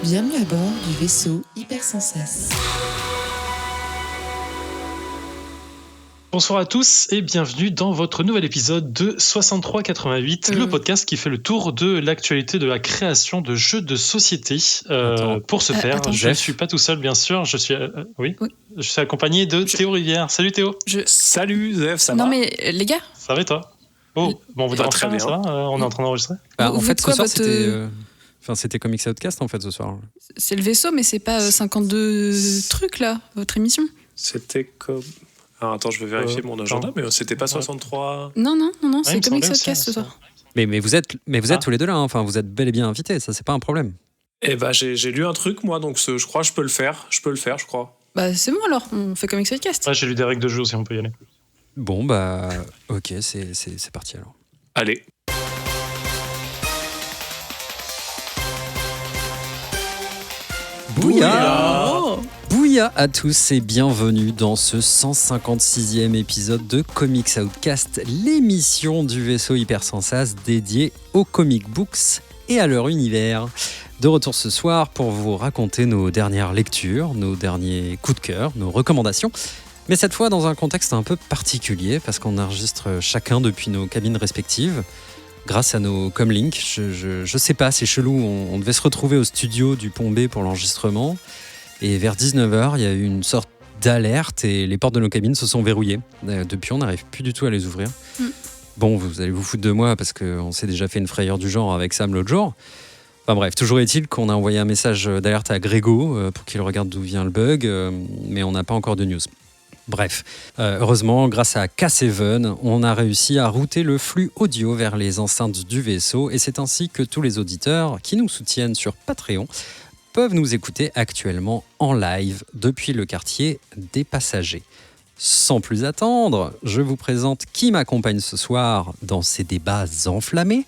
Bienvenue à bord du vaisseau Hypersensas. Bonsoir à tous et bienvenue dans votre nouvel épisode de 6388, le podcast qui fait le tour de l'actualité de la création de jeux de société. Pour ce faire, je ne suis pas tout seul bien sûr, je suis je suis accompagné de Théo Rivière. Salut Théo. Salut Zef, ça va? Non mais les gars. Ça va et toi? Oh, bon, on vous dérange très pas, bien. ça va? On est en train d'enregistrer? En fait, ce soir, votre... c'était Comics Outcast en fait ce soir. C'est le vaisseau, mais c'est pas 52 trucs là, votre émission? C'était comme... Alors attends, je vais vérifier mon agenda, mais c'était pas 63... Non, Ouais, c'est Comics Outcast ce ça. soir. Mais vous êtes tous les deux là, hein. Enfin vous êtes bel et bien invités, ça c'est pas un problème. Eh bah j'ai lu un truc moi, donc je crois que je peux le faire, je crois. Bah c'est bon alors, on fait Comics Outcast. Ouais, j'ai lu des règles de jeu aussi, on peut y aller. Bon bah ok, c'est parti alors. Allez. Bouya Bouya à tous et bienvenue dans ce 156e épisode de Comics Outcast, l'émission du vaisseau Hypersensas dédiée aux comic books et à leur univers. De retour ce soir pour vous raconter nos dernières lectures, nos derniers coups de cœur, nos recommandations. Mais cette fois dans un contexte un peu particulier parce qu'on enregistre chacun depuis nos cabines respectives. Grâce à nos comlinks, je sais pas, c'est chelou, on devait se retrouver au studio du Pont B pour l'enregistrement. Et vers 19h, il y a eu une sorte d'alerte et les portes de nos cabines se sont verrouillées. Depuis, on n'arrive plus du tout à les ouvrir. Bon, vous allez vous foutre de moi parce qu'on s'est déjà fait une frayeur du genre avec Sam l'autre jour. Enfin bref, toujours est-il qu'on a envoyé un message d'alerte à Grégo pour qu'il regarde d'où vient le bug, mais on n'a pas encore de news. Bref, heureusement, grâce à K7, on a réussi à router le flux audio vers les enceintes du vaisseau et c'est ainsi que tous les auditeurs qui nous soutiennent sur Patreon peuvent nous écouter actuellement en live depuis le quartier des passagers. Sans plus attendre, je vous présente qui m'accompagne ce soir dans ces débats enflammés.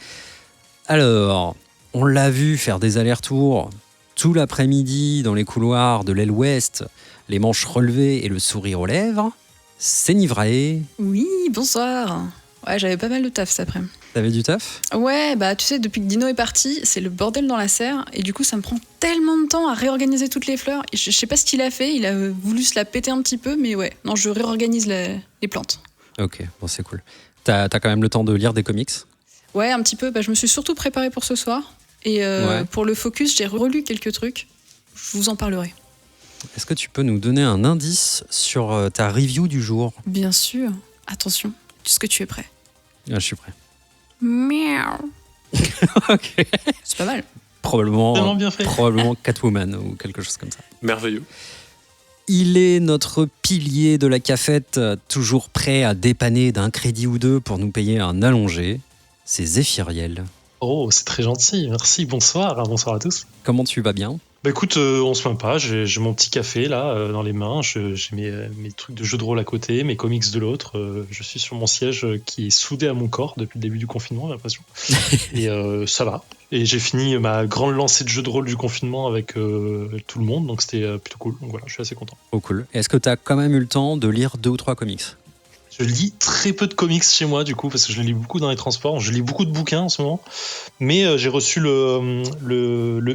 Alors, on l'a vu faire des allers-retours tout l'après-midi dans les couloirs de l'aile ouest, les manches relevées et le sourire aux lèvres. C'est Nivrae. Oui, bonsoir. Ouais, j'avais pas mal de taf cet après-midi. T'avais du taf ? Ouais, bah tu sais, depuis que Dino est parti, c'est le bordel dans la serre, et du coup ça me prend tellement de temps à réorganiser toutes les fleurs. Et je sais pas ce qu'il a fait, il a voulu se la péter un petit peu, mais ouais, non, je réorganise les plantes. Ok, bon c'est cool. T'as quand même le temps de lire des comics ? Ouais, un petit peu, bah, je me suis surtout préparée pour ce soir, et pour le focus, j'ai relu quelques trucs, je vous en parlerai. Est-ce que tu peux nous donner un indice sur ta review du jour ? Bien sûr, attention, est-ce que tu es prêt ? Ah, je suis prêt. Miaou. Ok. C'est pas mal. Tellement bien fait. Probablement Catwoman ou quelque chose comme ça. Merveilleux. Il est notre pilier de la cafette, toujours prêt à dépanner d'un crédit ou deux pour nous payer un allongé. C'est Zéphiriel. Oh, c'est très gentil, merci, bonsoir à tous. Comment tu vas bien ? Bah écoute, on se plaint pas, j'ai mon petit café là dans les mains, j'ai mes trucs de jeux de rôle à côté, mes comics de l'autre, je suis sur mon siège qui est soudé à mon corps depuis le début du confinement, j'ai l'impression. Et ça va. Et j'ai fini ma grande lancée de jeux de rôle du confinement avec tout le monde, donc c'était plutôt cool. Donc voilà, je suis assez content. Oh cool. Est-ce que tu as quand même eu le temps de lire 2 ou 3 comics ? Je lis très peu de comics chez moi du coup parce que je lis beaucoup dans les transports. Je lis beaucoup de bouquins en ce moment, mais j'ai reçu le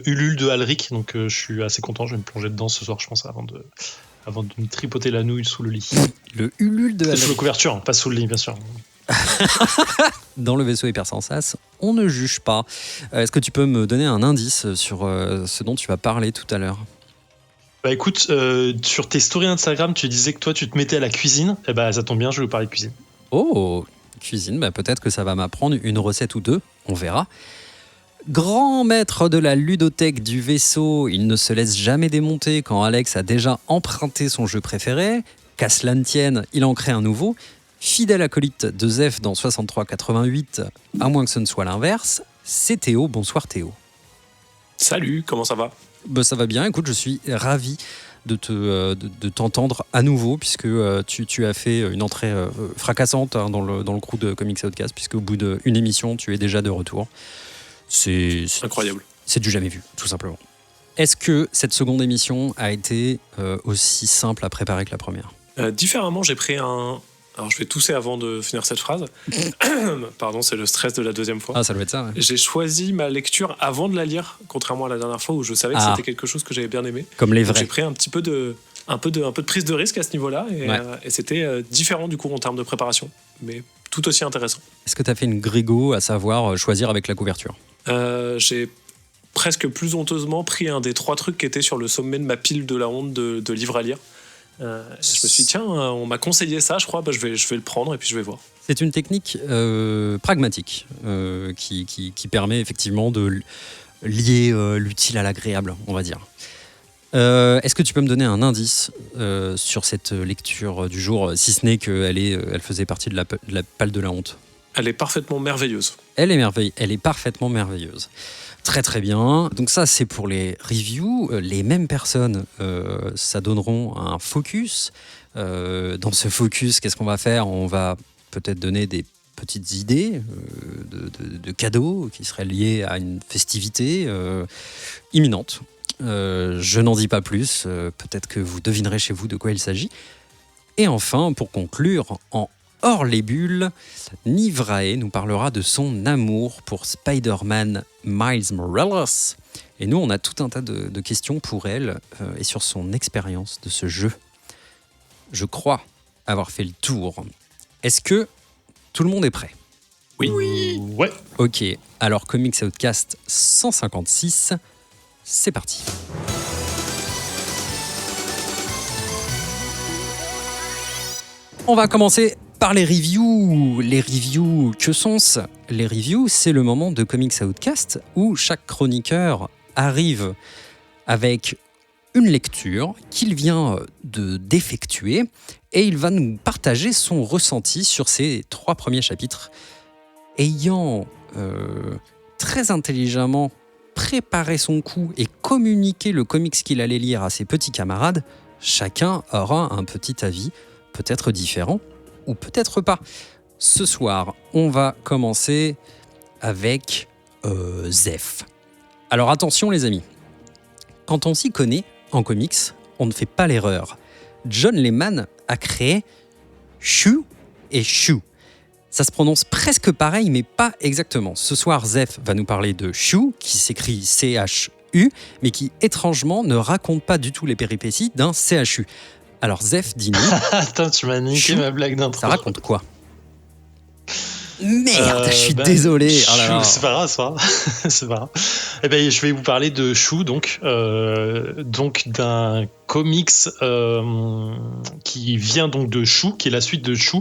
Ulule de Alric, donc je suis assez content. Je vais me plonger dedans ce soir, je pense, avant de me tripoter la nouille sous le lit. Le Ulule de Sous la couverture, pas sous le lit bien sûr. Dans le vaisseau Hypersensas, on ne juge pas. Est-ce que tu peux me donner un indice sur ce dont tu vas parler tout à l'heure ? Bah écoute, sur tes stories Instagram, tu disais que toi tu te mettais à la cuisine. Eh bah ça tombe bien, je vais vous parler de cuisine. Oh, cuisine, bah peut-être que ça va m'apprendre une recette ou deux, on verra. Grand maître de la ludothèque du vaisseau, il ne se laisse jamais démonter quand Alex a déjà emprunté son jeu préféré. Qu'à cela ne tienne, il en crée un nouveau. Fidèle acolyte de Zef dans 6388, à moins que ce ne soit l'inverse, c'est Théo. Bonsoir Théo. Salut, comment ça va ? Bah, ça va bien, écoute, je suis ravi de t'entendre à nouveau puisque tu as fait une entrée fracassante dans le crew de Comics Outcast puisque au bout d'une émission, tu es déjà de retour. C'est incroyable. C'est du jamais vu, tout simplement. Est-ce que cette seconde émission a été aussi simple à préparer que la première ? Différemment, j'ai pris un Alors, je vais tousser avant de finir cette phrase. Pardon, c'est le stress de la deuxième fois. Ah, ça doit être ça. Ouais. J'ai choisi ma lecture avant de la lire, contrairement à la dernière fois où je savais que c'était quelque chose que j'avais bien aimé. Comme les Donc, vrais. j'ai pris un peu de prise de risque à ce niveau-là et c'était différent du coup en termes de préparation, mais tout aussi intéressant. Est-ce que tu as fait une grégo, à savoir choisir avec la couverture ? J'ai presque plus honteusement pris un des 3 trucs qui étaient sur le sommet de ma pile de la honte de livres à lire. Je me suis dit, tiens, on m'a conseillé ça, je crois, je vais le prendre et puis je vais voir. C'est une technique pragmatique qui permet effectivement de lier l'utile à l'agréable, on va dire. Est-ce que tu peux me donner un indice sur cette lecture du jour, si ce n'est qu'elle faisait partie de la palle de la honte ? Elle est parfaitement merveilleuse. Elle est parfaitement merveilleuse. Très très bien. Donc ça, c'est pour les reviews. Les mêmes personnes s'adonneront à un focus. Dans ce focus, qu'est-ce qu'on va faire ? On va peut-être donner des petites idées de cadeaux qui seraient liés à une festivité imminente. Je n'en dis pas plus. Peut-être que vous devinerez chez vous de quoi il s'agit. Et enfin, pour conclure, en hors les bulles, Nivrae nous parlera de son amour pour Spider-Man Miles Morales. Et nous, on a tout un tas de questions pour elle et sur son expérience de ce jeu. Je crois avoir fait le tour. Est-ce que tout le monde est prêt ? Oui. Ouais. Ok, alors Comics Outcast 156, c'est parti. On va commencer par les reviews. Les reviews, que sont-ce ? Les reviews, c'est le moment de Comics Outcast où chaque chroniqueur arrive avec une lecture qu'il vient d'effectuer et il va nous partager son ressenti sur ces 3 premiers chapitres. Ayant très intelligemment préparé son coup et communiqué le comics qu'il allait lire à ses petits camarades, chacun aura un petit avis, peut-être différent ou peut-être pas. Ce soir, on va commencer avec Zef. Alors attention les amis, quand on s'y connaît en comics, on ne fait pas l'erreur. John Layman a créé Shu et Shu. Ça se prononce presque pareil, mais pas exactement. Ce soir, Zef va nous parler de Shu, qui s'écrit C-H-U, mais qui, étrangement, ne raconte pas du tout les péripéties d'un C-H-U. Alors, Zef, dis-nous... Attends, tu m'as niqué ma blague d'intro. Ça raconte quoi ? Merde, je suis désolé. Oh là là. C'est pas grave, c'est pas grave. Eh ben, je vais vous parler de Shu, donc d'un comics qui vient donc de Shu, qui est la suite de Shu,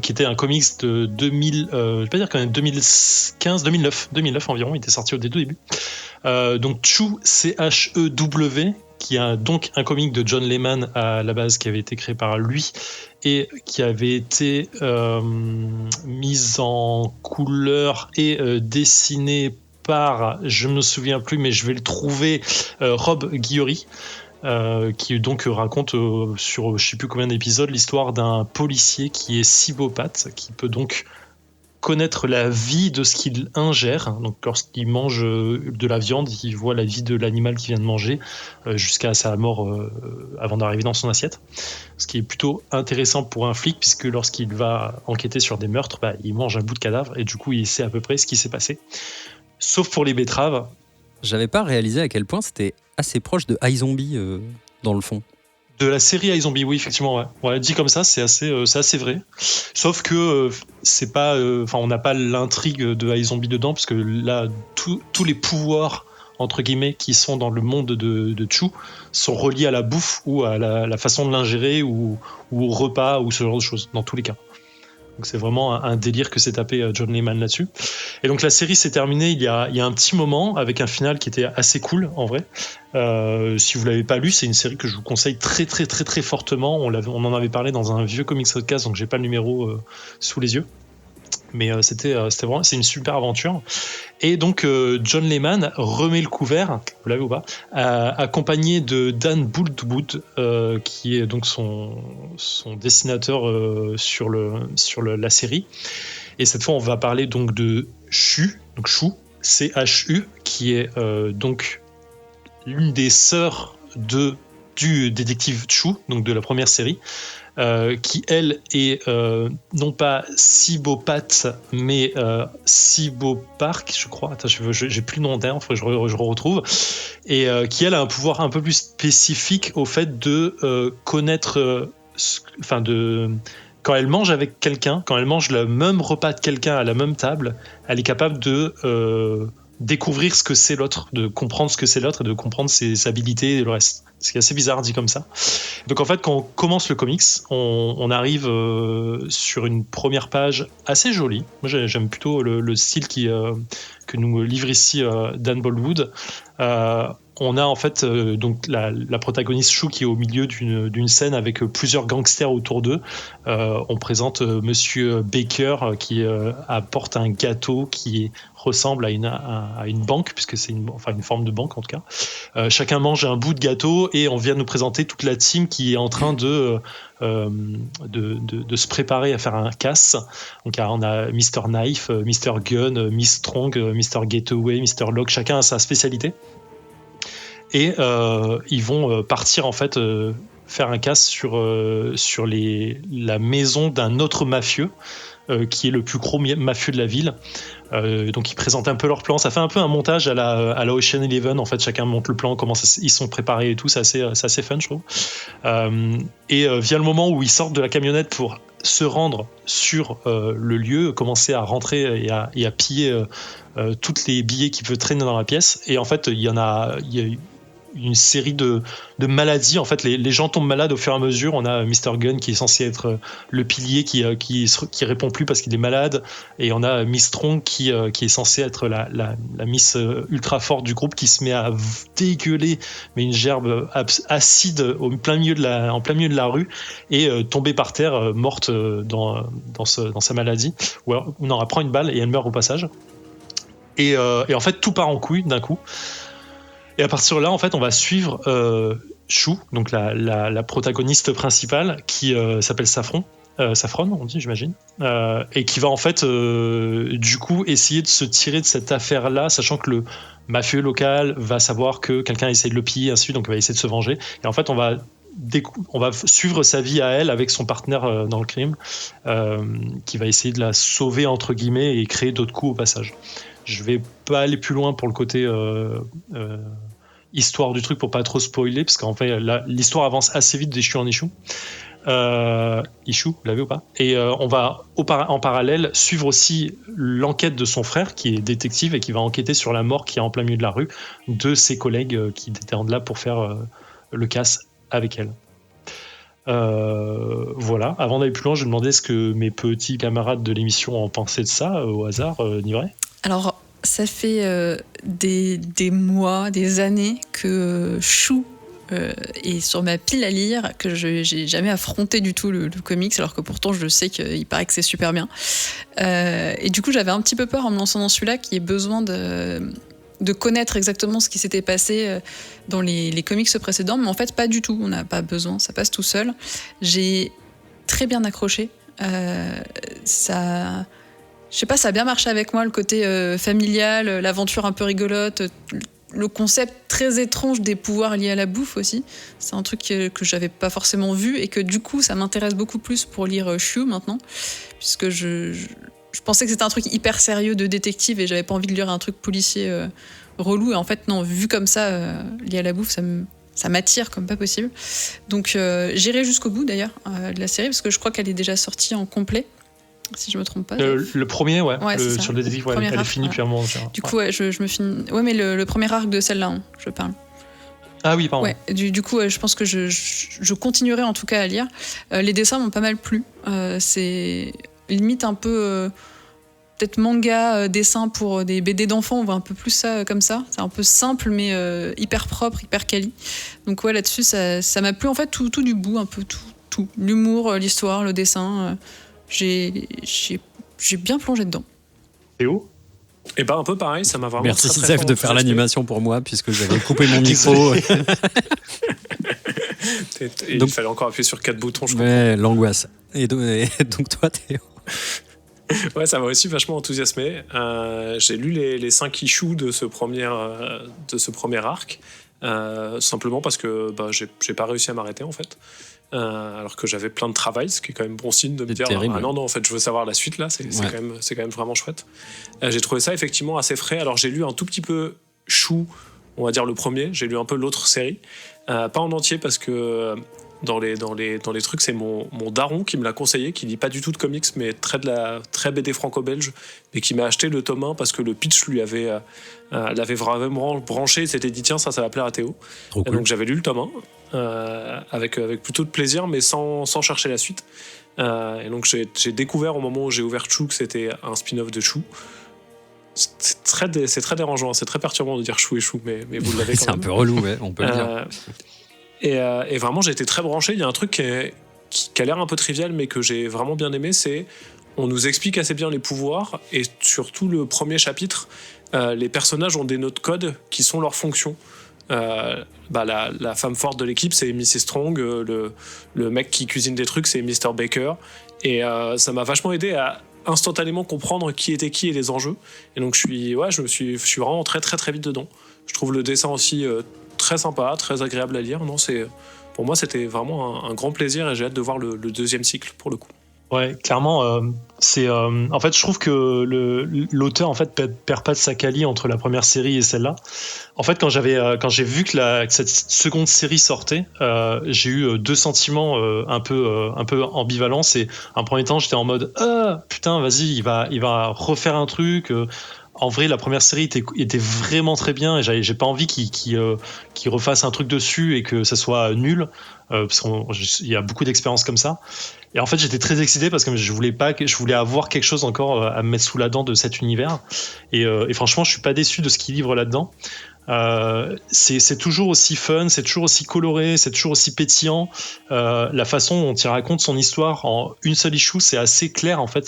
qui était un comics de 2000, je vais pas dire quand même 2009 environ. Il était sorti au début. Donc Shu, C-H-E-W, qui est donc un comic de John Layman à la base, qui avait été créé par lui et qui avait été mis en couleur et dessiné par, je ne me souviens plus, mais je vais le trouver, Rob Guillory, qui donc raconte sur je ne sais plus combien d'épisodes l'histoire d'un policier qui est cybopathe, qui peut donc connaître la vie de ce qu'il ingère. Donc lorsqu'il mange de la viande, il voit la vie de l'animal qu'il vient de manger jusqu'à sa mort avant d'arriver dans son assiette. Ce qui est plutôt intéressant pour un flic, puisque lorsqu'il va enquêter sur des meurtres, il mange un bout de cadavre et du coup il sait à peu près ce qui s'est passé. Sauf pour les betteraves. J'avais pas réalisé à quel point c'était assez proche de iZombie dans le fond. De la série iZombie, oui, effectivement, ouais. Dit comme ça, c'est assez vrai. Sauf que c'est pas, on n'a pas l'intrigue de iZombie dedans, parce que là, tous les pouvoirs entre guillemets qui sont dans le monde de Shu sont reliés à la bouffe ou à la façon de l'ingérer ou au repas ou ce genre de choses, dans tous les cas. Donc c'est vraiment un délire que s'est tapé John Layman là-dessus. Et donc la série s'est terminée il y a un petit moment avec un final qui était assez cool en vrai. Si vous l'avez pas lu, c'est une série que je vous conseille très très très très fortement. On en avait parlé dans un vieux comics podcast, donc j'ai pas le numéro sous les yeux. Mais c'était vraiment, c'est une super aventure. Et donc John Layman remet le couvert, vous l'avez ou pas, accompagné de Dan Buldwood, qui est donc son dessinateur sur la série. Et cette fois, on va parler donc de Shu, donc Shu, C-H-U, qui est donc l'une des sœurs de du détective Chou, donc de la première série, qui elle est non pas Cybopathe mais Cybopark, je crois. Attends, j'ai plus le nom d'air, il faut que je retrouve. Et qui elle a un pouvoir un peu plus spécifique au fait de connaître, quand elle mange avec quelqu'un, quand elle mange le même repas de quelqu'un à la même table, elle est capable de découvrir ce que c'est l'autre, de comprendre ce que c'est l'autre et de comprendre ses habilités et le reste. C'est assez bizarre dit comme ça. Donc en fait, quand on commence le comics, on arrive sur une première page assez jolie. Moi j'aime plutôt le style que nous livre ici Dan Boldwood. On a en fait donc la protagoniste Chou qui est au milieu d'une scène avec plusieurs gangsters autour d'eux. On présente Monsieur Baker qui apporte un gâteau qui ressemble à une banque, puisque c'est une forme de banque en tout cas. Chacun mange un bout de gâteau et on vient nous présenter toute la team qui est en train de se préparer à faire un casse. Donc on a Mr. Knife, Mr. Gun, Miss Strong, Mr. Gateway, Mr. Lock, chacun a sa spécialité. Et ils vont partir en fait faire un casse sur la maison d'un autre mafieux qui est le plus gros mafieux de la ville. Donc ils présentent un peu leur plan. Ça fait un peu un montage à la Ocean Eleven. En fait, chacun monte le plan, comment ils sont préparés et tout. C'est assez fun, je trouve. Et vient le moment où ils sortent de la camionnette pour se rendre sur le lieu, commencer à rentrer et à piller toutes les billets qui peuvent traîner dans la pièce. Et en fait, il y a une série de maladies. En fait, les gens tombent malades au fur et à mesure. On a Mr. Gun qui est censé être le pilier qui répond plus parce qu'il est malade, et on a Miss Strong qui est censée être la Miss ultra forte du groupe, qui se met à dégueuler mais une gerbe acide en plein milieu de la rue et tomber par terre morte dans sa maladie. Ou alors, non, elle prend une balle et elle meurt au passage. Et en fait, tout part en couille d'un coup. Et à partir de là, en fait, on va suivre Chou, donc la protagoniste principale, qui s'appelle Saffron, on dit, j'imagine, et qui va en fait, du coup, essayer de se tirer de cette affaire-là, sachant que le mafieux local va savoir que quelqu'un essaie de le piller, ainsi de suite, donc il va essayer de se venger. Et en fait, on va suivre sa vie à elle avec son partenaire dans le crime, qui va essayer de la sauver, entre guillemets, et créer d'autres coups au passage. Je vais pas aller plus loin pour le côté histoire du truc, pour pas trop spoiler, parce qu'en fait l'histoire avance assez vite d'issue en issue. Issue, vous l'avez ou pas? Et on va en parallèle suivre aussi l'enquête de son frère qui est détective et qui va enquêter sur la mort qui est en plein milieu de la rue de ses collègues qui étaient là pour faire le casse avec elle. Voilà, avant d'aller plus loin, je me demandais ce que mes petits camarades de l'émission en pensaient de ça, au hasard, Nivray. Alors, ça fait des mois, des années que Chou est sur ma pile à lire, que je n'ai jamais affronté du tout le comics, alors que pourtant je sais qu'il paraît que c'est super bien. Et du coup, j'avais un petit peu peur en me lançant dans celui-là, qui ait besoin de connaître exactement ce qui s'était passé dans les comics précédents, mais en fait, pas du tout. On n'a pas besoin, ça passe tout seul. J'ai très bien accroché. Je sais pas, ça a bien marché avec moi, le côté familial, l'aventure un peu rigolote, le concept très étrange des pouvoirs liés à la bouffe aussi. C'est un truc que j'avais pas forcément vu et que du coup, ça m'intéresse beaucoup plus pour lire Chou maintenant, puisque je pensais que c'était un truc hyper sérieux de détective et j'avais pas envie de lire un truc policier relou. Et en fait, non, vu comme ça, lié à la bouffe, ça m'attire comme pas possible. Donc j'irai jusqu'au bout d'ailleurs de la série, parce que je crois qu'elle est déjà sortie en complet, si je me trompe pas. Le premier, ouais sur le détective, elle est finie depuis un moment. Du coup, je me finis. Ouais, mais le premier arc de celle-là, je parle. Ah oui, pardon. Ouais, du coup, je pense que je continuerai en tout cas à lire. Les dessins m'ont pas mal plu. C'est limite un peu peut-être manga, dessin pour des BD d'enfants. On voit un peu plus ça comme ça. C'est un peu simple, mais hyper propre, hyper quali. Donc ouais, là-dessus, ça m'a plu en fait tout du bout, un peu tout. L'humour, l'histoire, le dessin. J'ai bien plongé dedans. Théo ? Et ben un peu pareil, ça m'a vraiment. Merci très, très Seth fort de faire l'animation pour moi, puisque j'avais coupé mon micro. Il fallait encore appuyer sur 4 boutons, je crois. Ouais, l'angoisse. Et donc toi, Théo ? Ouais, ça m'a aussi vachement enthousiasmé. J'ai lu les 5 issues de ce premier arc, simplement parce que j'ai pas réussi à m'arrêter en fait. Alors que j'avais plein de travail, ce qui est quand même bon signe de me dire terrible. ah non, en fait je veux savoir la suite là, c'est quand même vraiment chouette. J'ai trouvé ça effectivement assez frais. Alors j'ai lu un tout petit peu Chou, on va dire le premier, j'ai lu un peu l'autre série, pas en entier parce que dans les trucs, c'est mon daron qui me l'a conseillé, qui lit pas du tout de comics, mais très BD franco-belge, mais qui m'a acheté le tome 1 parce que le pitch l'avait vraiment branché. Il s'était dit tiens, ça va plaire à Théo. Trop cool. Donc j'avais lu le tome 1 avec plutôt de plaisir, mais sans chercher la suite. Et donc j'ai découvert au moment où j'ai ouvert Chou que c'était un spin-off de Chou. C'est très dérangeant, c'est très perturbant de dire Chou et Chou, mais vous l'avez quand même. C'est un peu relou, ouais, on peut le dire. Et vraiment, j'ai été très branché. Il y a un truc qui a l'air un peu trivial, mais que j'ai vraiment bien aimé, c'est on nous explique assez bien les pouvoirs, et surtout le premier chapitre, les personnages ont des notes code qui sont leurs fonctions. La femme forte de l'équipe, c'est Mrs. Strong, le mec qui cuisine des trucs, c'est Mr. Baker, et ça m'a vachement aidé à instantanément comprendre qui était qui et les enjeux. Et donc je suis vraiment très très très vite dedans. Je trouve le dessin aussi très sympa, très agréable à lire. Non, pour moi, c'était vraiment un grand plaisir, et j'ai hâte de voir le deuxième cycle pour le coup. Ouais, clairement, en fait, je trouve que l'auteur en fait perd pas de sa quali entre la première série et celle-là. En fait, quand j'ai vu que cette seconde série sortait, j'ai eu deux sentiments un peu ambivalents. C'est un premier temps, j'étais en mode putain, vas-y, il va refaire un truc. En vrai, la première série était vraiment très bien, et j'ai pas envie qu'il refasse un truc dessus et que ça soit nul, parce qu'il y a beaucoup d'expériences comme ça. Et en fait, j'étais très excité parce que je voulais avoir quelque chose encore à me mettre sous la dent de cet univers. Et franchement, je suis pas déçu de ce qu'il livre là-dedans. C'est toujours aussi fun, c'est toujours aussi coloré, c'est toujours aussi pétillant. La façon dont il raconte son histoire en une seule issue, c'est assez clair en fait.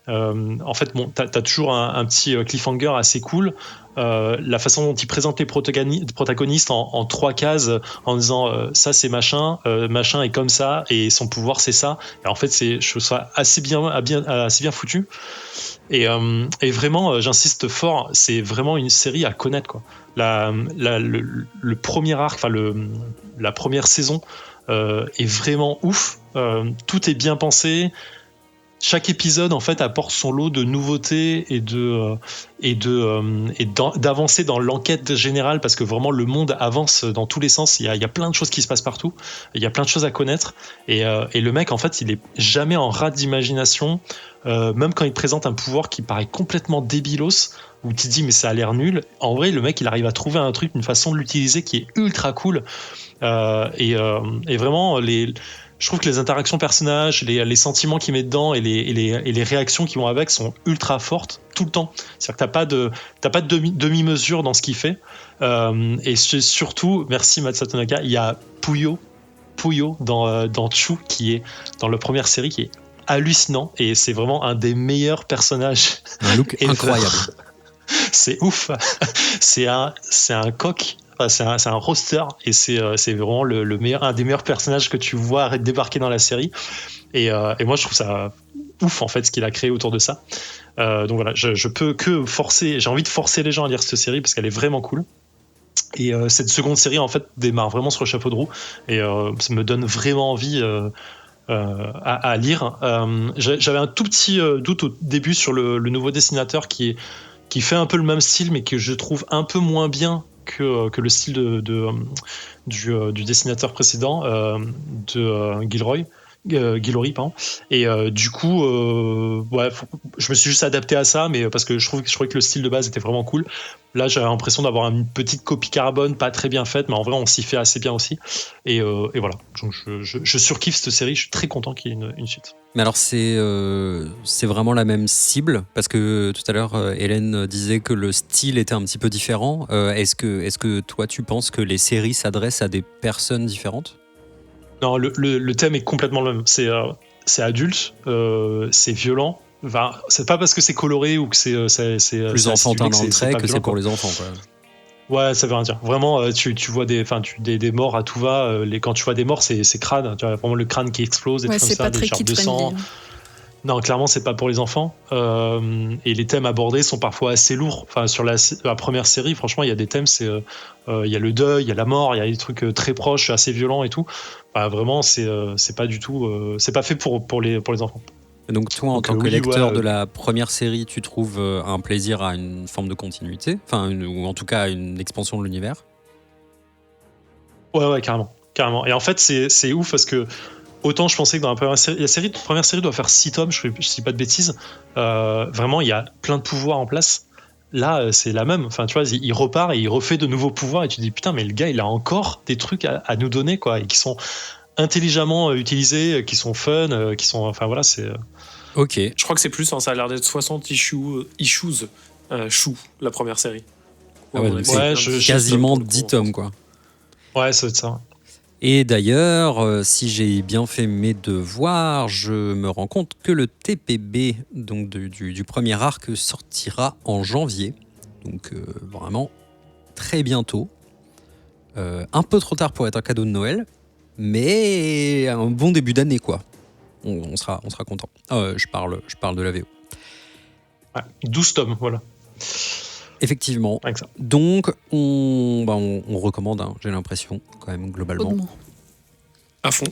T'as toujours un petit cliffhanger assez cool. La façon dont il présente les protagonistes en 3 cases, en disant ça c'est machin est comme ça et son pouvoir c'est ça. Et en fait, je trouve ça assez bien foutu. Et vraiment, j'insiste fort, c'est vraiment une série à connaître, quoi. Le premier arc, enfin la première saison est vraiment ouf. Tout est bien pensé. Chaque épisode en fait apporte son lot de nouveautés et d'avancer dans l'enquête générale, parce que vraiment le monde avance dans tous les sens. Il y a plein de choses qui se passent partout. Il y a plein de choses à connaître. Et le mec en fait, il est jamais en rate d'imagination. Même quand il présente un pouvoir qui paraît complètement débilos, où tu te dis mais ça a l'air nul, en vrai le mec il arrive à trouver un truc, une façon de l'utiliser qui est ultra cool. Et vraiment je trouve que les interactions personnages, les sentiments qu'il met dedans et les réactions qui vont avec sont ultra fortes tout le temps. C'est-à-dire que t'as pas de demi-mesure dans ce qu'il fait. Et surtout, merci Matt Satonaka, il y a Puyo dans Chou, qui est dans la première série, qui est hallucinant, et c'est vraiment un des meilleurs personnages. Un look incroyable. C'est ouf. C'est un coq. C'est un roster, et c'est vraiment un des meilleurs personnages que tu vois débarquer dans la série, et moi je trouve ça ouf en fait ce qu'il a créé autour de ça. Donc voilà, je peux que j'ai envie de forcer les gens à lire cette série parce qu'elle est vraiment cool. Et cette seconde série en fait démarre vraiment sur le chapeau de roue, et ça me donne vraiment envie à lire. J'avais un tout petit doute au début sur le nouveau dessinateur qui fait un peu le même style, mais que je trouve un peu moins bien que le style du dessinateur précédent, de Guillory, pardon. Et du coup, je me suis juste adapté à ça, mais parce que je trouvais que le style de base était vraiment cool. Là, j'avais l'impression d'avoir une petite copie carbone, pas très bien faite, mais en vrai, on s'y fait assez bien aussi. Et voilà. Donc, je surkiffe cette série. Je suis très content qu'il y ait une suite. Mais alors, c'est vraiment la même cible, parce que tout à l'heure, Hélène disait que le style était un petit peu différent. Est-ce que toi, tu penses que les séries s'adressent à des personnes différentes ? Non, le thème est complètement le même. C'est adulte, c'est violent. Enfin, c'est pas parce que c'est coloré ou que c'est plus enfantin dans le trait que c'est pour les enfants, quoi. Ouais, ça veut rien dire. Vraiment, tu vois des morts à tout va. Quand tu vois des morts, c'est crade. Tu vois vraiment le crâne qui explose, des trucs comme ça, des charbes de sang. Non, clairement, c'est pas pour les enfants. Et les thèmes abordés sont parfois assez lourds. Enfin, sur la première série, franchement, il y a des thèmes, il y a le deuil, il y a la mort, il y a des trucs très proches, assez violents et tout. Bah, vraiment, c'est pas du tout, c'est pas fait pour les enfants. Donc toi, en Donc, tant que oui, lecteur ouais, de la première série, tu trouves un plaisir à une forme de continuité, ou en tout cas à une expansion de l'univers. Ouais, carrément. Et en fait, c'est ouf parce que autant je pensais que dans la première série doit faire 6 tomes, je dis pas de bêtises. Vraiment, il y a plein de pouvoirs en place. Là, c'est la même. Enfin, tu vois, il repart et il refait de nouveaux pouvoirs et tu te dis putain, mais le gars, il a encore des trucs à nous donner, quoi, et qui sont intelligemment utilisés, qui sont fun, qui sont. Enfin voilà, c'est. Ok. Je crois que c'est plus, ça a l'air d'être 60 issues, Chou, la première série. Ah ouais, on donc avait c'est dit quasiment 10 10 tomes, quoi. Ouais, ça doit être ça. Et d'ailleurs, si j'ai bien fait mes devoirs, je me rends compte que le TPB donc du premier arc sortira en janvier. Donc vraiment très bientôt. Un peu trop tard pour être un cadeau de Noël, mais un bon début d'année, quoi. On sera content. Je parle de la VO. Ouais, 12 tomes, voilà. Effectivement. Avec ça. Donc, on recommande, hein, j'ai l'impression, quand même, globalement. Chaudement. À fond.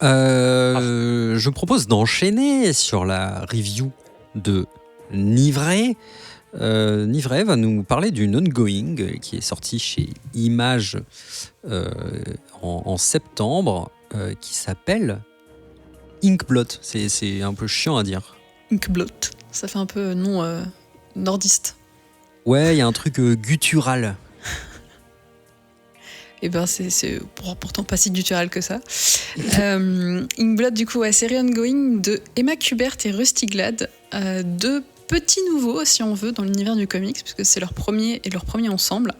Je propose d'enchaîner sur la review de Nivray. Nivray va nous parler d'une ongoing qui est sortie chez Image en septembre, qui s'appelle Inkblot. C'est un peu chiant à dire. Inkblot, ça fait un peu nom nordiste. Ouais, il y a un truc guttural. Et ben c'est pourtant pas si guttural que ça. Inkblot, du coup, série ongoing de Emma Kubert et Rusty Glad, deux petits nouveaux, si on veut, dans l'univers du comics, puisque c'est leur premier ensemble.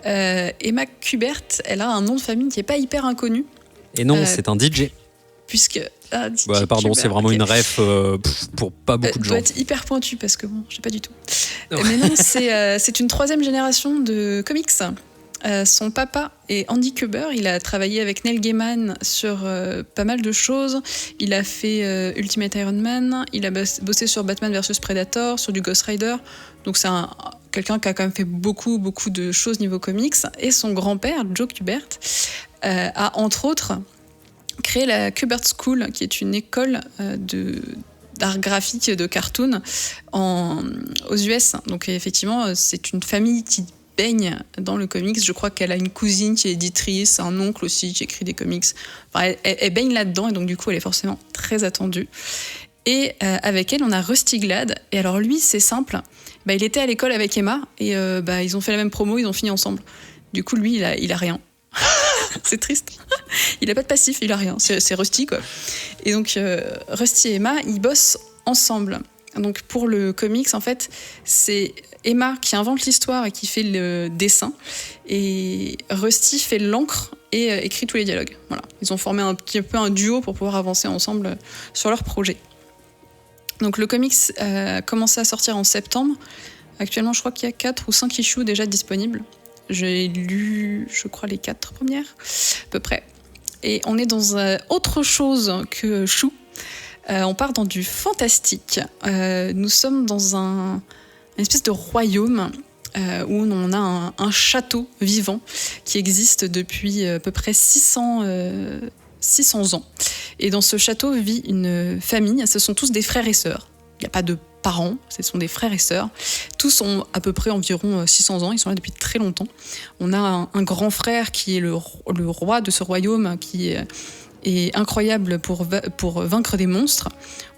Emma Kubert, elle a un nom de famille qui est pas hyper inconnu. Et non, c'est un DJ. Puisque pardon, c'est vraiment une ref pour pas beaucoup de gens. Doit être hyper pointu parce que bon, je sais pas du tout. Mais non, c'est une troisième génération de comics. Son papa est Andy Kubert. Il a travaillé avec Neil Gaiman sur pas mal de choses. Il a fait Ultimate Iron Man. Il a bossé sur Batman vs Predator, sur du Ghost Rider. Donc c'est quelqu'un qui a quand même fait beaucoup de choses niveau comics. Et son grand-père, Joe Kubert, a entre autres créé la Kubert School, qui est une école d'art graphique, de cartoon aux US. Donc effectivement, c'est une famille qui baigne dans le comics. Je crois qu'elle a une cousine qui est éditrice, un oncle aussi qui écrit des comics. Enfin, elle baigne là-dedans et donc du coup, elle est forcément très attendue. Et avec elle, on a Rusty Glad. Et alors lui, c'est simple. Il était à l'école avec Emma et ils ont fait la même promo, ils ont fini ensemble. Du coup, lui, il a rien. C'est triste. Il a pas de passif, il a rien. C'est Rusty, quoi. Et donc, Rusty et Emma, ils bossent ensemble. Donc, pour le comics, en fait, c'est Emma qui invente l'histoire et qui fait le dessin. Et Rusty fait l'encre et écrit tous les dialogues. Voilà. Ils ont formé un petit peu un duo pour pouvoir avancer ensemble sur leur projet. Donc, le comics a commencé à sortir en septembre. Actuellement, je crois qu'il y a 4 ou 5 issues déjà disponibles. J'ai lu, je crois, les 4 premières, à peu près. Et on est dans autre chose que chou. On part dans du fantastique. Nous sommes dans une espèce de royaume où on a un château vivant qui existe depuis à peu près 600 ans. Et dans ce château vit une famille. Ce sont tous des frères et sœurs. Il n'y a pas de parents, ce sont des frères et sœurs. Tous ont à peu près environ 600 ans, ils sont là depuis très longtemps. On a un grand frère qui est le roi de ce royaume, qui est incroyable pour vaincre des monstres.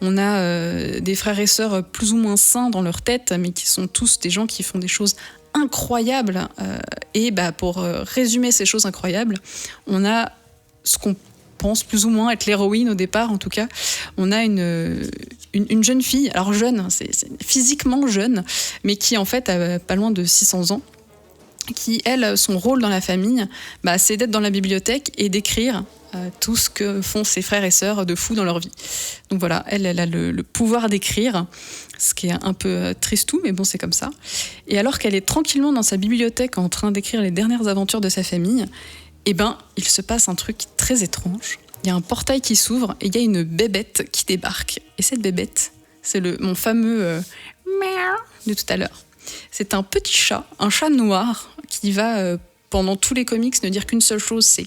On a des frères et sœurs plus ou moins sains dans leur tête, mais qui sont tous des gens qui font des choses incroyables. Et pour résumer ces choses incroyables, on a ce qu'on pense plus ou moins être l'héroïne au départ, en tout cas. On a une jeune fille, alors jeune, c'est physiquement jeune, mais qui en fait a pas loin de 600 ans, qui, elle, son rôle dans la famille, c'est d'être dans la bibliothèque et d'écrire tout ce que font ses frères et sœurs de fous dans leur vie. Donc voilà, elle a le pouvoir d'écrire, ce qui est un peu tristou, mais bon, c'est comme ça. Et alors qu'elle est tranquillement dans sa bibliothèque en train d'écrire les dernières aventures de sa famille, il se passe un truc très étrange. il y a un portail qui s'ouvre et il y a une bébête qui débarque. Et cette bébête, c'est mon fameux miaou de tout à l'heure. C'est un petit chat, un chat noir qui va, pendant tous les comics, ne dire qu'une seule chose, c'est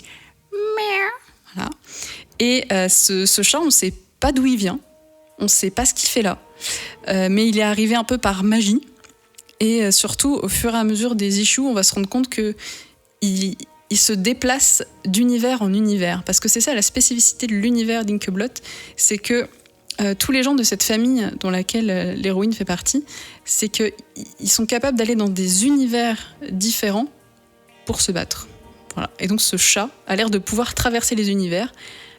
miaou. Voilà. Et ce chat, on ne sait pas d'où il vient, on ne sait pas ce qu'il fait là, mais il est arrivé un peu par magie. Et surtout, au fur et à mesure des issues, on va se rendre compte qu'il se déplace d'univers en univers. Parce que c'est ça la spécificité de l'univers d'Inkeblot, c'est que tous les gens de cette famille dont laquelle l'héroïne fait partie, c'est qu'ils sont capables d'aller dans des univers différents pour se battre. Voilà. Et donc ce chat a l'air de pouvoir traverser les univers.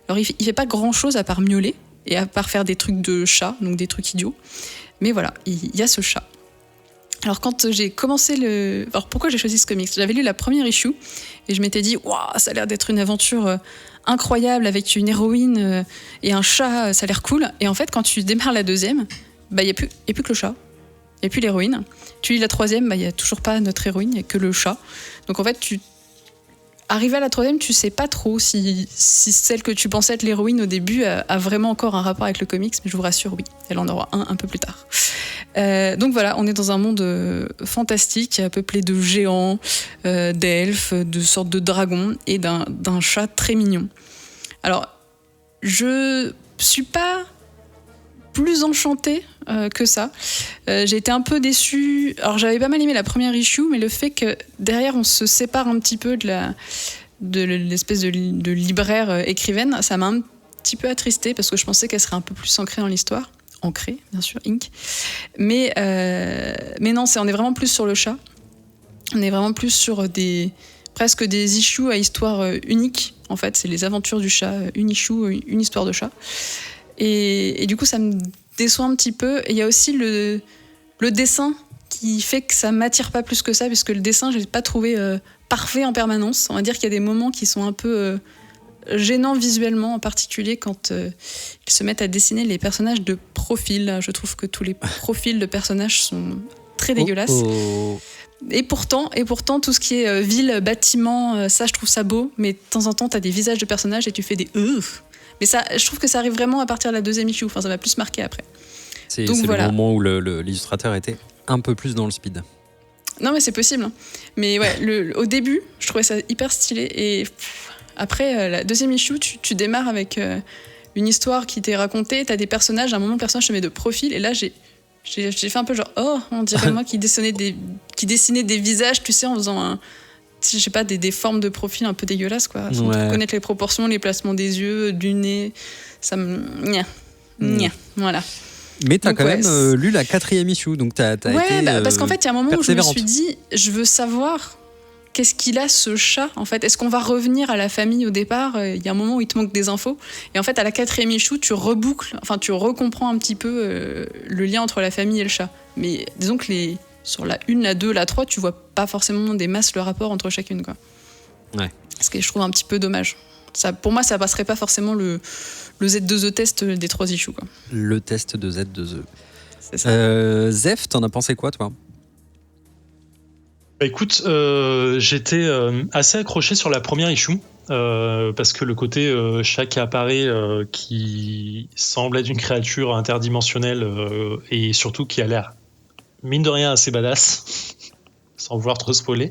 Alors il fait pas grand-chose à part miauler et à part faire des trucs de chat, donc des trucs idiots. Mais voilà, il y a ce chat. Alors quand j'ai commencé Alors pourquoi j'ai choisi ce comics ? J'avais lu la première issue et je m'étais dit « Waouh, ça a l'air d'être une aventure incroyable avec une héroïne et un chat, ça a l'air cool. » Et en fait, quand tu démarres la deuxième, il n'y a plus que le chat, il n'y a plus l'héroïne. Tu lis la troisième, il n'y a toujours pas notre héroïne, il n'y a que le chat. Donc en fait, arrivé à la troisième, tu sais pas trop si celle que tu pensais être l'héroïne au début a vraiment encore un rapport avec le comics, mais je vous rassure, oui, elle en aura un peu plus tard. Donc voilà, on est dans un monde fantastique, peuplé de géants, d'elfes, de sortes de dragons et d'un chat très mignon. Alors, je suis pas plus enchantée que ça. J'ai été un peu déçue. Alors, j'avais pas mal aimé la première issue, mais le fait que derrière, on se sépare un petit peu de l'espèce de libraire écrivaine, ça m'a un petit peu attristée parce que je pensais qu'elle serait un peu plus ancrée dans l'histoire. Ancrée, bien sûr, Ink. Mais non, on est vraiment plus sur le chat. On est vraiment plus sur presque des issues à histoire unique. En fait, c'est les aventures du chat, une issue, une histoire de chat. Et du coup, ça me déçoit un petit peu. Et il y a aussi le dessin qui fait que ça m'attire pas plus que ça, puisque le dessin, je l'ai pas trouvé parfait en permanence. On va dire qu'il y a des moments qui sont un peu gênants visuellement, en particulier quand ils se mettent à dessiner les personnages de profil. Je trouve que tous les profils de personnages sont très dégueulasses. Et pourtant, tout ce qui est ville, bâtiment, ça, je trouve ça beau. Mais de temps en temps, t'as des visages de personnages et tu fais des mais ça, je trouve que ça arrive vraiment à partir de la deuxième issue. Enfin, ça m'a plus marqué après. C'est voilà. Le moment où l'illustrateur était un peu plus dans le speed. Non, mais c'est possible. Mais ouais, au début, je trouvais ça hyper stylé. Et après, la deuxième issue, tu démarres avec une histoire qui t'est racontée. T'as des personnages, à un moment, le personnage se met de profil. Et là, j'ai fait un peu genre, on dirait moi qui dessinait des visages, tu sais, en faisant je sais pas, des formes de profil un peu dégueulasses, quoi. Sans trop connaître les proportions, les placements des yeux, du nez. Ça me. Voilà. Mais t'as quand même lu la 4e issue, donc t'as été. Parce qu'en fait, il y a un moment où je me suis dit, je veux savoir qu'est-ce qu'il a, ce chat, en fait. Est-ce qu'on va revenir à la famille au départ ? Il y a un moment où il te manque des infos. Et en fait, à la 4e issue, tu recomprends un petit peu le lien entre la famille et le chat. Mais disons que sur la 1, la 2, la 3, tu vois pas forcément des masses le rapport entre chacune, quoi. Ouais. Ce que je trouve un petit peu dommage. Ça, pour moi, ça passerait pas forcément le Z2E test des 3 issues, quoi. Le test de Z2E. C'est ça. Zef, t'en as pensé quoi, toi ? Bah écoute, j'étais assez accroché sur la première issue. Parce que le côté chat qui apparaît, qui semble être une créature interdimensionnelle et surtout qui a l'air mine de rien assez badass, sans vouloir trop spoiler,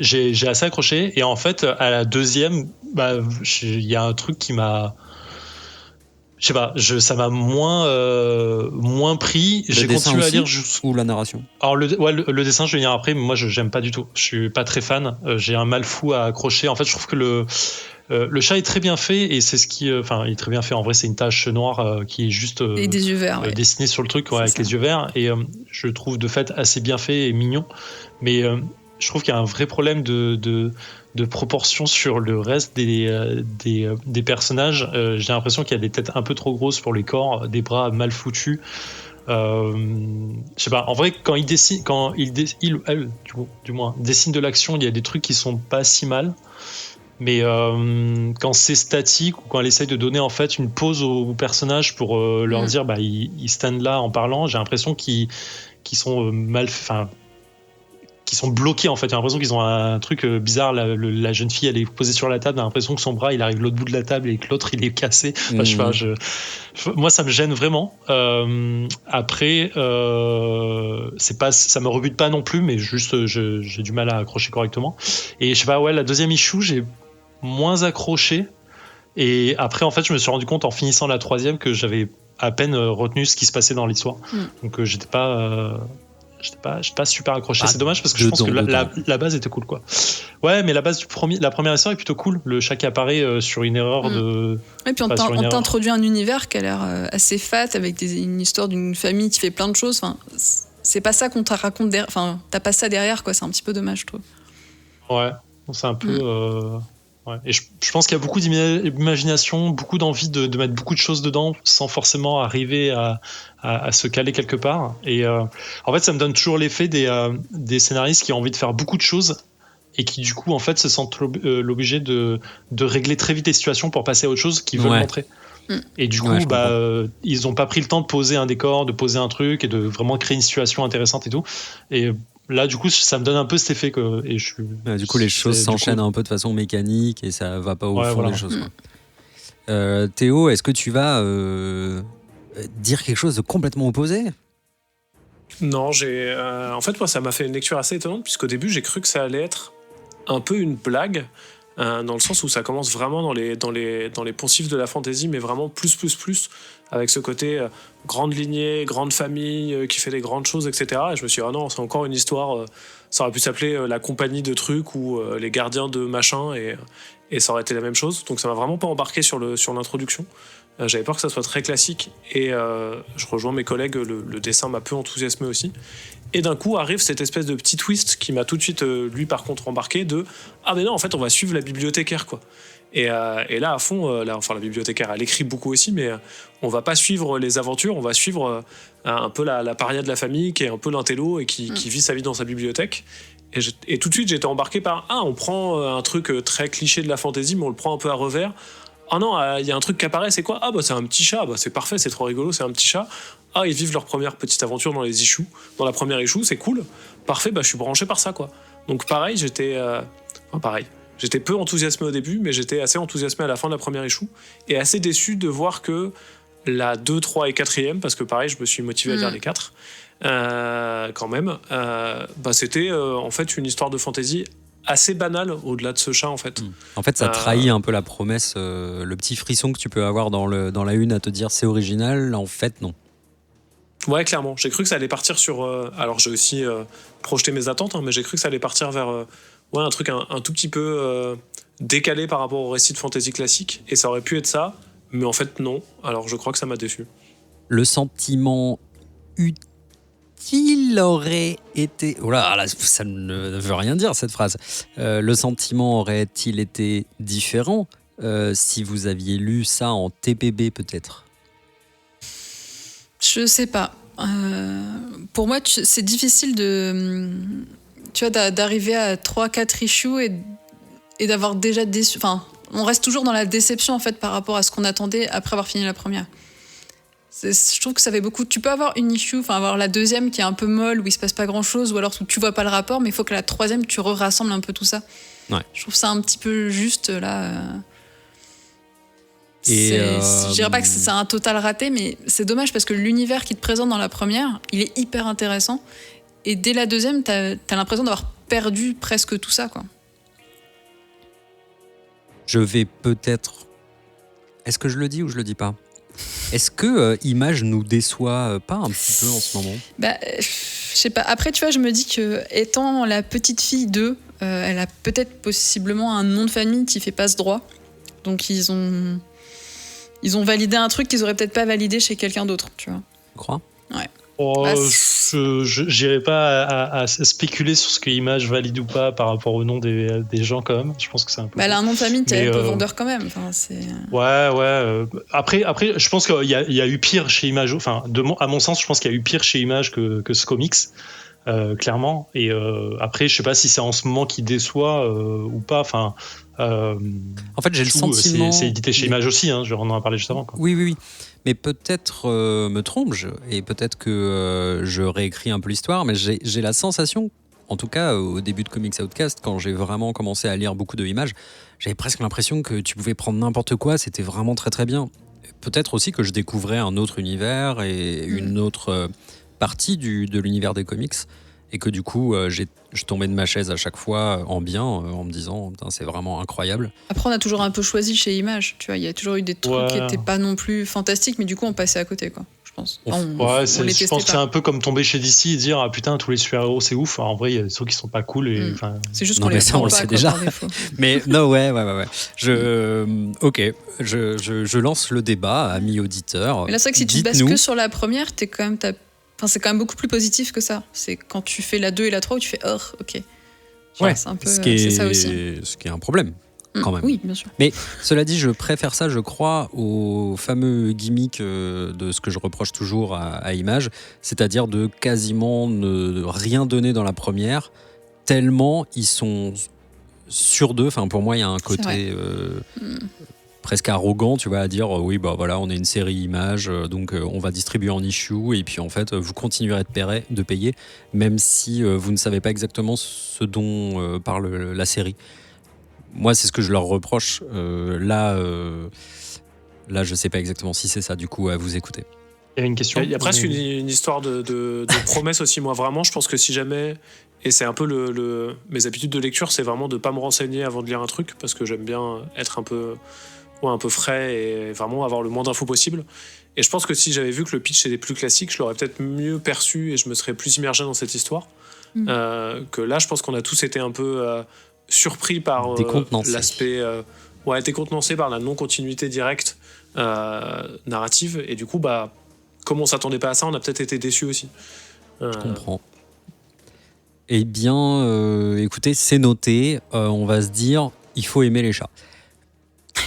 j'ai assez accroché. Et en fait, à la deuxième, il y a un truc qui m'a... Je sais pas, ça m'a moins pris. J'ai continué à lire ou la narration. Alors le dessin, je vais lire après, mais moi j'aime pas du tout. Je suis pas très fan. J'ai un mal fou à accrocher. En fait, je trouve que le chat est très bien fait et c'est ce qui, il est très bien fait. En vrai, c'est une tache noire qui est juste et des yeux verts, dessinée sur le truc avec les yeux verts et je trouve de fait assez bien fait et mignon. Mais je trouve qu'il y a un vrai problème de proportion sur le reste des personnages. J'ai l'impression qu'il y a des têtes un peu trop grosses pour les corps, des bras mal foutus. Je sais pas, en vrai, quand il dessine, il ou elle, du moins, dessine de l'action, il y a des trucs qui sont pas si mal. Mais quand c'est statique ou quand elle essaye de donner en fait une pause aux personnages pour leur dire ils stand là en parlant, j'ai l'impression qu'ils sont mal, qui sont bloqués en fait. J'ai l'impression qu'ils ont un truc bizarre. La jeune fille, elle est posée sur la table. J'ai l'impression que son bras, il arrive de l'autre bout de la table et que l'autre, il est cassé. Enfin, je sais pas, moi, ça me gêne vraiment. Après, c'est pas, ça me rebute pas non plus, mais juste, j'ai du mal à accrocher correctement. Et je sais pas, ouais, la deuxième issue, j'ai moins accroché. Et après, en fait, je me suis rendu compte en finissant la troisième que j'avais à peine retenu ce qui se passait dans l'histoire. Donc, j'étais pas super accroché. C'est dommage parce que je pense que la base était cool, quoi. Ouais, mais la base la première histoire est plutôt cool. Le chat qui apparaît sur une erreur de. Et puis on t'introduit un univers qui a l'air assez fat avec une histoire d'une famille qui fait plein de choses. Enfin, c'est pas ça qu'on te raconte derrière. Enfin, t'as pas ça derrière, quoi. C'est un petit peu dommage, je trouve. Ouais, c'est un peu. Ouais. Et je pense qu'il y a beaucoup d'imagination, beaucoup d'envie de mettre beaucoup de choses dedans sans forcément arriver à se caler quelque part. Et en fait, ça me donne toujours l'effet des scénaristes qui ont envie de faire beaucoup de choses et qui du coup en fait se sentent obligés de régler très vite les situations pour passer à autre chose qu'ils veulent montrer. Et du coup, ils n'ont pas pris le temps de poser un décor, de poser un truc et de vraiment créer une situation intéressante et tout. Et là, du coup, ça me donne un peu cet effet que. Et du coup, les choses s'enchaînent un peu de façon mécanique et ça va pas au fond des choses. Théo, est-ce que tu vas dire quelque chose de complètement opposé ? Non, en fait, moi, ça m'a fait une lecture assez étonnante puisqu'au début, j'ai cru que ça allait être un peu une blague. Dans le sens où ça commence vraiment dans les poncifs de la fantasy, mais vraiment plus, avec ce côté grande lignée, grande famille, qui fait des grandes choses, etc. Et je me suis dit, ah non, c'est encore une histoire, ça aurait pu s'appeler la compagnie de trucs ou les gardiens de machin, et ça aurait été la même chose. Donc ça m'a vraiment pas embarqué sur l'introduction. J'avais peur que ça soit très classique, et je rejoins mes collègues, le dessin m'a peu enthousiasmé aussi. Et d'un coup arrive cette espèce de petit twist qui m'a tout de suite, lui par contre, embarqué de « Ah mais non, en fait on va suivre la bibliothécaire quoi ». Et là à fond, la bibliothécaire elle écrit beaucoup aussi, mais on va pas suivre les aventures, on va suivre un peu la paria de la famille qui est un peu l'intello et qui vit sa vie dans sa bibliothèque. Et tout de suite j'étais embarqué par « Ah, on prend un truc très cliché de la fantasy mais on le prend un peu à revers ». Ah non, il y a un truc qui apparaît, c'est quoi ? Ah bah c'est un petit chat, bah c'est parfait, c'est trop rigolo, c'est un petit chat. Ah, ils vivent leur première petite aventure dans les issues, dans la première issue, c'est cool. Parfait, bah je suis branché par ça quoi. Donc pareil, j'étais peu enthousiasmé au début, mais j'étais assez enthousiasmé à la fin de la première issue et assez déçu de voir que la 2, 3 et 4e, parce que pareil, je me suis motivé à lire les 4 quand même, c'était en fait une histoire de fantasy assez banal au-delà de ce chat en fait. En fait, ça trahit un peu la promesse, le petit frisson que tu peux avoir dans la une à te dire c'est original, en fait non. Ouais, clairement. J'ai cru que ça allait partir sur... alors j'ai aussi projeté mes attentes, mais j'ai cru que ça allait partir vers un truc un tout petit peu décalé par rapport au récit de fantasy classique, et ça aurait pu être ça, mais en fait non. Alors je crois que ça m'a déçu. Le sentiment utile aurait été... Oh là, ça ne veut rien dire cette phrase. Le sentiment aurait-il été différent si vous aviez lu ça en TPB peut-être ? Je sais pas. Pour moi, c'est difficile d'arriver à 3-4 issues et d'avoir déjà déçu. Enfin, on reste toujours dans la déception en fait par rapport à ce qu'on attendait après avoir fini la première. Je trouve que ça fait beaucoup. Tu peux avoir une issue, avoir la deuxième qui est un peu molle, où il se passe pas grand chose, ou alors où tu vois pas le rapport, mais il faut que la troisième, tu rassembles un peu tout ça. Ouais. Je trouve ça un petit peu juste là. Et je dirais pas que c'est un total raté, mais c'est dommage parce que l'univers qui te présente dans la première, il est hyper intéressant. Et dès la deuxième, t'as l'impression d'avoir perdu presque tout ça, quoi. Je vais peut-être... Est-ce que je le dis ou je le dis pas ? Est-ce que Image nous déçoit pas un petit peu en ce moment ? Je sais pas. Après, tu vois, je me dis que étant la petite fille d'eux, elle a peut-être possiblement un nom de famille qui fait pas ce droit. Donc ils ont validé un truc qu'ils auraient peut-être pas validé chez quelqu'un d'autre, tu vois. Tu crois ? Ouais. Je n'irai pas à spéculer sur ce que Image valide ou pas par rapport au nom des gens quand même. Je pense que c'est un peu. Elle a un nom de famille, t'es un peu vendeur quand même. Ouais. Après, je pense qu'il y a eu pire chez Image. Enfin, à mon sens, je pense qu'il y a eu pire chez Image que ce comics, clairement. Et après, je sais pas si c'est en ce moment qui déçoit ou pas. Enfin. En fait, j'ai le sentiment. C'est édité chez Image aussi. On en a parlé juste avant. Quoi. Oui. Mais peut-être me trompe-je, et peut-être que je réécris un peu l'histoire, mais j'ai la sensation en tout cas au début de Comics Outcast, quand j'ai vraiment commencé à lire beaucoup de images, j'avais presque l'impression que tu pouvais prendre n'importe quoi, c'était vraiment très très bien. Peut-être aussi que je découvrais un autre univers et une autre partie de l'univers des comics, et que du coup je tombais de ma chaise à chaque fois en bien, en me disant putain, c'est vraiment incroyable. Après, on a toujours un peu choisi chez Image, tu vois, il y a toujours eu des trucs qui n'étaient pas non plus fantastiques, mais du coup, on passait à côté, quoi, je pense. Enfin, je pense que c'est un peu comme tomber chez DC et dire ah putain, tous les super-héros c'est ouf. Alors, en vrai, il y a des trucs qui sont pas cool. Et, c'est juste non, qu'on mais les ça, on le prend sait pas, déjà. quoi, par défaut. Mais non, ouais. Ok, je lance le débat, amis auditeurs. Mais là, c'est vrai que si tu te bases que sur la première, t'es quand même c'est quand même beaucoup plus positif que ça. C'est quand tu fais la 2 et la 3 où tu fais ok. Ouais, c'est un peu, c'est ça aussi. Ce qui est un problème, quand même. Oui, bien sûr. Mais cela dit, je préfère ça, je crois, au fameux gimmick de ce que je reproche toujours à Image, c'est-à-dire de quasiment ne rien donner dans la première, tellement ils sont sur d'eux. Enfin, pour moi, il y a un côté presque arrogant, tu vois, à dire oui, bah voilà, on est une série Image, donc on va distribuer en issue, et puis en fait, vous continuerez de payer, même si vous ne savez pas exactement ce dont parle la série. Moi, c'est ce que je leur reproche. Là, je sais pas exactement si c'est ça, du coup, à vous écouter. Il y a une question. Il y a presque une histoire de promesse aussi. Moi, vraiment, je pense que si jamais... Et c'est un peu mes habitudes de lecture, c'est vraiment de ne pas me renseigner avant de lire un truc, parce que j'aime bien être un peu frais et vraiment avoir le moins d'infos possible. Et je pense que si j'avais vu que le pitch était plus classique, je l'aurais peut-être mieux perçu et je me serais plus immergé dans cette histoire. Que là, je pense qu'on a tous été un peu surpris par l'aspect... décontenancé par la non-continuité directe narrative. Et du coup, comme on s'attendait pas à ça, on a peut-être été déçus aussi. Je comprends. Eh bien, écoutez, c'est noté. On va se dire, il faut aimer les chats.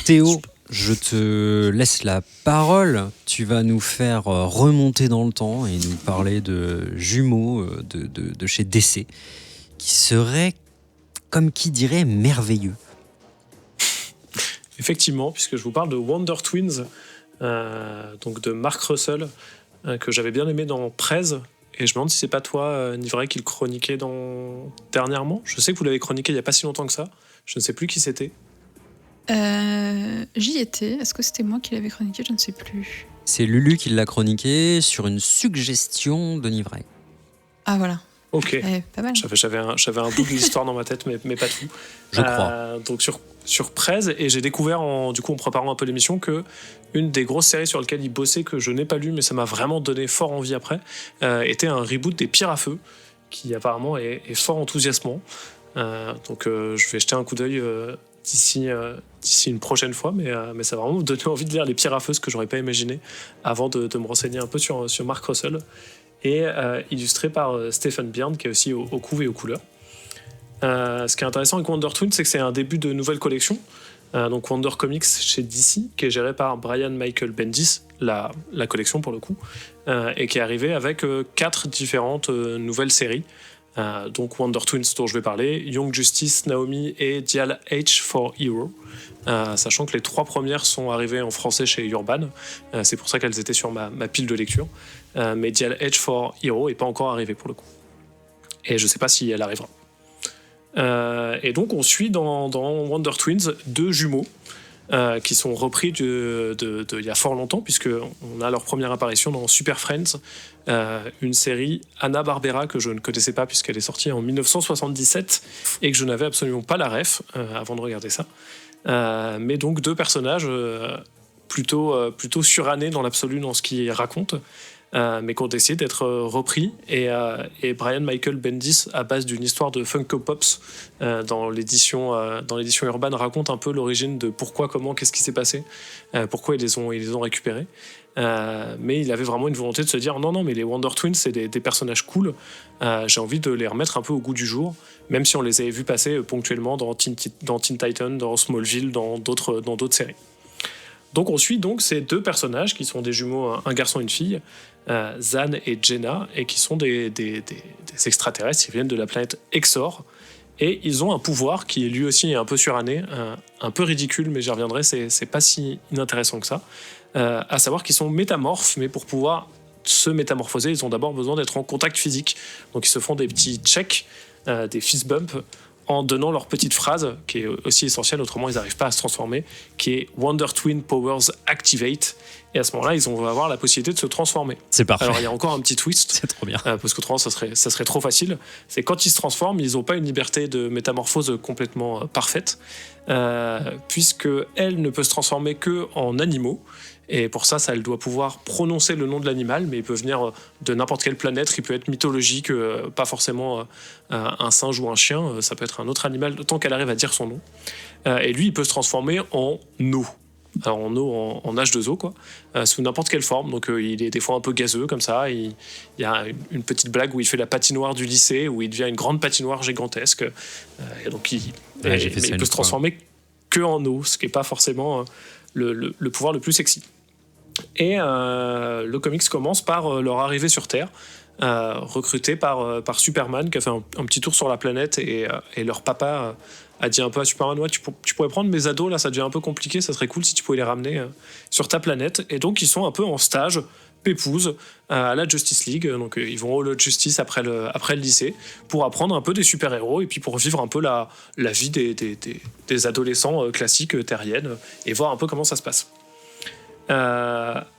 Théo, je te laisse la parole. Tu vas nous faire remonter dans le temps et nous parler de jumeaux de chez DC, qui seraient, comme qui dirait, merveilleux. Effectivement, puisque je vous parle de Wonder Twins, donc de Mark Russell, que j'avais bien aimé dans Prez. Et je me demande si c'est pas toi, Nivray, qui le chroniquait dernièrement. Je sais que vous l'avez chroniqué il y a pas si longtemps que ça. Je ne sais plus qui c'était. J'y étais. Est-ce que c'était moi qui l'avais chroniqué ? Je ne sais plus. C'est Lulu qui l'a chroniqué sur une suggestion de Nivray. Ah voilà. Ok. Pas mal. J'avais un bout de l'histoire dans ma tête, mais pas tout. Je crois. Donc sur Prez, et j'ai découvert en préparant un peu l'émission que une des grosses séries sur lesquelles il bossait, que je n'ai pas lu, mais ça m'a vraiment donné fort envie après, était un reboot des Pires à Feu, qui apparemment est fort enthousiasmant. Donc je vais jeter un coup d'œil d'ici une prochaine fois, mais ça va vraiment me donner envie de lire les Pires à Feu, ce que j'aurais pas imaginé avant de me renseigner un peu sur Mark Russell, et illustré par Stephen Byrne, qui est aussi au couve et aux couleurs. Ce qui est intéressant avec Wonder Twins, c'est que c'est un début de nouvelle collection. Donc Wonder Comics chez DC, qui est géré par Brian Michael Bendis, la collection pour le coup, et qui est arrivé avec 4 différentes nouvelles séries. Donc Wonder Twins dont je vais parler, Young Justice, Naomi et Dial H for Hero, sachant que les 3 premières sont arrivées en français chez Urban, c'est pour ça qu'elles étaient sur ma pile de lecture, mais Dial H for Hero n'est pas encore arrivée pour le coup, et je sais pas si elle arrivera. Et donc on suit dans Wonder Twins 2 jumeaux qui sont repris il y a fort longtemps, puisqu'on a leur première apparition dans Super Friends, une série Hanna-Barbera que je ne connaissais pas puisqu'elle est sortie en 1977 et que je n'avais absolument pas la ref avant de regarder ça. Mais donc 2 personnages plutôt surannés dans l'absolu dans ce qu'ils racontent, mais qui ont décidé d'être repris, et Brian Michael Bendis, à base d'une histoire de Funko Pops dans l'édition Urban, raconte un peu l'origine de pourquoi, comment, qu'est-ce qui s'est passé, pourquoi ils les ont récupérés, mais il avait vraiment une volonté de se dire non, mais les Wonder Twins, c'est des personnages cool, j'ai envie de les remettre un peu au goût du jour, même si on les avait vus passer ponctuellement dans Teen Titan, dans Smallville, dans d'autres séries. Donc on suit donc ces 2 personnages qui sont des jumeaux, un garçon et une fille, Zan et Jenna, et qui sont des extraterrestres qui viennent de la planète Exor, et ils ont un pouvoir qui est lui aussi un peu suranné, un peu ridicule, mais j'y reviendrai, c'est pas si inintéressant que ça, à savoir qu'ils sont métamorphes, mais pour pouvoir se métamorphoser, ils ont d'abord besoin d'être en contact physique, donc ils se font des petits checks des fist bumps, en donnant leur petite phrase, qui est aussi essentielle, autrement ils n'arrivent pas à se transformer, qui est Wonder Twin Powers Activate. Et à ce moment-là, ils vont avoir la possibilité de se transformer. C'est parfait. Alors il y a encore un petit twist, C'est trop bien. parce qu'autrement ça serait trop facile. C'est quand ils se transforment, ils n'ont pas une liberté de métamorphose complètement parfaite, puisque elle ne peut se transformer que en animaux. Et pour ça, elle doit pouvoir prononcer le nom de l'animal, mais il peut venir de n'importe quelle planète, il peut être mythologique, pas forcément un singe ou un chien, ça peut être un autre animal, tant qu'elle arrive à dire son nom. Et lui, il peut se transformer en eau. Alors en eau, en H2O, quoi, sous n'importe quelle forme. Donc il est des fois un peu gazeux, comme ça. Il y a une petite blague où il fait la patinoire du lycée, où il devient une grande patinoire gigantesque. Et donc il peut se transformer que en eau, ce qui n'est pas forcément le pouvoir le plus sexy. Et le comics commence par leur arrivée sur Terre, recrutés par Superman, qui a fait un petit tour sur la planète, et leur papa a dit un peu à Superman, ouais, tu pourrais prendre mes ados, là ça devient un peu compliqué, ça serait cool si tu pouvais les ramener sur ta planète. Et donc ils sont un peu en stage, pépouze, à la Justice League. Donc ils vont au Lot Justice après le lycée, pour apprendre un peu des super-héros, et puis pour vivre un peu la vie des adolescents classiques terriennes, et voir un peu comment ça se passe.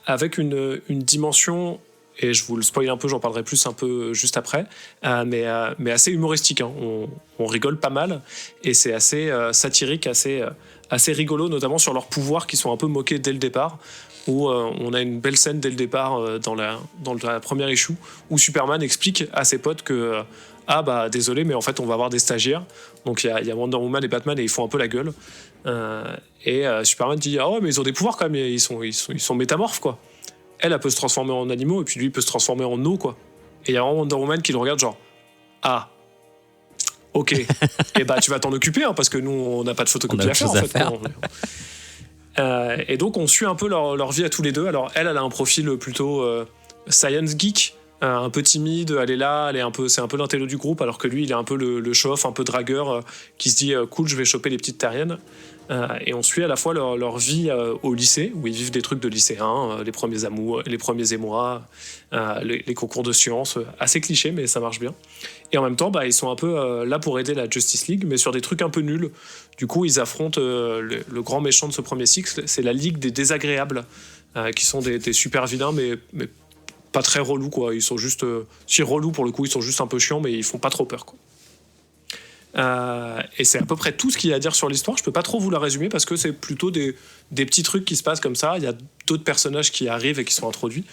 Avec une dimension, et je vous le spoil un peu, j'en parlerai plus un peu juste après, mais assez humoristique, hein. On rigole pas mal, et c'est assez satirique, assez rigolo, notamment sur leurs pouvoirs qui sont un peu moqués dès le départ, où on a une belle scène dès le départ dans la première issue, où Superman explique à ses potes que désolé, mais en fait on va avoir des stagiaires. Donc il y a Wonder Woman et Batman, et ils font un peu la gueule. Et Superman dit ah ouais, mais ils ont des pouvoirs quand même, ils sont métamorphes, quoi. Elle peut se transformer en animaux, et puis lui il peut se transformer en eau, quoi. Et il y a vraiment Wonder Woman qui le regarde genre ah ok, et tu vas t'en occuper, hein, parce que nous on n'a pas de photocopie à faire, en fait. Et donc on suit un peu leur vie à tous les deux. Alors elle a un profil plutôt science geek, un peu timide, elle est là, c'est un peu l'intello du groupe, alors que lui il est un peu le show-off, un peu dragueur, qui se dit cool, je vais choper les petites terriennes. Et on suit à la fois leur vie au lycée, où ils vivent des trucs de lycéens, les premiers amours, les premiers émois, les concours de sciences, assez clichés, mais ça marche bien. Et en même temps, ils sont un peu là pour aider la Justice League, mais sur des trucs un peu nuls. Du coup, ils affrontent le grand méchant de ce premier cycle, c'est la Ligue des désagréables, qui sont des super vilains, mais pas très relous, quoi. Ils sont juste si relous pour le coup, ils sont juste un peu chiants, mais ils font pas trop peur, quoi. Et c'est à peu près tout ce qu'il y a à dire sur l'histoire. Je peux pas trop vous la résumer, parce que c'est plutôt des petits trucs qui se passent comme ça. Il y a d'autres personnages qui arrivent et qui sont introduits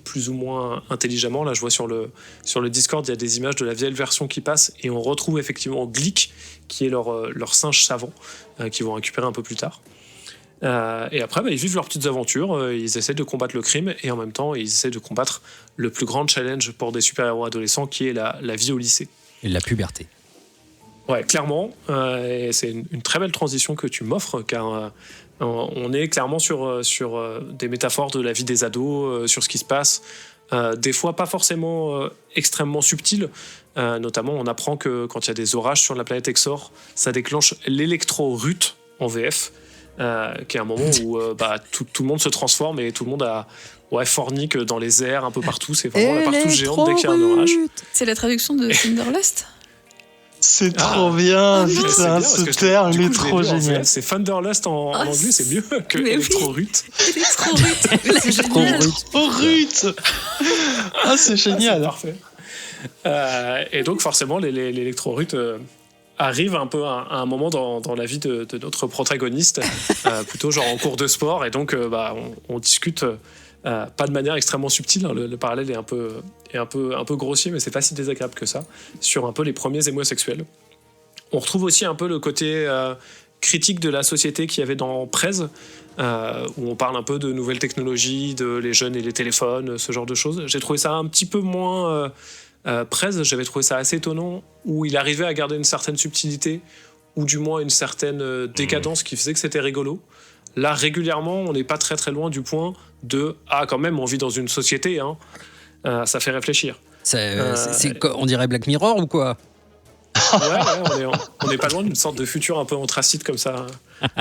plus ou moins intelligemment. Là je vois sur le Discord, il y a des images de la vieille version qui passent, et on retrouve effectivement Glick, qui est leur singe savant, qu'ils vont récupérer un peu plus tard. Et après ils vivent leurs petites aventures, ils essaient de combattre le crime, et en même temps ils essaient de combattre le plus grand challenge pour des super-héros adolescents, qui est la vie au lycée. Et la puberté. Ouais, clairement, et c'est une très belle transition que tu m'offres, car on est clairement sur des métaphores de la vie des ados, sur ce qui se passe, des fois pas forcément extrêmement subtiles. Notamment, on apprend que quand il y a des orages sur la planète Exor, ça déclenche l'électro-rut en VF, qui est un moment où tout le monde se transforme, et tout le monde fornique dans les airs un peu partout. C'est vraiment la partouze géante dès qu'il y a un orage. C'est la traduction de Thunderlust. C'est trop bien, putain, ce terme, il est trop génial. C'est Thunderlust en anglais, c'est mieux que Electro-Rut. Electro-Rut. Ah, c'est génial. Parfait. Et donc, forcément, l'Electro-Rut arrive un peu à un moment dans la vie de notre protagoniste, plutôt genre en cours de sport, et donc on discute. Pas de manière extrêmement subtile, hein. Le parallèle est un peu grossier, mais c'est pas si désagréable que ça, sur un peu les premiers émois sexuels. On retrouve aussi un peu le côté critique de la société qu'il y avait dans Prez, où on parle un peu de nouvelles technologies, de les jeunes et les téléphones, ce genre de choses. J'ai trouvé ça un petit peu moins Prez, j'avais trouvé ça assez étonnant, où il arrivait à garder une certaine subtilité, ou du moins une certaine décadence qui faisait que c'était rigolo. Là, régulièrement, on n'est pas très très loin du point de quand même, on vit dans une société, hein. Ça fait réfléchir. On dirait Black Mirror ou quoi? Ouais, on n'est pas loin d'une sorte de futur un peu anthracite comme ça,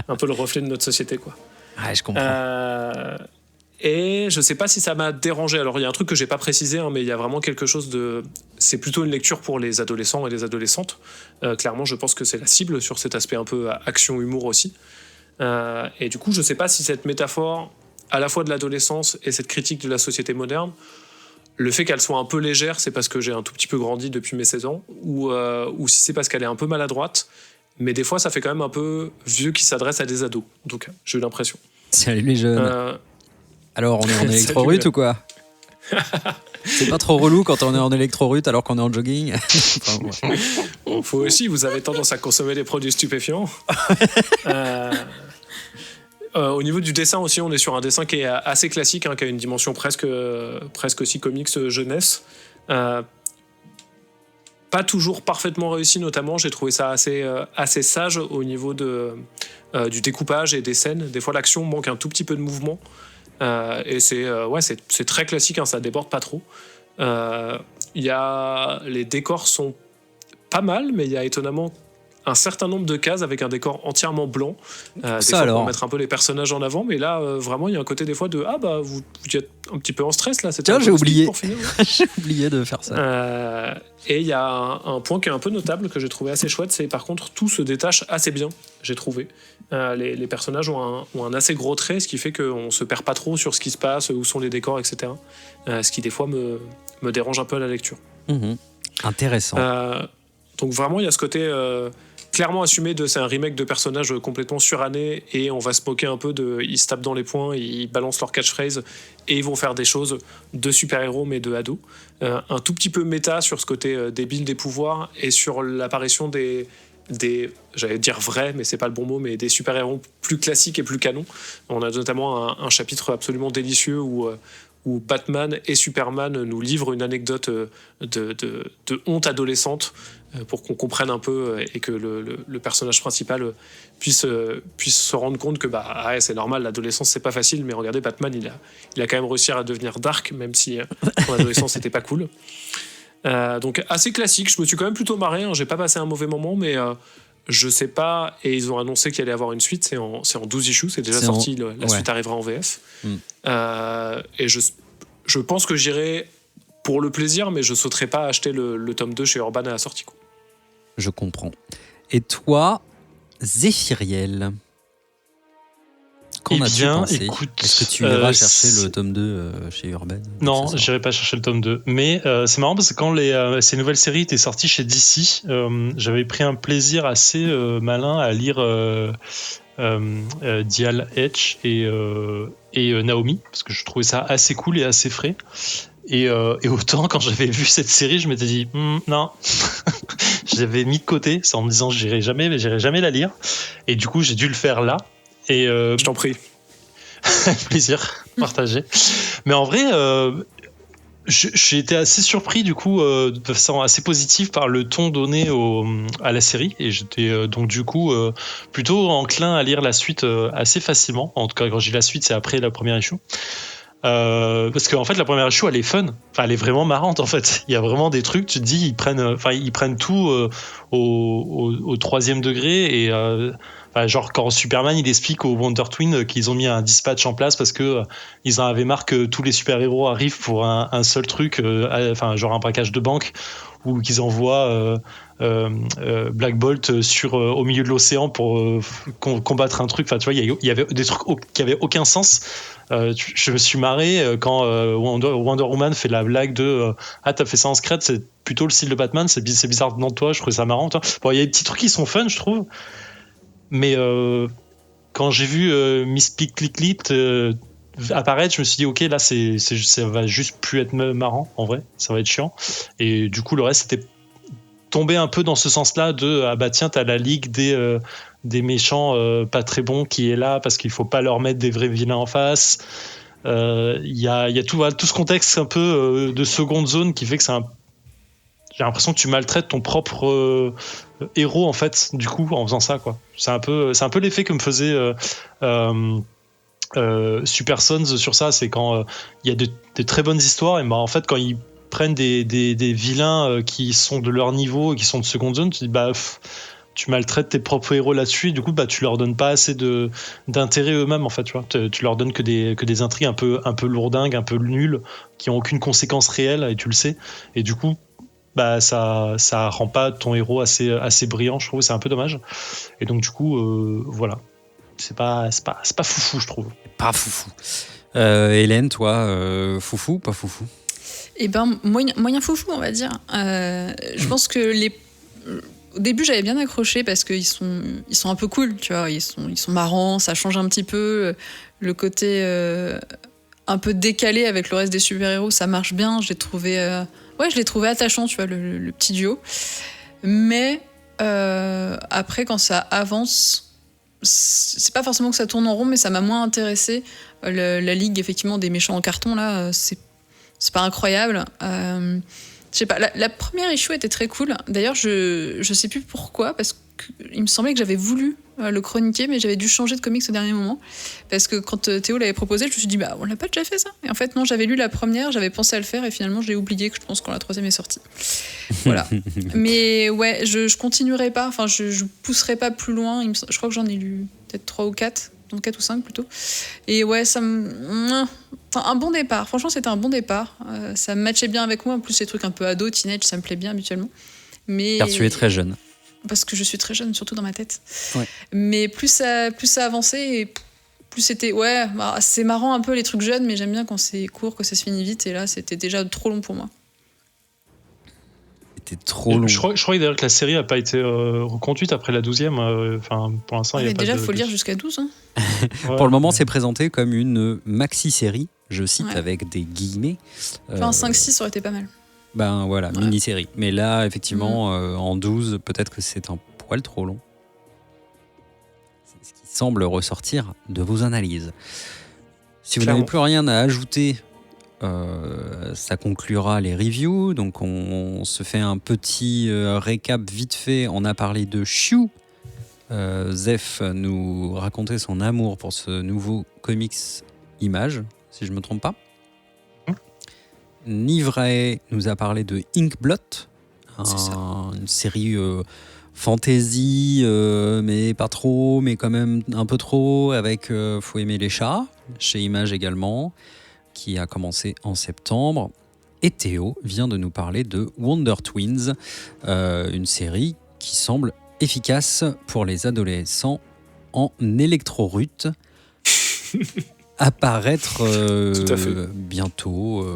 un peu le reflet de notre société, quoi. Ouais, je comprends. Et je sais pas si ça m'a dérangé. Alors il y a un truc que j'ai pas précisé, mais il y a vraiment quelque chose de... C'est plutôt une lecture pour les adolescents et les adolescentes. Clairement, je pense que c'est la cible sur cet aspect un peu action-humour aussi. Et du coup, je sais pas si cette métaphore, à la fois de l'adolescence et cette critique de la société moderne, le fait qu'elle soit un peu légère, c'est parce que j'ai un tout petit peu grandi depuis mes 16 ans, ou si c'est parce qu'elle est un peu maladroite. Mais des fois, ça fait quand même un peu vieux qui s'adresse à des ados. En tout cas, j'ai eu l'impression. Salut les jeunes. Alors, on est en électro-rut ou quoi? C'est pas trop relou quand on est en électro-rut alors qu'on est en jogging? Enfin, ouais. Faut aussi, vous avez tendance à consommer des produits stupéfiants. Au niveau du dessin aussi, on est sur un dessin qui est assez classique, qui a une dimension presque aussi comics jeunesse. Pas toujours parfaitement réussi, notamment. J'ai trouvé ça assez sage au niveau du découpage et des scènes. Des fois, l'action manque un tout petit peu de mouvement. Et c'est très classique, ça déborde pas trop. Les décors sont pas mal, mais il y a étonnamment un certain nombre de cases avec un décor entièrement blanc. Des fois, pour mettre un peu les personnages en avant, mais là, vraiment, il y a un côté des fois de vous êtes un petit peu en stress là. Tiens, j'ai oublié. J'ai oublié de faire ça. Et il y a un point qui est un peu notable que j'ai trouvé assez chouette, c'est par contre tout se détache assez bien, j'ai trouvé. Les personnages ont un assez gros trait, ce qui fait qu'on se perd pas trop sur ce qui se passe, où sont les décors, etc. Ce qui des fois me dérange un peu à la lecture. Intéressant. Donc vraiment, il y a ce côté clairement assumé c'est un remake de personnages complètement surannés et on va se moquer un peu ils se tapent dans les poings, ils balancent leur catchphrase et ils vont faire des choses de super-héros mais de ados. Un tout petit peu méta sur ce côté débile des pouvoirs et sur l'apparition des j'allais dire vrais, mais c'est pas le bon mot, mais des super-héros plus classiques et plus canons. On a notamment un chapitre absolument délicieux où Batman et Superman nous livrent une anecdote de honte adolescente pour qu'on comprenne un peu et que le personnage principal puisse se rendre compte que c'est normal, l'adolescence c'est pas facile, mais regardez, Batman il a quand même réussi à devenir dark, même si son adolescence c'était pas cool. Donc assez classique, je me suis quand même plutôt marré, j'ai pas passé un mauvais moment, mais je sais pas, et ils ont annoncé qu'il allait y avoir une suite, c'est en 12 issues, c'est déjà sorti, la suite arrivera en VF. Et je pense que j'irai pour le plaisir, mais je sauterai pas acheter le tome 2 chez Urban à la sortie. Je comprends. Et toi, Zéphiriel, qu'en as-tu pensé? Écoute, est-ce que tu iras chercher le tome 2 chez Urban? Non, j'irai pas chercher le tome 2. Mais c'est marrant parce que quand ces nouvelles séries étaient sorties chez DC, j'avais pris un plaisir assez malin à lire Dial H et Naomi, parce que je trouvais ça assez cool et assez frais. Et autant, quand j'avais vu cette série, je m'étais dit non. Je l'avais mis de côté, en me disant j'irai jamais la lire. Et du coup, j'ai dû le faire là. Et je t'en prie. Plaisir partagé. Mais en vrai, j'ai été assez surpris du coup, de façon assez positive par le ton donné à la série. Et j'étais donc du coup plutôt enclin à lire la suite assez facilement. En tout cas, quand j'ai la suite, c'est après la première issue. Parce qu'en fait la première issue elle est fun, elle est vraiment marrante en fait. Il y a vraiment des trucs, tu te dis ils prennent tout au troisième degré et genre quand Superman il explique aux Wonder Twins qu'ils ont mis un dispatch en place parce que ils en avaient marre que tous les super héros arrivent pour un seul truc, genre un braquage de banque, ou qu'ils envoient Black Bolt au milieu de l'océan pour combattre un truc. Enfin, tu vois, il y avait des trucs qui avaient aucun sens. Je me suis marré quand Wonder Woman fait la blague de t'as fait ça en secret, c'est plutôt le style de Batman, c'est bizarre de toi. Je trouvais ça marrant. Bon, il y a des petits trucs qui sont fun, je trouve. Mais quand j'ai vu Miss Piglet apparaître, je me suis dit ok, là ça va juste plus être marrant en vrai, ça va être chiant. Et du coup le reste c'était tombé un peu dans ce sens-là de tiens, t'as la ligue des méchants pas très bons qui est là parce qu'il faut pas leur mettre des vrais vilains en face. Il y a tout ce contexte un peu de seconde zone qui fait que j'ai l'impression que tu maltraites ton propre héros en fait, du coup, en faisant ça, quoi. C'est un peu l'effet que me faisait Super Sons sur ça. C'est quand il y a de très bonnes histoires, et en fait, quand ils prennent des vilains qui sont de leur niveau et qui sont de seconde zone, tu dis tu maltraites tes propres héros là-dessus, et du coup, bah, tu leur donnes pas assez d'intérêt eux-mêmes, en fait, tu vois. Tu leur donnes que des intrigues un peu lourdingues, un peu nulles, qui ont aucune conséquence réelle, et tu le sais. Et du coup, bah, ça rend pas ton héros assez brillant, je trouve. C'est un peu dommage. Et donc, du coup, voilà. C'est pas foufou, je trouve. Pas foufou. Hélène, toi, foufou, pas foufou? Eh ben, moyen foufou, on va dire. Je pense que au début, j'avais bien accroché parce qu'ils sont un peu cool, tu vois. Ils sont marrants, ça change un petit peu. Le côté un peu décalé avec le reste des super-héros, ça marche bien. Je l'ai trouvé attachant, tu vois, le petit duo. Mais après, quand ça avance, c'est pas forcément que ça tourne en rond, mais ça m'a moins intéressé. La ligue, effectivement, des méchants en carton, là, c'est pas incroyable. Je sais pas, la première issue était très cool. D'ailleurs, je sais plus pourquoi, parce qu'il me semblait que j'avais voulu le chroniquer, mais j'avais dû changer de comics au dernier moment. Parce que quand Théo l'avait proposé, je me suis dit, bah, on l'a pas déjà fait ça. Et en fait, non, j'avais lu la première, j'avais pensé à le faire, et finalement, je l'ai oublié, que je pense, quand la troisième est sortie. Voilà. Mais ouais, je continuerai pas, enfin, je pousserai pas plus loin. Je crois que j'en ai lu peut-être 3 ou 4. Donc 4 ou 5 plutôt. Et ouais, un bon départ. Franchement, c'était un bon départ. Ça me matchait bien avec moi. En plus, ces trucs un peu ado, teenage, ça me plaît bien habituellement. Mais... Car tu es très jeune. Parce que je suis très jeune, surtout dans ma tête. Ouais. Mais plus ça avançait, et plus c'était... Ouais, bah, c'est marrant un peu les trucs jeunes, mais j'aime bien quand c'est court, que ça se finit vite. Et là, c'était déjà trop long pour moi. C'était trop long. Je crois d'ailleurs que la série n'a pas été reconduite après la 12e. Enfin, pour l'instant, il y a pas déjà, de... il faut lire jusqu'à 12. Hein. Ouais, Pour le moment, c'est présenté comme une maxi-série, je cite avec des guillemets. Enfin, 5-6 aurait été pas mal. Ben voilà, mini-série. Mais là, effectivement, en 12, peut-être que c'est un poil trop long. C'est ce qui semble ressortir de vos analyses. Si vous n'avez plus rien à ajouter, ça conclura les reviews. Donc on se fait un petit récap vite fait. On a parlé de Chou. Zef nous racontait son amour pour ce nouveau comics Image, si je ne me trompe pas. Nivrae nous a parlé de Inkblot, une série fantasy, mais pas trop, mais quand même un peu trop, avec Faut aimer les chats, chez Image également, qui a commencé en septembre. Et Théo vient de nous parler de Wonder Twins, une série qui semble efficace pour les adolescents en électro-rut. Apparaître bientôt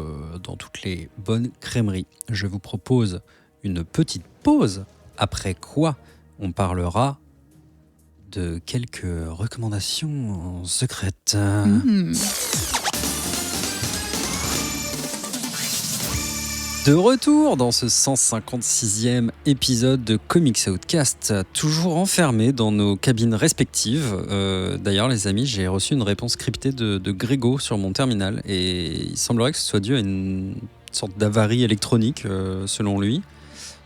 dans toutes les bonnes crèmeries. Je vous propose une petite pause, après quoi on parlera de quelques recommandations secrètes. De retour dans ce 156e épisode de Comics Outcast, toujours enfermés dans nos cabines respectives. D'ailleurs, les amis, j'ai reçu une réponse cryptée de Grégo sur mon terminal et il semblerait que ce soit dû à une sorte d'avarie électronique, selon lui.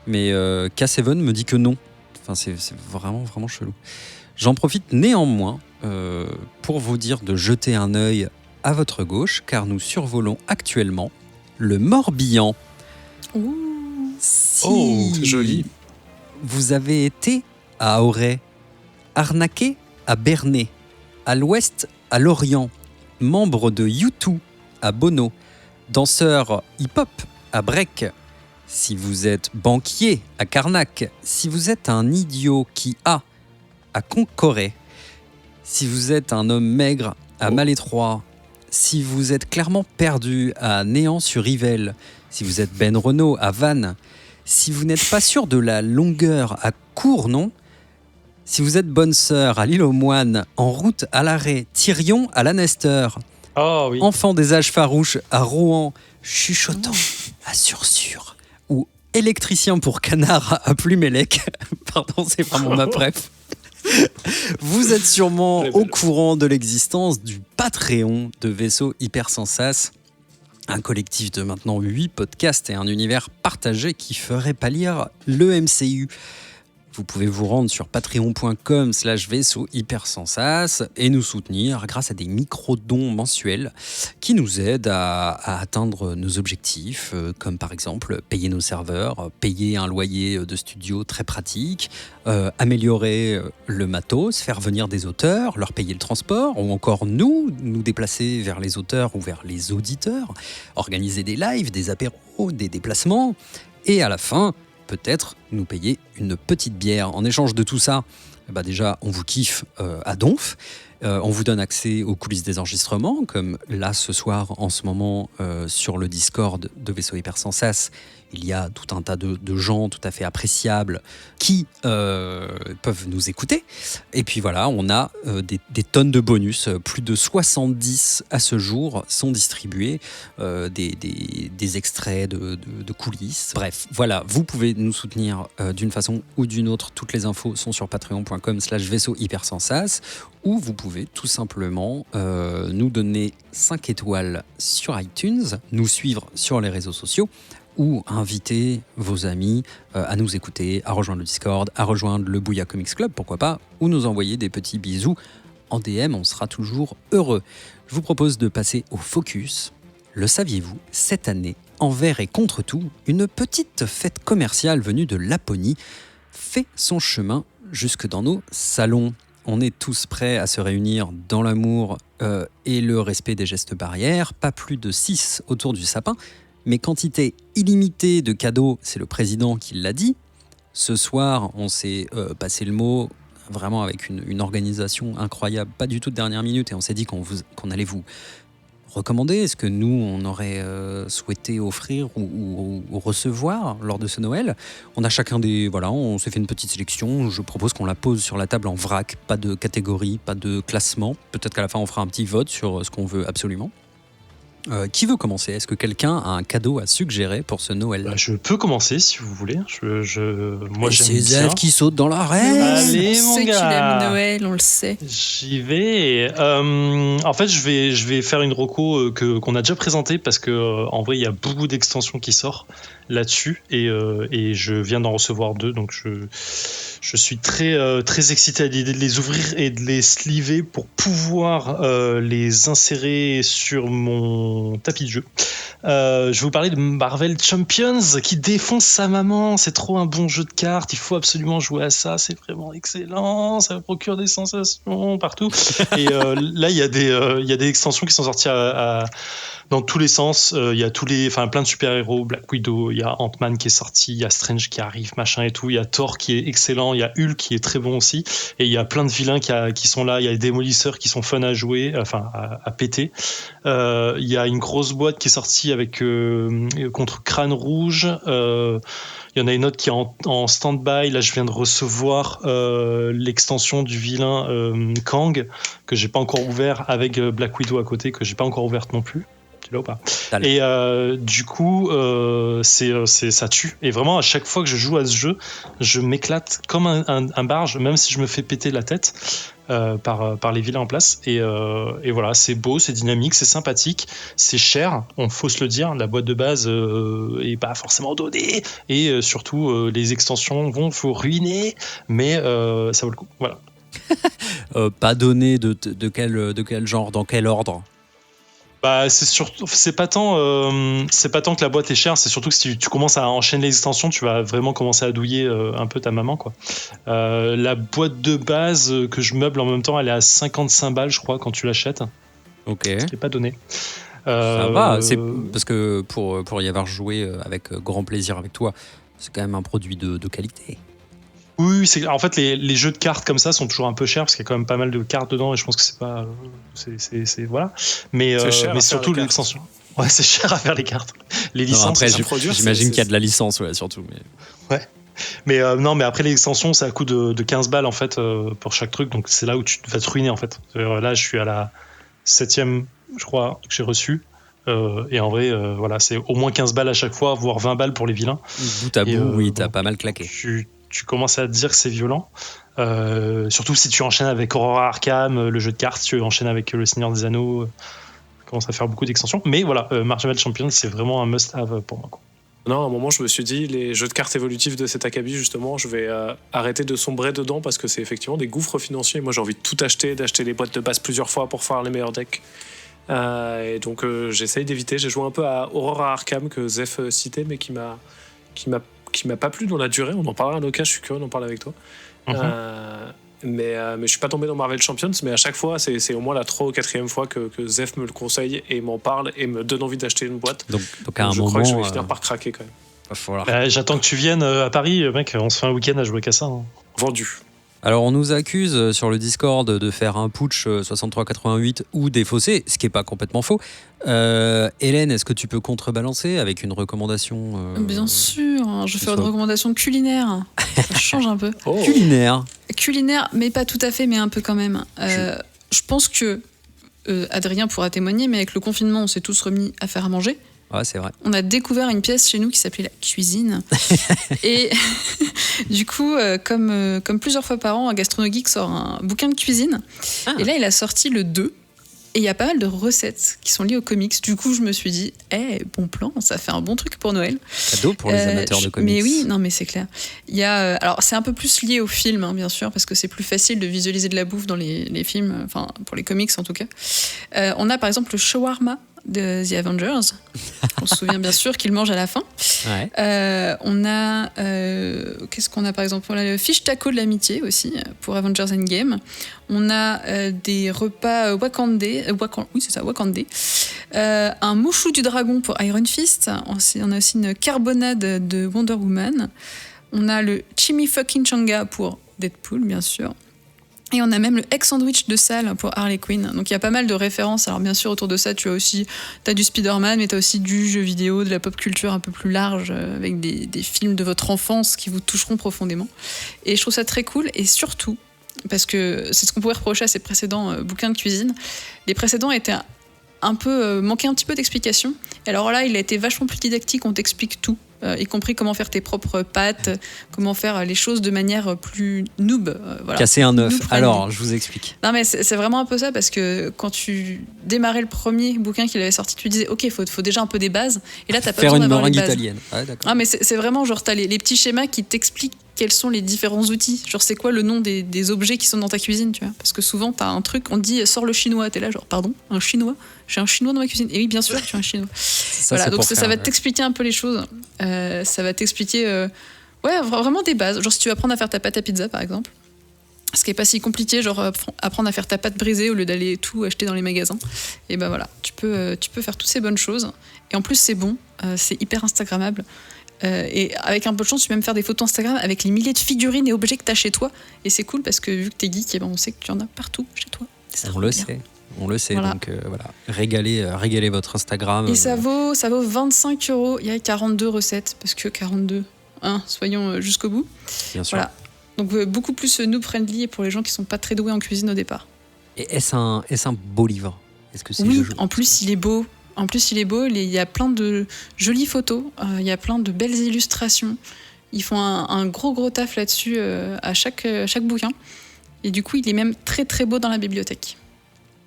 Mais K7 me dit que non. Enfin, c'est vraiment, vraiment chelou. J'en profite néanmoins pour vous dire de jeter un œil à votre gauche, car nous survolons actuellement le Morbihan. Si c'est joli. Vous avez été à Auray, arnaqué à Bernay, à l'ouest à Lorient, membre de U2 à Bono, danseur hip-hop à Brec, si vous êtes banquier à Carnac, si vous êtes un idiot qui a à Concoré, si vous êtes un homme maigre à Malétroit, si vous êtes clairement perdu à Néant-sur-Yvel, si vous êtes Ben Renault à Vannes, si vous n'êtes pas sûr de la longueur à Cournon, si vous êtes bonne sœur à l'île aux Moines, en route à l'arrêt, Thirion à Lanester, enfant des âges farouches à Rouen, chuchotant à Sursur, ou électricien pour canard à Plumélec, pardon, c'est vraiment ma préf. Vous êtes sûrement au courant de l'existence du Patreon de Vaisseau Hypersensas, un collectif de maintenant 8 podcasts et un univers partagé qui ferait pâlir le MCU. vous pouvez vous rendre sur patreon.com/vaisseau hypersensas et nous soutenir grâce à des micro-dons mensuels qui nous aident à atteindre nos objectifs, comme par exemple payer nos serveurs, payer un loyer de studio très pratique, améliorer le matos, faire venir des auteurs, leur payer le transport, ou encore nous déplacer vers les auteurs ou vers les auditeurs, organiser des lives, des apéros, des déplacements, et à la fin, peut-être nous payer une petite bière. En échange de tout ça, déjà, on vous kiffe à donf. On vous donne accès aux coulisses des enregistrements, comme là ce soir en ce moment sur le Discord de Vaisseau Hypersensas. Il y a tout un tas de gens tout à fait appréciables qui peuvent nous écouter. Et puis voilà, on a des tonnes de bonus. Plus de 70 à ce jour sont distribués, des extraits de coulisses. Bref, voilà, vous pouvez nous soutenir d'une façon ou d'une autre. Toutes les infos sont sur patreon.com/vaisseau hypersensas, ou vous pouvez tout simplement nous donner 5 étoiles sur iTunes, nous suivre sur les réseaux sociaux, ou inviter vos amis à nous écouter, à rejoindre le Discord, à rejoindre le Bouya Comics Club, pourquoi pas, ou nous envoyer des petits bisous en DM, on sera toujours heureux. Je vous propose de passer au focus. Le saviez-vous, cette année, envers et contre tout, une petite fête commerciale venue de Laponie fait son chemin jusque dans nos salons. On est tous prêts à se réunir dans l'amour et le respect des gestes barrières, pas plus de 6 autour du sapin, mais quantité illimitée de cadeaux, c'est le président qui l'a dit. Ce soir, on s'est passé le mot vraiment avec une organisation incroyable, pas du tout de dernière minute, et on s'est dit qu'on allait vous recommander. Est-ce que nous, on aurait souhaité offrir ou recevoir lors de ce Noël? On a chacun on s'est fait une petite sélection. Je propose qu'on la pose sur la table en vrac, pas de catégorie, pas de classement. Peut-être qu'à la fin, on fera un petit vote sur ce qu'on veut absolument. Qui veut commencer? Est-ce que quelqu'un a un cadeau à suggérer pour ce Noël? Je peux commencer si vous voulez. Moi, et j'aime ces bien. elfes qui sautent dans l'arène. Allez, on mon sait qu'il gars. aime Noël, on le sait. J'y vais. En fait, je vais faire une reco qu'on a déjà présentée parce que en vrai, il y a beaucoup d'extensions qui sortent là-dessus et je viens d'en recevoir 2, donc je suis très excité à l'idée de les ouvrir et de les sliver pour pouvoir les insérer sur mon tapis de jeu. Je vais vous parler de Marvel Champions qui défonce sa maman. C'est trop un bon jeu de cartes. Il faut absolument jouer à ça. C'est vraiment excellent. Ça procure des sensations partout. Et là, il y a des extensions qui sont sorties dans tous les sens. Il y a plein de super-héros. Black Widow, il y a Ant-Man qui est sorti, il y a Strange qui arrive, machin et tout. Il y a Thor qui est excellent. Il y a Hulk qui est très bon aussi. Et il y a plein de vilains qui sont là. Il y a les démolisseurs qui sont fun à jouer, à péter. Il y a une grosse boîte qui est sortie avec contre Crâne Rouge. Il y en a une autre qui est en stand-by. Là, je viens de recevoir l'extension du vilain Kang que j'ai pas encore ouvert, avec Black Widow à côté que j'ai pas encore ouverte non plus. Tu l'as ou pas? Et du coup, ça tue. Et vraiment, à chaque fois que je joue à ce jeu, je m'éclate comme un barge, même si je me fais péter la tête par les vilains en place. Et voilà, c'est beau, c'est dynamique, c'est sympathique, c'est cher, faut se le dire. La boîte de base est pas forcément donnée, et surtout les extensions faut ruiner, mais ça vaut le coup. Voilà. Pas donné de quel genre, dans quel ordre? C'est pas tant que la boîte est chère, c'est surtout que si tu commences à enchaîner les extensions, tu vas vraiment commencer à douiller un peu ta maman, quoi. La boîte de base que je meuble en même temps, elle est à 55 balles, je crois, quand tu l'achètes. Ok. Ce qui est pas donné. Ça va, c'est parce que pour y avoir joué avec grand plaisir avec toi, c'est quand même un produit de qualité. Oui, en fait les jeux de cartes comme ça sont toujours un peu chers parce qu'il y a quand même pas mal de cartes dedans, et je pense que c'est voilà. Mais surtout l'extension. Ouais, c'est cher à faire les cartes. Les licences. Non, après, j'imagine qu'il y a de la licence, ouais, surtout. Mais... Ouais. Mais après les extensions, ça a coût de 15 balles en fait pour chaque truc, donc c'est là où tu vas te ruiner en fait. Là, je suis à la 7e, je crois, que j'ai reçu. Et en vrai, voilà, c'est au moins 15 balles à chaque fois, voire 20 balles pour les vilains. Bout à bout, oui, t'as pas mal claqué. Tu commences à te dire que c'est violent. Surtout si tu enchaînes avec Aurora Arkham, le jeu de cartes, tu enchaînes avec le Seigneur des Anneaux, commence à faire beaucoup d'extensions. Mais voilà, Marvel Champions, c'est vraiment un must-have pour moi, quoi. Non, à un moment, je me suis dit, les jeux de cartes évolutifs de cet acabit, justement, je vais arrêter de sombrer dedans parce que c'est effectivement des gouffres financiers. Moi, j'ai envie de tout acheter, d'acheter les boîtes de base plusieurs fois pour faire les meilleurs decks. Et donc, j'essaye d'éviter. J'ai joué un peu à Aurora Arkham que Zef citait, mais qui m'a pas plu dans la durée. On en parlera à l'occasion, je suis curieux d'en parler avec toi. Mais je suis pas tombé dans Marvel Champions, mais à chaque fois, c'est au moins la 3e ou 4e fois que Zef me le conseille et m'en parle et me donne envie d'acheter une boîte. Donc à un je moment, crois que je vais finir par craquer quand même. va falloir... J'attends que tu viennes à Paris, mec, on se fait un week-end à jouer qu'à ça. Hein. Vendu. Alors on nous accuse sur le Discord de faire un putsch 63-88 ou défausser, ce qui n'est pas complètement faux. Hélène, est-ce que tu peux contrebalancer avec une recommandation Bien sûr, hein, je fais une recommandation culinaire. Ça change un peu. Oh. Culinaire, mais pas tout à fait, mais un peu quand même. Je pense que Adrien pourra témoigner, mais avec le confinement, on s'est tous remis à faire à manger. Ouais, c'est vrai. On a découvert une pièce chez nous qui s'appelait la cuisine. Et du coup, comme plusieurs fois par an, GastronoGeek sort un bouquin de cuisine. Et là, il a sorti le 2. Et il y a pas mal de recettes qui sont liées aux comics. Du coup, je me suis dit, bon plan, ça fait un bon truc pour Noël. Cadeau pour les amateurs de comics. Mais oui, non, mais c'est clair. Il y a, alors, c'est un peu plus lié au film, hein, bien sûr, parce que c'est plus facile de visualiser de la bouffe dans les films, enfin, pour les comics en tout cas. On a par exemple le shawarma de The Avengers. On se souvient bien sûr qu'ils mangent à la fin. Ouais. On a... qu'est-ce qu'on a par exemple ? On a le fish taco de l'amitié aussi, pour Avengers Endgame. On a des repas wakandais. Oui, c'est ça, wakandais. Un mouchou du dragon pour Iron Fist. On a aussi une carbonade de Wonder Woman. On a le chimifucking-changa pour Deadpool, bien sûr. Et on a même le egg sandwich de Sal pour Harley Quinn. Donc il y a pas mal de références. Alors bien sûr, autour de ça, t'as du Spider-Man, mais t'as aussi du jeu vidéo, de la pop culture un peu plus large, avec des films de votre enfance qui vous toucheront profondément. Et je trouve ça très cool. Et surtout, parce que c'est ce qu'on pourrait reprocher à ces précédents bouquins de cuisine, les précédents étaient manquaient un petit peu d'explication. Et alors là, il a été vachement plus didactique, on t'explique tout. Y compris comment faire tes propres pâtes, comment faire les choses de manière plus noob. Voilà. Casser un œuf. Alors, je vous explique. Non, mais c'est vraiment un peu ça, parce que quand tu démarrais le premier bouquin qu'il avait sorti, tu disais, ok, faut déjà un peu des bases. Et là, t'as pas besoin d'avoir les bases. Faire une meringue italienne. Ouais, d'accord. Ah, mais c'est vraiment genre, t'as les petits schémas qui t'expliquent quels sont les différents outils. Genre, c'est quoi le nom des objets qui sont dans ta cuisine, tu vois. Parce que souvent, t'as un truc, on te dit, sors le chinois. T'es là, genre, pardon, un chinois ? J'ai un chinois dans ma cuisine. Et oui, bien sûr, tu as un chinois. Voilà, donc ça va t'expliquer un peu les choses. Ça va t'expliquer vraiment des bases. Genre, si tu veux apprendre à faire ta pâte à pizza, par exemple, ce qui est pas si compliqué, genre apprendre à faire ta pâte brisée au lieu d'aller tout acheter dans les magasins. Et ben voilà, tu peux faire toutes ces bonnes choses. Et en plus, c'est bon, c'est hyper instagrammable. Et avec un peu de chance, tu peux même faire des photos Instagram avec les milliers de figurines et objets que tu as chez toi. Et c'est cool parce que vu que tu es geek, on sait que tu en as partout chez toi. On le sait, voilà. Donc voilà, régalez votre Instagram. Et ça vaut 25 €. Il y a 42 recettes, parce que 42, soyons jusqu'au bout. Bien sûr. Voilà. Donc beaucoup plus noob-friendly pour les gens qui sont pas très doués en cuisine au départ. Et est-ce un beau livre ? Est-ce que c'est Oui, en plus il est beau. Il y a plein de jolies photos, il y a plein de belles illustrations. Ils font un gros taf là-dessus à chaque bouquin. Et du coup, il est même très très beau dans la bibliothèque.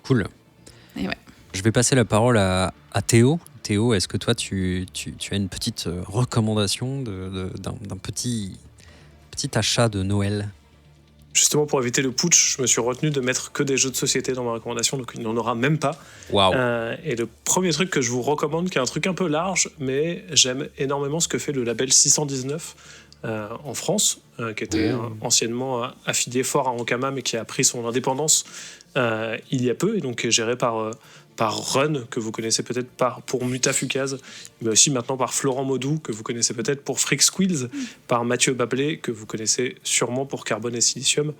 Cool. Et ouais. Je vais passer la parole à Théo. Théo, est-ce que toi, tu as une petite recommandation d'un petit achat de Noël ? Justement, pour éviter le putsch, je me suis retenu de mettre que des jeux de société dans ma recommandation, donc il n'y en aura même pas. Waouh. Et le premier truc que je vous recommande, qui est un truc un peu large, mais j'aime énormément ce que fait le label 619 en France, qui était anciennement affilié fort à Ankama, mais qui a pris son indépendance il y a peu, et donc est géré par Run, que vous connaissez peut-être pour Mutafukaz, mais aussi maintenant par Florent Maudou, que vous connaissez peut-être pour Freak Squills, par Mathieu Bablé, que vous connaissez sûrement pour Carbone et Silicium,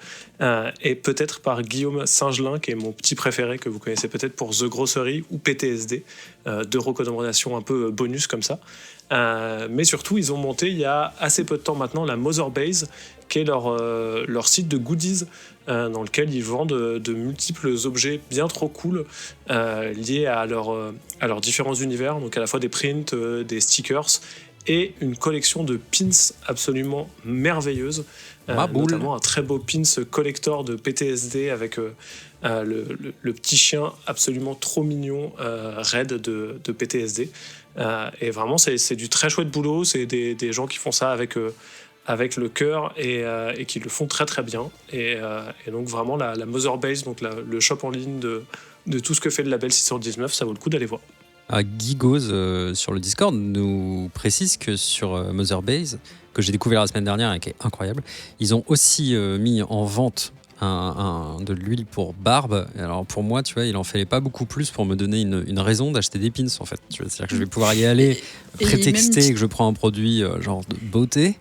et peut-être par Guillaume Singelin, qui est mon petit préféré, que vous connaissez peut-être pour The Grocery ou PTSD, deux recommandations un peu bonus comme ça. Mais surtout, ils ont monté il y a assez peu de temps maintenant la Mother Base, qui est leur site de goodies dans lequel ils vendent de multiples objets bien trop cool liés à leurs différents univers, donc à la fois des prints, des stickers et une collection de pins absolument merveilleuse, notamment un très beau pins collector de PTSD avec le petit chien absolument trop mignon, Red de PTSD. Et vraiment, c'est du très chouette boulot. C'est des gens qui font ça avec le cœur et qui le font très très bien. Et donc vraiment, la Mother Base, donc le shop en ligne de tout ce que fait le label 619, ça vaut le coup d'aller voir. Guy Gauze sur le Discord nous précise que sur Mother Base, que j'ai découvert la semaine dernière et qui est incroyable, ils ont aussi mis en vente de l'huile pour barbe. Alors pour moi, tu vois, il en fallait pas beaucoup plus pour me donner une raison d'acheter des pins en fait. C'est-à-dire que je vais pouvoir y aller, prétexter que je prends un produit genre de beauté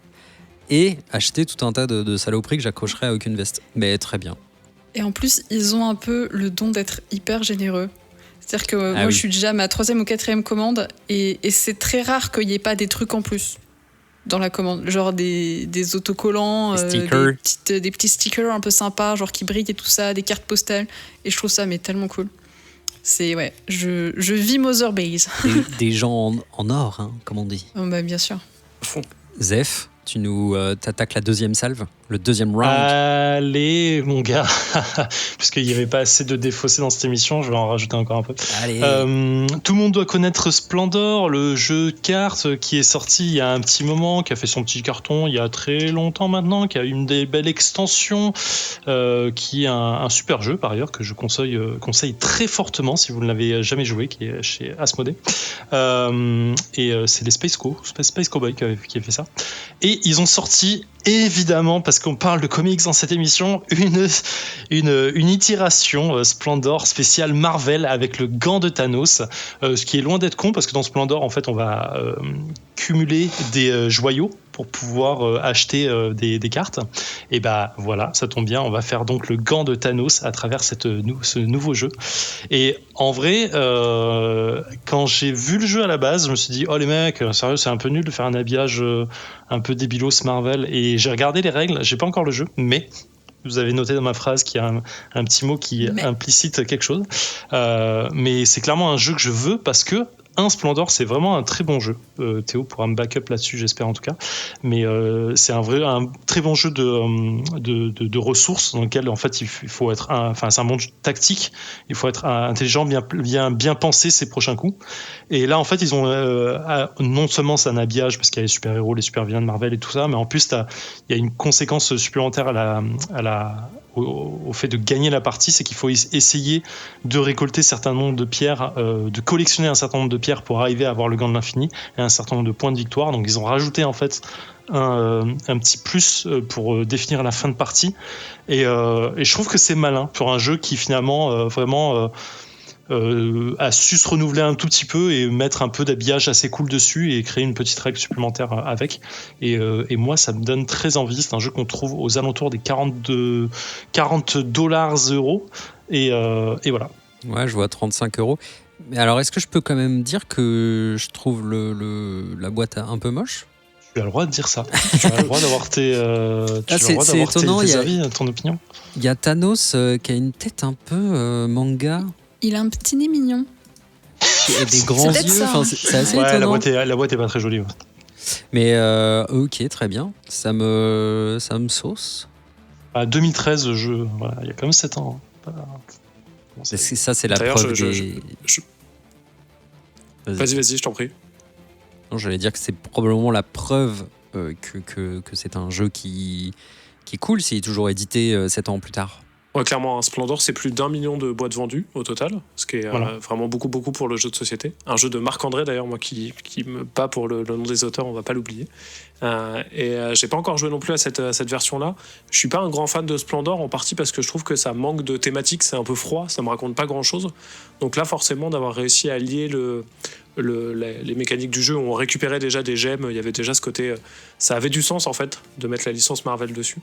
et acheter tout un tas de saloperies que j'accrocherai à aucune veste. Mais très bien. Et en plus, ils ont un peu le don d'être hyper généreux. C'est-à-dire que moi, je suis déjà à ma 3e ou 4e commande et c'est très rare qu'il n'y ait pas des trucs en plus dans la commande. Genre des autocollants, des petits stickers un peu sympas, genre qui brillent et tout ça, des cartes postales. Et je trouve ça mais tellement cool. Je vis Mother Base. Des gens en or, hein, comme on dit. Oh, bah, bien sûr. Zef, tu nous t'attaques la deuxième salve, le deuxième round. Allez, mon gars, puisqu'il n'y avait pas assez de défaussés dans cette émission, je vais en rajouter encore un peu. Allez. Tout le monde doit connaître Splendor, le jeu de cartes qui est sorti il y a un petit moment, qui a fait son petit carton il y a très longtemps maintenant, qui a une des belles extensions, qui est un super jeu par ailleurs que je conseille très fortement si vous ne l'avez jamais joué, qui est chez Asmodée. C'est les Space Cowboy qui a fait ça. Et ils ont sorti, évidemment, parce qu'on parle de comics dans cette émission, une itération Splendor spéciale Marvel avec le gant de Thanos, ce qui est loin d'être con parce que dans Splendor, en fait, on va cumuler des joyaux pour pouvoir acheter des cartes. Et bah voilà, ça tombe bien, on va faire donc le gant de Thanos à travers ce nouveau jeu. Et en vrai, quand j'ai vu le jeu à la base, je me suis dit, oh les mecs, sérieux, c'est un peu nul de faire un habillage un peu débilos Marvel. Et j'ai regardé les règles, j'ai pas encore le jeu, mais vous avez noté dans ma phrase qu'il y a un petit mot qui implicite quelque chose. Mais c'est clairement un jeu que je veux parce que Splendor, c'est vraiment un très bon jeu. Théo pourra me back up là-dessus, j'espère en tout cas. Mais c'est un très bon jeu de ressources dans lequel en fait il faut être, c'est un monde tactique. Il faut être intelligent, bien penser ses prochains coups. Et là en fait ils ont non seulement c'est un habillage parce qu'il y a les super héros, les super vilains de Marvel et tout ça, mais en plus il y a une conséquence supplémentaire au fait de gagner la partie, c'est qu'il faut essayer de récolter un certain nombre de pierres, de collectionner un certain nombre de pierres pour arriver à avoir le gant de l'infini et un certain nombre de points de victoire. Donc ils ont rajouté en fait un petit plus pour définir la fin de partie et je trouve que c'est malin pour un jeu qui finalement vraiment a su se renouveler un tout petit peu et mettre un peu d'habillage assez cool dessus et créer une petite règle supplémentaire avec. Et moi, ça me donne très envie. C'est un jeu qu'on trouve aux alentours des $40 euros. Et voilà. Ouais, je vois 35 euros. Mais alors, est-ce que je peux quand même dire que je trouve la boîte un peu moche ? Tu as le droit de dire ça. Tu as le droit d'avoir tes avis, ton opinion. Il y a Thanos qui a une tête un peu manga. Il a un petit nez mignon. Et des grands yeux, c'est assez étonnant. La boîte est pas très jolie. Ouais. Mais ok, très bien. Ça me sauce. À 2013, voilà, il y a quand même 7 ans. Ça, c'est la d'ailleurs, preuve Vas-y, je t'en prie. Non, j'allais dire que c'est probablement la preuve que c'est un jeu qui est cool s'il est toujours édité 7 ans plus tard. Ouais, clairement, un Splendor, c'est plus d'1 million de boîtes vendues au total, ce qui est vraiment beaucoup pour le jeu de société. Un jeu de Marc-André, d'ailleurs, moi, qui me bat pour le nom des auteurs, on va pas l'oublier. J'ai pas encore joué non plus à cette version-là. Je suis pas un grand fan de Splendor, en partie parce que je trouve que ça manque de thématique, c'est un peu froid, ça me raconte pas grand-chose. Donc là, forcément, d'avoir réussi à lier les mécaniques du jeu, on récupérait déjà des gemmes, il y avait déjà ce côté, ça avait du sens en fait de mettre la licence Marvel dessus,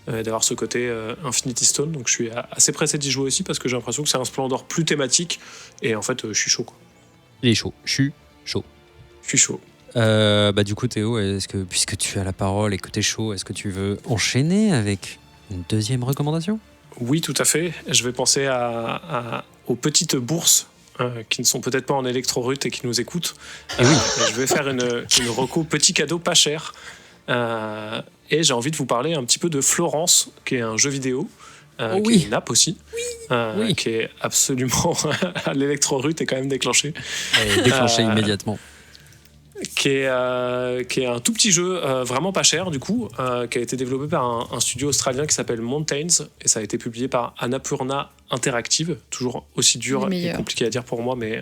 d'avoir ce côté Infinity Stone. Donc je suis assez pressé d'y jouer aussi parce que j'ai l'impression que c'est un Splendor plus thématique et en fait je suis chaud quoi. Il est chaud, je suis chaud. Du coup Théo, puisque tu as la parole et que t'es chaud, est-ce que tu veux enchaîner avec une deuxième recommandation ? Oui, tout à fait. Je vais penser aux petites bourses qui ne sont peut-être pas en électro-rut et qui nous écoutent, je vais faire une reco petit cadeau pas cher. Et j'ai envie de vous parler un petit peu de Florence, qui est un jeu vidéo, qui est une app aussi, qui est absolument... l'électro-rut est quand même déclenché. Déclenché immédiatement. Qui est un tout petit jeu vraiment pas cher du coup, qui a été développé par un studio australien qui s'appelle Mountains, et ça a été publié par Annapurna Interactive, toujours aussi dur et compliqué à dire pour moi, mais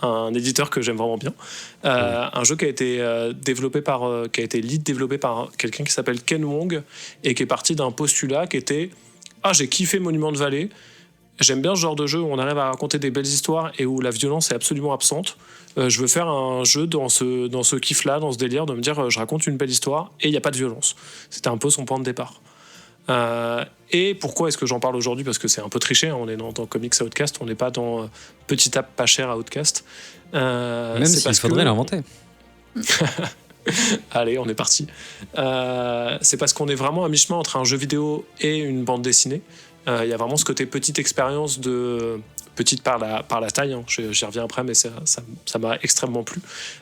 un éditeur que j'aime vraiment bien. Un jeu qui a été qui a été lead développé par quelqu'un qui s'appelle Ken Wong, et qui est parti d'un postulat qui était j'ai kiffé Monument de Valley, j'aime bien ce genre de jeu où on arrive à raconter des belles histoires et où la violence est absolument absente. Je veux faire un jeu dans ce kiff-là, dans ce délire, de me dire je raconte une belle histoire et il n'y a pas de violence. C'était un peu son point de départ. Et pourquoi est-ce que j'en parle aujourd'hui ? Parce que c'est un peu triché, hein, on est dans Comics Outcast, on n'est pas dans Petit app pas cher à Outcast. Même s'il faudrait l'inventer. Allez, on est parti. C'est parce qu'on est vraiment à mi-chemin entre un jeu vidéo et une bande dessinée. Il y a vraiment ce côté petite expérience petite par la taille, hein. J'y reviens après, mais ça m'a extrêmement plu.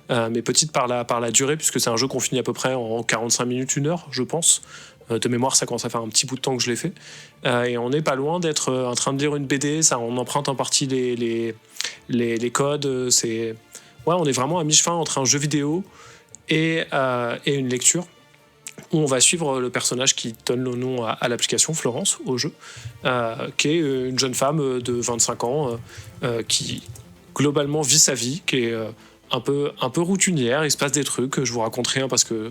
Mais petite par la durée, puisque c'est un jeu qu'on finit à peu près en 45 minutes, 1 heure, je pense. De mémoire, ça commence à faire un petit bout de temps que je l'ai fait. Et on n'est pas loin d'être en train de lire une BD, on emprunte en partie les codes. On est vraiment à mi-chemin entre un jeu vidéo et une lecture, où on va suivre le personnage qui donne le nom à l'application, Florence, au jeu, qui est une jeune femme de 25 ans qui globalement vit sa vie, qui est un peu routinière. Il se passe des trucs, je vous raconte rien parce que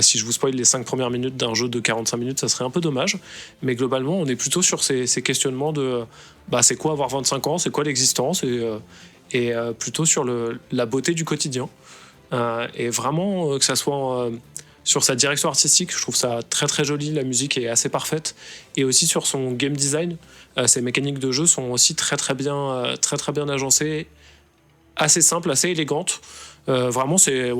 si je vous spoil les 5 premières minutes d'un jeu de 45 minutes, ça serait un peu dommage. Mais globalement, on est plutôt sur ces questionnements de c'est quoi avoir 25 ans, c'est quoi l'existence, et plutôt sur la beauté du quotidien. Et vraiment, que ça soit... sur sa direction artistique, je trouve ça très très joli, la musique est assez parfaite, et aussi sur son game design, ses mécaniques de jeu sont aussi très très bien agencées, assez simples, assez élégantes. Vraiment, c'est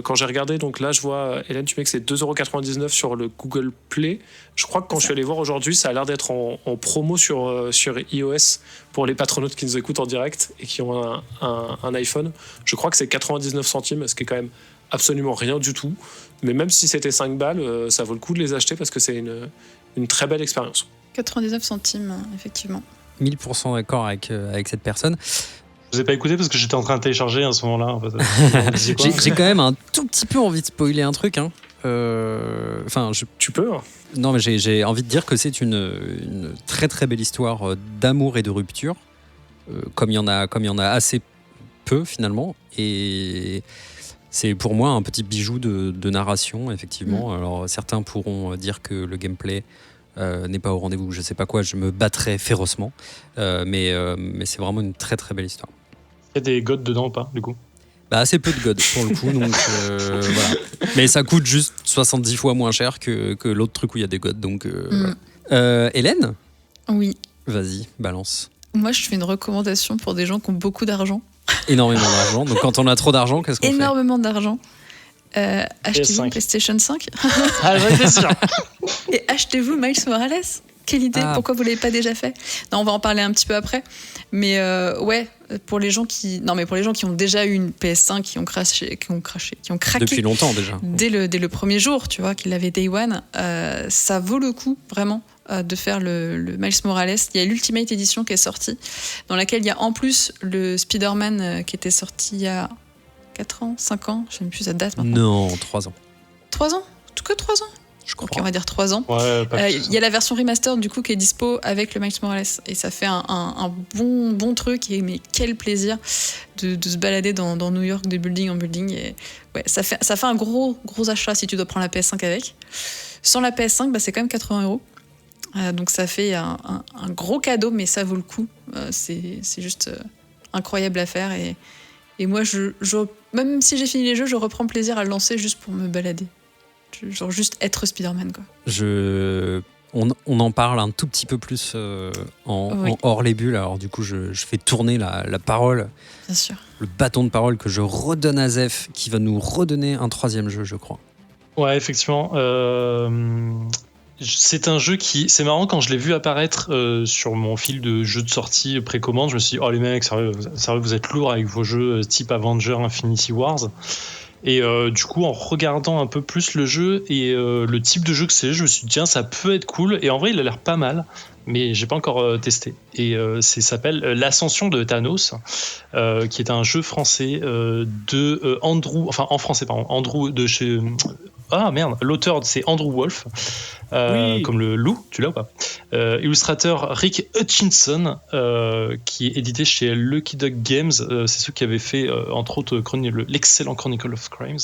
quand j'ai regardé, donc là je vois, Hélène, tu mets que c'est 2,99€ sur le Google Play. Je crois que quand je suis allé voir aujourd'hui, ça a l'air d'être en promo sur iOS pour les patronautes qui nous écoutent en direct et qui ont un iPhone. Je crois que c'est 99 centimes, ce qui est quand même absolument rien du tout. Mais même si c'était 5 balles, ça vaut le coup de les acheter parce que c'est une très belle expérience. 99 centimes, effectivement. 1000% d'accord avec cette personne. Je vous ai pas écouté parce que j'étais en train de télécharger à ce moment-là. En fait. J'ai quand même un tout petit peu envie de spoiler un truc. Hein. Tu peux. Hein. Non, mais j'ai envie de dire que c'est une très très belle histoire d'amour et de rupture, comme il y en a assez peu finalement. Et c'est pour moi un petit bijou de narration, effectivement. Alors certains pourront dire que le gameplay n'est pas au rendez-vous, je sais pas quoi, je me battrai férocement. Mais c'est vraiment une très très belle histoire. Il y a des gods dedans ou pas, du coup ? Assez peu de gods pour le coup, donc voilà. Mais ça coûte juste 70 fois moins cher que l'autre truc où il y a des gods, donc voilà. Hélène ? Oui. Vas-y, balance. Moi, je fais une recommandation pour des gens qui ont beaucoup d'argent. Énormément d'argent. Donc quand on a trop d'argent, qu'est-ce qu'on fait ? Énormément d'argent. Achetez-vous PlayStation 5. Ah, c'est sûr. Et achetez-vous Miles Morales. Quelle idée, pourquoi vous ne l'avez pas déjà fait ? Non, on va en parler un petit peu après. Mais pour les gens qui ont déjà eu une PS5, qui ont craqué. Depuis longtemps déjà. Dès le premier jour, tu vois, qu'ils l'avaient Day One, ça vaut le coup, vraiment, de faire le Miles Morales. Il y a l'Ultimate Edition qui est sortie, dans laquelle il y a en plus le Spider-Man qui était sorti il y a 4 ans, 5 ans, je ne sais plus sa date maintenant. Non, 3 ans. 3 ans ? Que 3 ans ? Je crois. Ok, on va dire 3 ans. Ouais, y a la version remastered du coup qui est dispo avec le Miles Morales, et ça fait un bon truc, et mais quel plaisir de se balader dans New York de building en building, et ouais, ça fait un gros achat si tu dois prendre la PS5 avec. Sans la PS5, c'est quand même 80€. Donc ça fait un gros cadeau, mais ça vaut le coup. C'est juste incroyable à faire, et moi même si j'ai fini les jeux, je reprends plaisir à le lancer juste pour me balader. Genre juste être Spider-Man, quoi. On en parle un tout petit peu plus en hors les bulles. Alors du coup, je fais tourner la parole. Bien sûr. Le bâton de parole que je redonne à Zef, qui va nous redonner un 3e jeu, je crois. Ouais, effectivement. C'est un jeu qui... C'est marrant, quand je l'ai vu apparaître sur mon fil de jeux de sortie précommande, je me suis dit, oh les mecs, sérieux, vous êtes lourds avec vos jeux type Avenger, Infinity Wars. Et du coup, en regardant un peu plus le jeu et le type de jeu que c'est, je me suis dit, tiens, ça peut être cool. Et en vrai, il a l'air pas mal, mais j'ai pas encore testé. Et ça s'appelle L'Ascension de Thanos, qui est un jeu français de Andrew, enfin en français, pardon, Andrew de chez... Ah merde, l'auteur c'est Andrew Wolf, Oui. comme le loup, tu l'as ou pas? Illustrateur Rick Hutchinson, qui est édité chez Lucky Duck Games. C'est ceux qui avaient fait entre autres l'excellent Chronicle of Crimes,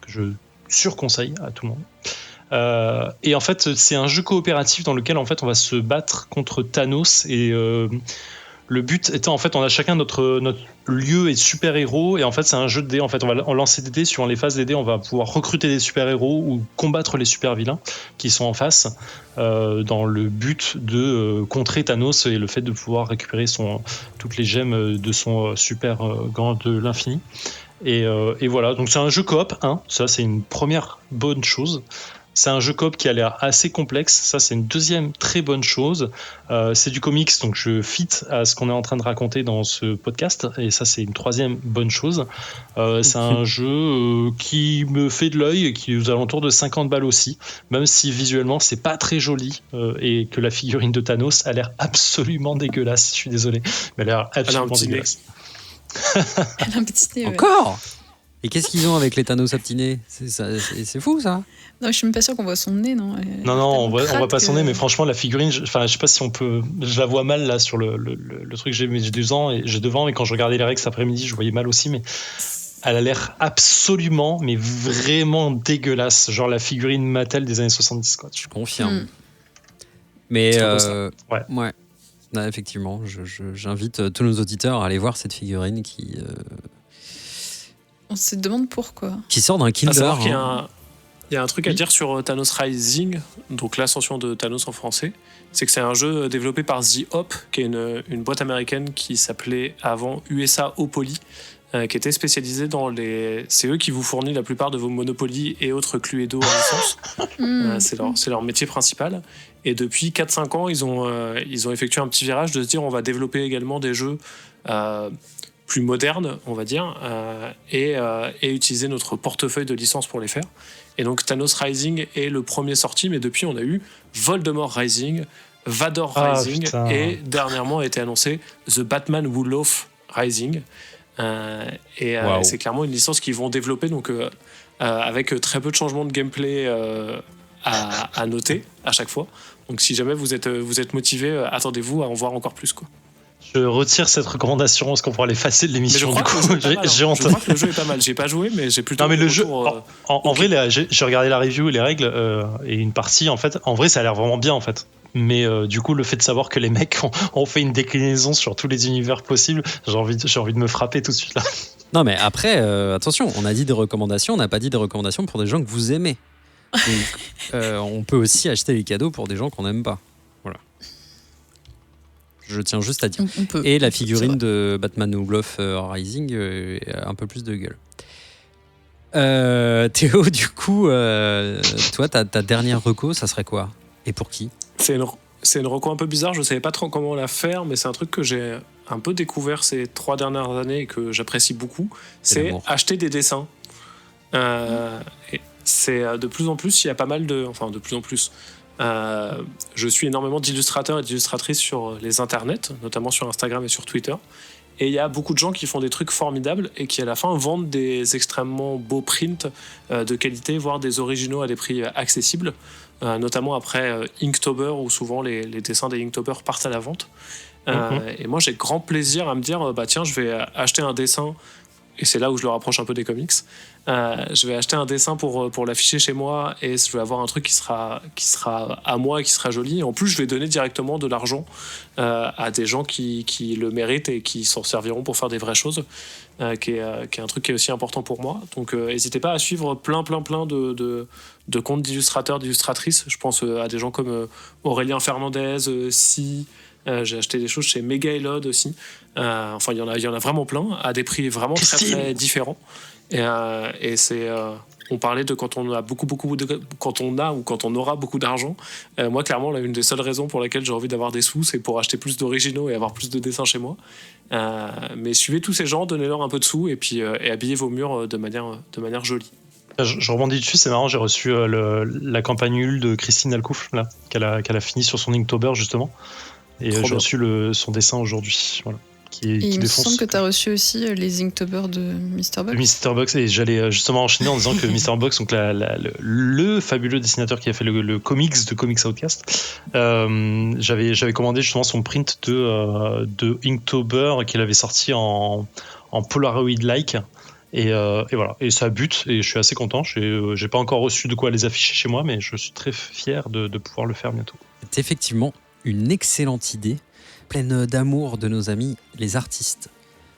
que je surconseille à tout le monde. Et en fait, c'est un jeu coopératif dans lequel en fait on va se battre contre Thanos, et le but étant, en fait, on a chacun notre lieu et super-héros, et en fait c'est un jeu de dés. En fait, on va lancer des dés, suivant les phases des dés on va pouvoir recruter des super-héros ou combattre les super-vilains qui sont en face, dans le but de contrer Thanos et le fait de pouvoir récupérer toutes les gemmes de son super gant de l'infini. Et voilà, donc c'est un jeu coop, ça c'est une première bonne chose. C'est un jeu coop qui a l'air assez complexe, ça c'est une deuxième très bonne chose. C'est du comics, donc je fit à ce qu'on est en train de raconter dans ce podcast, et ça c'est une troisième bonne chose. C'est un jeu qui me fait de l'œil et qui est aux alentours de 50 balles aussi, même si visuellement c'est pas très joli, et que la figurine de Thanos a l'air absolument dégueulasse, je suis désolé, mais elle a l'air absolument dégueulasse. Elle a un petit nez, ouais. Encore. Et qu'est-ce qu'ils ont avec les Thanos aptinés? C'est fou ça. Non, je suis même pas sûre qu'on voit son nez, non. Non, on voit pas son nez, mais franchement, la figurine, je sais pas si on peut. Je la vois mal là sur le truc que j'ai devant, et quand je regardais les règles cet après-midi, je voyais mal aussi, mais elle a l'air absolument, mais vraiment dégueulasse. Genre la figurine Mattel des années 70, quoi. Je confirme. Mais ouais. Non, effectivement, j'invite tous nos auditeurs à aller voir cette figurine qui. On se demande pourquoi. Qui sort d'un Kinder. Il y a un truc à dire sur Thanos Rising, donc l'ascension de Thanos en français. C'est que c'est un jeu développé par The Hop, qui est une boîte américaine qui s'appelait avant USA Opoly, qui était spécialisée dans les... C'est eux qui vous fournissent la plupart de vos Monopoly et autres Cluedo en licence. C'est leur métier principal. Et depuis 4-5 ans, ils ont effectué un petit virage de se dire on va développer également des jeux plus modernes, on va dire, et utiliser notre portefeuille de licences pour les faire. Et donc Thanos Rising est le premier sorti, mais depuis on a eu Voldemort Rising, Vador Rising, et dernièrement a été annoncé The Batman Who Loaf Rising. C'est clairement une licence qu'ils vont développer, donc avec très peu de changements de gameplay à noter à chaque fois. Donc si jamais vous êtes motivé, attendez-vous à en voir encore plus, quoi. Je retire cette recommandation, parce qu'on pourra l'effacer de l'émission. Du coup, j'ai honte. Je crois que le jeu est pas mal. J'ai pas joué, mais j'ai plutôt. Non, mais le jeu. En vrai, j'ai regardé la review et les règles, et une partie, en fait. En vrai, ça a l'air vraiment bien, en fait. Mais du coup, le fait de savoir que les mecs ont fait une déclinaison sur tous les univers possibles, j'ai envie de me frapper tout de suite là. Non, mais après, attention, on a dit des recommandations, on n'a pas dit des recommandations pour des gens que vous aimez. Donc, on peut aussi acheter des cadeaux pour des gens qu'on n'aime pas. Voilà. Je tiens juste à dire. Et la figurine de Batman Who Loaf Rising a un peu plus de gueule. Théo, du coup, toi, ta dernière reco, ça serait quoi? Et pour qui? C'est une reco un peu bizarre, je savais pas trop comment la faire, mais c'est un truc que j'ai un peu découvert ces 3 dernières années et que j'apprécie beaucoup. C'est acheter des dessins. C'est de plus en plus, il y a pas mal de... Enfin, de plus en plus... je suis énormément d'illustrateurs et d'illustratrices sur les internets, notamment sur Instagram et sur Twitter. Et il y a beaucoup de gens qui font des trucs formidables et qui, à la fin, vendent des extrêmement beaux prints de qualité, voire des originaux à des prix accessibles. Notamment après Inktober, où souvent les dessins des Inktober partent à la vente. Et moi, j'ai grand plaisir à me dire, tiens, je vais acheter un dessin, et c'est là où je le rapproche un peu des comics. Je vais acheter un dessin pour l'afficher chez moi, et je vais avoir un truc qui sera à moi et qui sera joli. Et en plus, je vais donner directement de l'argent à des gens qui le méritent et qui s'en serviront pour faire des vraies choses, qui est un truc qui est aussi important pour moi. Donc, n'hésitez pas à suivre plein de comptes d'illustrateurs, d'illustratrices. Je pense à des gens comme Aurélien Fernandez, Si. J'ai acheté des choses chez Mega Elod aussi. Enfin, il y en a vraiment plein, à des prix vraiment très, très différents. Et c'est... on parlait de quand on a quand on a ou quand on aura beaucoup d'argent. Moi, clairement, là, une des seules raisons pour lesquelles j'ai envie d'avoir des sous, c'est pour acheter plus d'originaux et avoir plus de dessins chez moi. Mais suivez tous ces gens, donnez-leur un peu de sous et habillez vos murs de manière jolie. Je rebondis dessus, c'est marrant, j'ai reçu la campagne Ulule de Christine Alcouf, là, qu'elle a fini sur son Inktober, justement. Et Trop j'ai bien. reçu son dessin aujourd'hui, voilà, qui Et il me défonce. semble que tu as reçu aussi les Inktober de Mr. Box. Mr. Box, et j'allais justement enchaîner en disant que Mr. Box, donc le fabuleux dessinateur qui a fait le comics de Comics Outcast, j'avais commandé justement son print de Inktober qu'il avait sorti en Polaroid-like. Et voilà, et ça bute, et je suis assez content. J'ai pas encore reçu de quoi les afficher chez moi, mais je suis très fier de pouvoir le faire bientôt. C'est effectivement une excellente idée, pleine d'amour de nos amis, les artistes.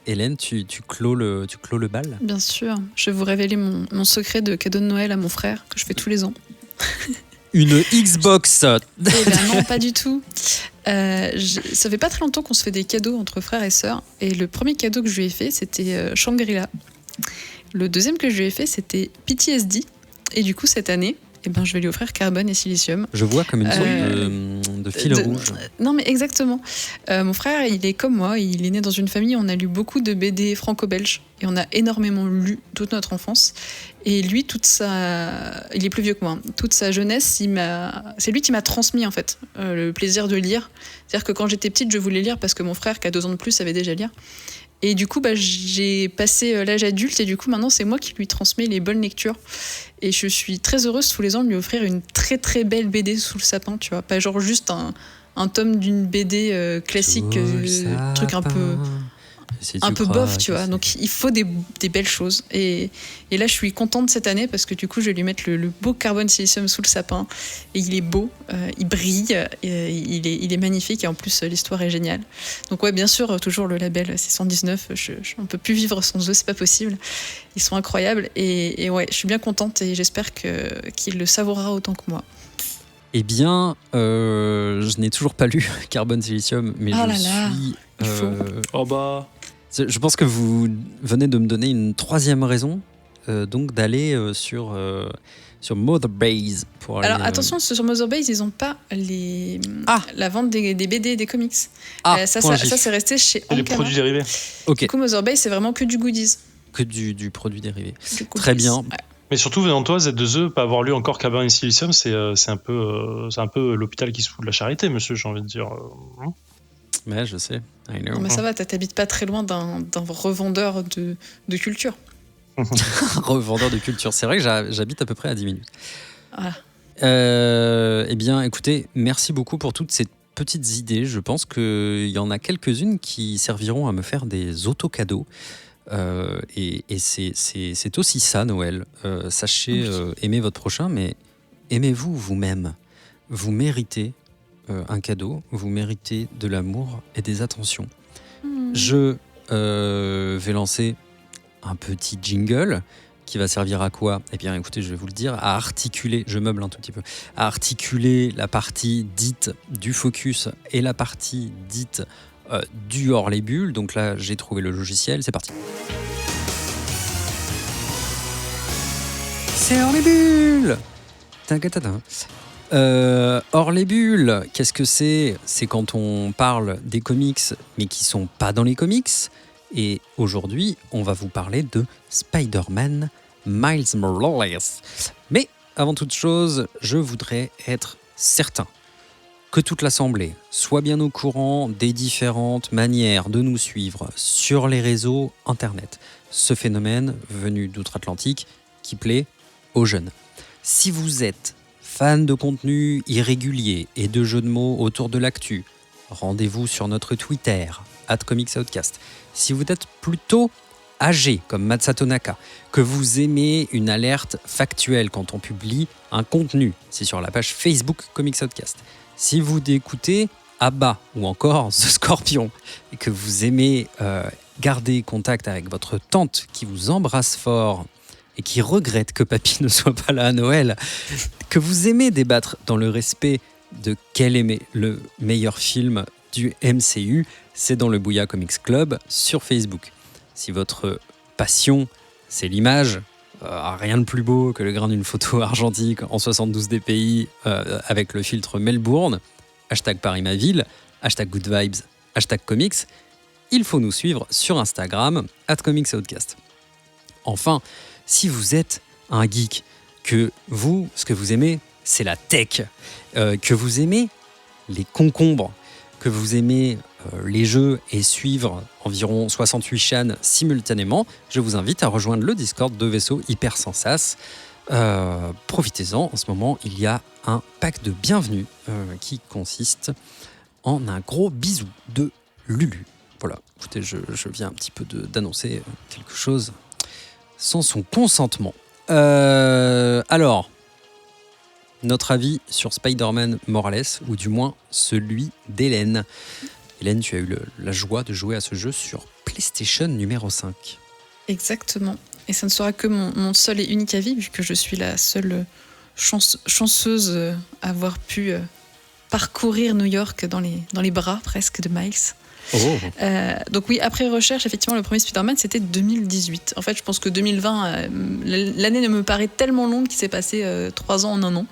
Hélène, tu clôt le bal ? Bien sûr, je vais vous révéler mon secret de cadeau de Noël à mon frère, que je fais tous les ans. Une Xbox. Eh ben non, pas du tout. Ça fait pas très longtemps qu'on se fait des cadeaux entre frères et sœurs. Et le premier cadeau que je lui ai fait, c'était Shangri-La. Le deuxième que je lui ai fait, c'était PTSD. Et du coup, cette année, je vais lui offrir Carbone et Silicium. Je vois comme une sorte de fil rouge. Non, mais exactement. Mon frère, il est comme moi. Il est né dans une famille où on a lu beaucoup de BD franco-belges. Et on a énormément lu toute notre enfance. Et lui, il est plus vieux que moi. Toute sa jeunesse, c'est lui qui m'a transmis en fait le plaisir de lire. C'est-à-dire que quand j'étais petite, je voulais lire parce que mon frère, qui a 2 ans de plus, savait déjà lire. Et du coup, j'ai passé l'âge adulte et du coup, maintenant, c'est moi qui lui transmets les bonnes lectures. Et je suis très heureuse tous les ans de lui offrir une très très belle BD sous le sapin, tu vois. Pas genre juste un tome d'une BD classique, truc un peu bof, tu vois. Donc il faut des belles choses. Et là, je suis contente cette année parce que du coup, je vais lui mettre le beau Carbone Silicium sous le sapin. Et il est beau, il brille, il est magnifique et en plus, l'histoire est géniale. Donc ouais, bien sûr, toujours le label 619, on ne peut plus vivre sans eux, c'est pas possible. Ils sont incroyables et ouais, je suis bien contente et j'espère qu'il le savourera autant que moi. Eh bien, je n'ai toujours pas lu Carbone Silicium, mais suis... il faut. Oh bah... Je pense que vous venez de me donner une troisième raison donc d'aller sur Mother Base pour aller, alors attention, sur Mother Base, ils n'ont pas la vente des BD et des comics. Ça c'est resté chez Et les Ankama. produits dérivés. Ok. Du coup, Mother Base, c'est vraiment que du goodies. Que du produit dérivé. Du goodies. Très bien. Ouais. Mais surtout, venant de toi, Z2E, pas avoir lu encore Carbone et Silicium, c'est un peu l'hôpital qui se fout de la charité, monsieur, j'ai envie de dire. Ouais, je sais. I know. Non, mais ça va, t'habites pas très loin d'un revendeur de culture. Revendeur de culture. C'est vrai que j'habite à peu près à 10 minutes. Voilà. Eh bien, écoutez, merci beaucoup pour toutes ces petites idées. Je pense qu'il y en a quelques-unes qui serviront à me faire des autocadeaux. Et c'est aussi ça, Noël. Sachez aimer votre prochain, mais aimez-vous vous-même. Vous méritez un cadeau, vous méritez de l'amour et des attentions. Je vais lancer un petit jingle qui va servir à quoi ? Eh bien, écoutez, je vais vous le dire, à articuler, je meuble un tout petit peu, à articuler la partie dite du focus et la partie dite du hors les bulles. Donc là, j'ai trouvé le logiciel, c'est parti. C'est hors les bulles. Hors les bulles, qu'est-ce que c'est ? C'est quand on parle des comics, mais qui sont pas dans les comics. Et aujourd'hui, on va vous parler de Spider-Man Miles Morales. Mais avant toute chose, je voudrais être certain que toute l'assemblée soit bien au courant des différentes manières de nous suivre sur les réseaux internet. Ce phénomène venu d'outre-Atlantique qui plaît aux jeunes. Si vous êtes fan de contenu irrégulier et de jeux de mots autour de l'actu, rendez-vous sur notre Twitter, @ComicsOutcast. Si vous êtes plutôt âgé, comme Masato Naka, que vous aimez une alerte factuelle quand on publie un contenu, c'est sur la page Facebook Comics Outcast. Si vous écoutez Abba ou encore The Scorpion et que vous aimez garder contact avec votre tante qui vous embrasse fort et qui regrette que papy ne soit pas là à Noël, que vous aimez débattre dans le respect de quel est le meilleur film du MCU, c'est dans le Bouya Comics Club sur Facebook. Si votre passion, c'est l'image, Rien de plus beau que le grain d'une photo argentique en 72 dpi avec le filtre Melbourne. Hashtag Paris ma ville, hashtag Good Vibes, hashtag Comics. Il faut nous suivre sur Instagram, @comicsoutcast. Enfin, si vous êtes un geek, que vous, ce que vous aimez, c'est la tech, que vous aimez les concombres, que vous aimez les jeux et suivre environ 68 chaînes simultanément, je vous invite à rejoindre le Discord de Vaisseau Hyper Sans Sas. Profitez-en, en ce moment, il y a un pack de bienvenue qui consiste en un gros bisou de Lulu. Voilà, écoutez, je viens un petit peu d'annoncer quelque chose sans son consentement. Alors, notre avis sur Spider-Man Morales, ou du moins celui d'Hélène. Hélène, tu as eu la joie de jouer à ce jeu sur PlayStation numéro 5. Exactement. Et ça ne sera que mon seul et unique avis, vu que je suis la seule chanceuse à avoir pu parcourir New York dans les bras presque de Miles. Oh. Donc oui, après recherche, effectivement, le premier Spider-Man, c'était 2018. En fait, je pense que 2020, l'année ne me paraît tellement longue qu'il s'est passé 3 ans en un an.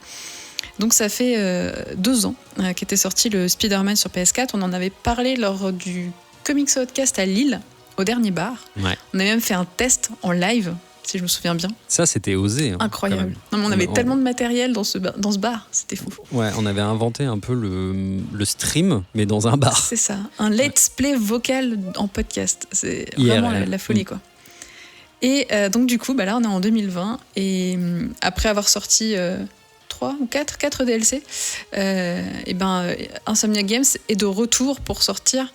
Donc ça fait 2 ans qu'était sorti le Spider-Man sur PS4. On en avait parlé lors du Comics Outcast à Lille, au dernier bar. Ouais. On avait même fait un test en live, si je me souviens bien. Ça, c'était osé. Hein, incroyable. Non, mais on avait tellement de matériel dans ce bar, c'était fou. Ouais, on avait inventé un peu le stream, mais dans un bar. C'est ça, un let's play vocal en podcast. C'est vraiment la folie, quoi. Et donc du coup, là, on est en 2020, et après avoir sorti 3 ou 4 DLC, Insomniac Games est de retour pour sortir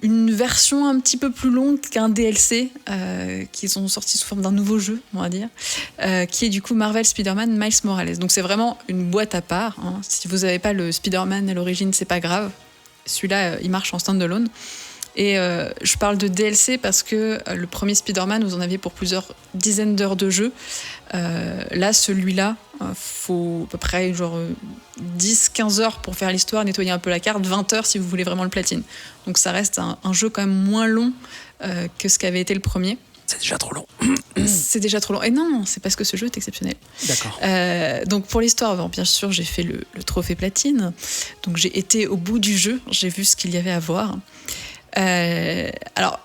une version un petit peu plus longue qu'un DLC qu'ils ont sorti sous forme d'un nouveau jeu, on va dire, qui est du coup Marvel Spider-Man Miles Morales. Donc c'est vraiment une boîte à part. Hein. Si vous n'avez pas le Spider-Man à l'origine, c'est pas grave. Celui-là, il marche en standalone. Et je parle de DLC parce que le premier Spider-Man, vous en aviez pour plusieurs dizaines d'heures de jeu. Là, celui-là, faut à peu près 10-15 heures pour faire l'histoire, nettoyer un peu la carte, 20 heures si vous voulez vraiment le platine. Donc ça reste un jeu quand même moins long que ce qu'avait été le premier. C'est déjà trop long. C'est déjà trop long. Et non, c'est parce que ce jeu est exceptionnel. D'accord. Donc pour l'histoire, bien sûr, j'ai fait le trophée platine. Donc j'ai été au bout du jeu, j'ai vu ce qu'il y avait à voir. Alors,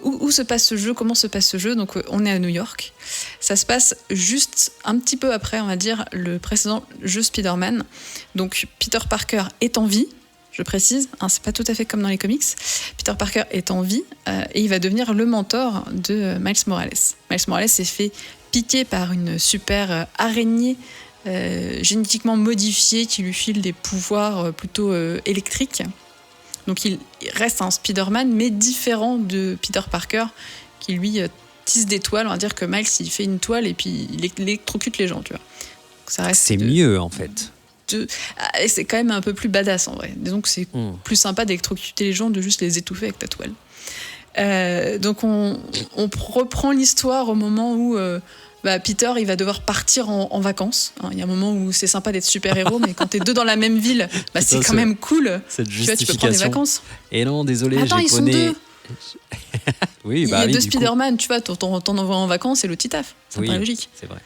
où se passe ce jeu? Comment se passe ce jeu? Donc, on est à New York. Ça se passe juste un petit peu après, on va dire, le précédent jeu Spider-Man. Donc, Peter Parker est en vie, je précise. Hein, c'est pas tout à fait comme dans les comics. Peter Parker est en vie et il va devenir le mentor de Miles Morales. Miles Morales s'est fait piquer par une super araignée génétiquement modifiée qui lui file des pouvoirs plutôt électriques. Donc il reste un Spider-Man, mais différent de Peter Parker, qui lui tisse des toiles. On va dire que Miles, il fait une toile et puis il électrocute les gens, tu vois. Donc ça reste c'est mieux, en fait. Et c'est quand même un peu plus badass, en vrai. Disons que c'est plus sympa d'électrocuter les gens, de juste les étouffer avec ta toile. Donc on reprend l'histoire au moment où Peter, il va devoir partir en vacances. Il y a un moment où c'est sympa d'être super-héros, mais quand t'es deux dans la même ville, c'est quand même cool. Cette tu vois, tu peux prendre des vacances. Et non, désolé, attends, j'ai poney. Ils sont 2. Oui, il y a 2 Spider-Man, tu vois, t'en envoies en vacances et l'autre, il taffe. C'est pas logique. C'est vrai.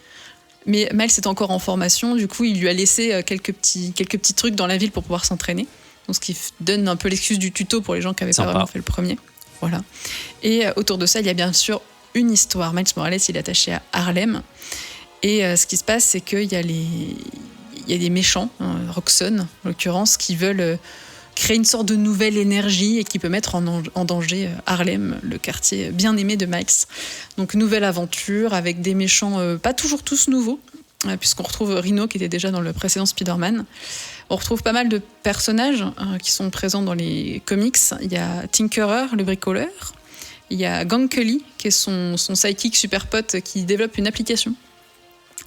Mais Miles est encore en formation, du coup, il lui a laissé quelques petits trucs dans la ville pour pouvoir s'entraîner. Donc, ce qui donne un peu l'excuse du tuto pour les gens qui n'avaient pas vraiment fait le premier. Voilà. Et autour de ça, il y a bien sûr une histoire. Miles Morales, il est attaché à Harlem. Et ce qui se passe, c'est qu'il y a des méchants, Roxxon en l'occurrence, qui veulent créer une sorte de nouvelle énergie et qui peut mettre en danger Harlem, le quartier bien aimé de Miles. Donc nouvelle aventure avec des méchants pas toujours tous nouveaux, puisqu'on retrouve Rhino qui était déjà dans le précédent Spider-Man. On retrouve pas mal de personnages qui sont présents dans les comics. Il y a Tinkerer, le bricoleur. Il y a Gang Kelly, qui est son sidekick super pote, qui développe une application.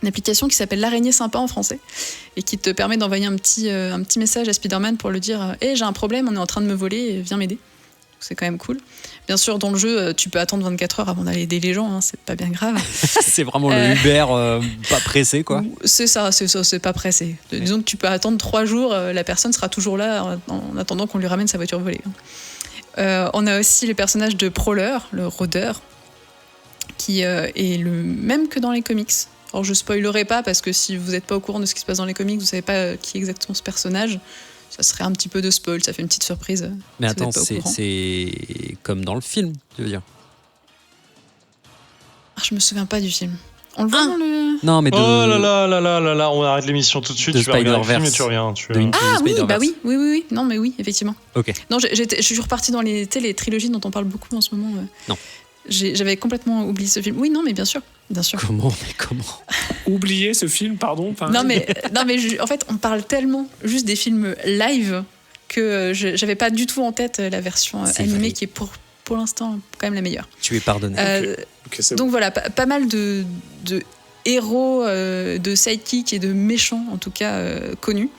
Une application qui s'appelle l'araignée sympa en français et qui te permet d'envoyer un petit message à Spider-Man pour lui dire « Hey, j'ai un problème, on est en train de me voler, viens m'aider ». C'est quand même cool. Bien sûr, dans le jeu, tu peux attendre 24 heures avant d'aller aider les gens, c'est pas bien grave. C'est vraiment le Uber pas pressé, quoi. C'est ça, c'est pas pressé. Disons que tu peux attendre 3 jours, la personne sera toujours là en attendant qu'on lui ramène sa voiture volée. On a aussi le personnage de Prowler, le rôdeur, qui est le même que dans les comics. Alors je spoilerai pas parce que si vous n'êtes pas au courant de ce qui se passe dans les comics, vous savez pas qui est exactement ce personnage. Ça serait un petit peu de spoil, ça fait une petite surprise. Mais si vous attends, êtes pas au courant. c'est comme dans le film, tu veux dire? Ah, je me souviens pas du film. On le voit dans le... Non, mais de... Oh là là là là là là, on arrête l'émission tout de suite. De Tu vas regarder le film et Spider-Verse. tu reviens. de Into the Ah oui, Spider-Verse. bah oui. Non, mais oui, effectivement. Ok. Non, je suis repartie dans les trilogies dont on parle beaucoup en ce moment. Non. J'avais complètement oublié ce film. Oui, non, mais bien sûr. Comment? Oublier ce film, pardon. Non, mais en fait, on parle tellement juste des films live que j'avais pas du tout en tête la version C'est animée vrai. qui est pour l'instant quand même la meilleure. Tu es pardonné. Ok, c'est bon. Donc voilà, pas mal de héros, de sidekicks et de méchants en tout cas connus.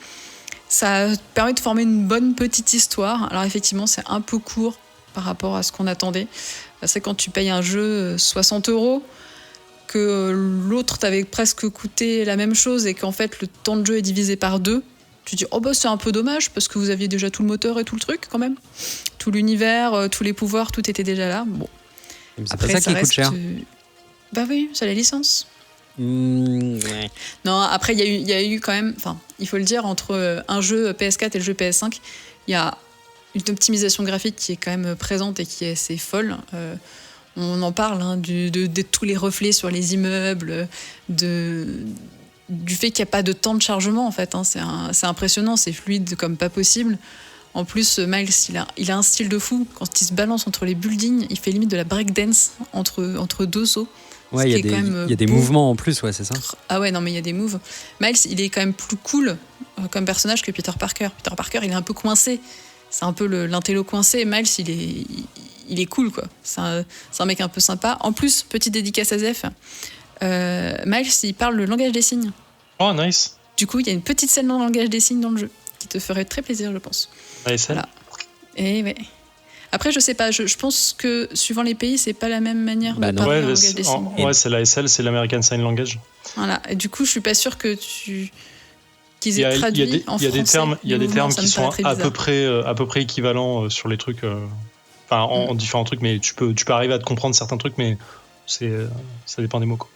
Ça permet de former une bonne petite histoire. Alors effectivement, c'est un peu court par rapport à ce qu'on attendait. C'est quand tu payes un jeu 60 €, que l'autre t'avait presque coûté la même chose et qu'en fait le temps de jeu est divisé par 2. Tu te dis, oh bah c'est un peu dommage parce que vous aviez déjà tout le moteur et tout le truc quand même. Tout l'univers, tous les pouvoirs, tout était déjà là. Bon, Mais c'est après pas ça qui coûte cher. Bah oui, c'est la licence. Ouais. Non, après, il y a eu quand même, enfin, il faut le dire, entre un jeu PS4 et le jeu PS5, il y a une optimisation graphique qui est quand même présente et qui est assez folle. On en parle, hein, de tous les reflets sur les immeubles, du fait qu'il n'y a pas de temps de chargement, en fait. Hein. C'est impressionnant, c'est fluide comme pas possible. En plus, Miles, il a un style de fou. Quand il se balance entre les buildings, il fait limite de la breakdance entre deux sauts. Ouais, Ce il qui est quand même y a des beau. mouvements en plus, ouais, c'est ça. Ah ouais, non, mais il y a des moves. Miles, il est quand même plus cool comme personnage que Peter Parker. Peter Parker, il est un peu coincé. C'est un peu l'intello coincé. Miles, il est cool, quoi. C'est un mec un peu sympa. En plus, petite dédicace à Zef, Miles, il parle le langage des signes. Oh, nice. Du coup, il y a une petite scène dans le langage des signes dans le jeu qui te ferait très plaisir, je pense. ASL. Voilà. Et ouais. Après, je sais pas, je pense que suivant les pays, c'est pas la même manière Bah de non. parler Ouais, le langage des signes. ouais, c'est l'ASL, c'est l'American Sign Language. Voilà. Et du coup, je suis pas sûre que qu'ils Il y aient a traduit des en il y a français. des termes Ça qui me paraît sont très à bizarre. peu près équivalents sur les trucs. Enfin, en différents trucs, mais tu peux arriver à te comprendre certains trucs, mais ça dépend des mots, quoi.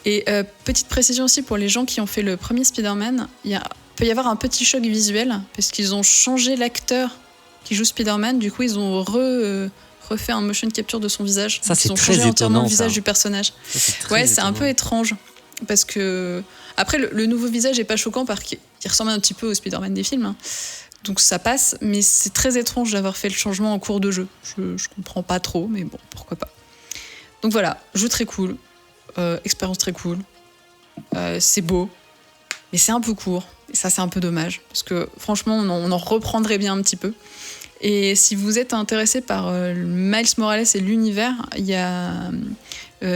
Et petite précision aussi pour les gens qui ont fait le premier Spider-Man, peut y avoir un petit choc visuel parce qu'ils ont changé l'acteur qui joue Spider-Man. Du coup, ils ont refait un motion capture de son visage. Ça, c'est ils ont très changé entièrement étonnant, le visage ça. du personnage. Ça, c'est très Ouais, c'est un étonnant. peu étrange parce que après le nouveau visage est pas choquant parce qu'il ressemble un petit peu au Spider-Man des films. Hein. Donc ça passe, mais c'est très étrange d'avoir fait le changement en cours de jeu. Je comprends pas trop, mais bon, pourquoi pas. Donc voilà, jeu très cool. Expérience très cool, c'est beau, mais c'est un peu court, et ça c'est un peu dommage, parce que franchement on en reprendrait bien un petit peu. Et si vous êtes intéressé par Miles Morales et l'univers, il y a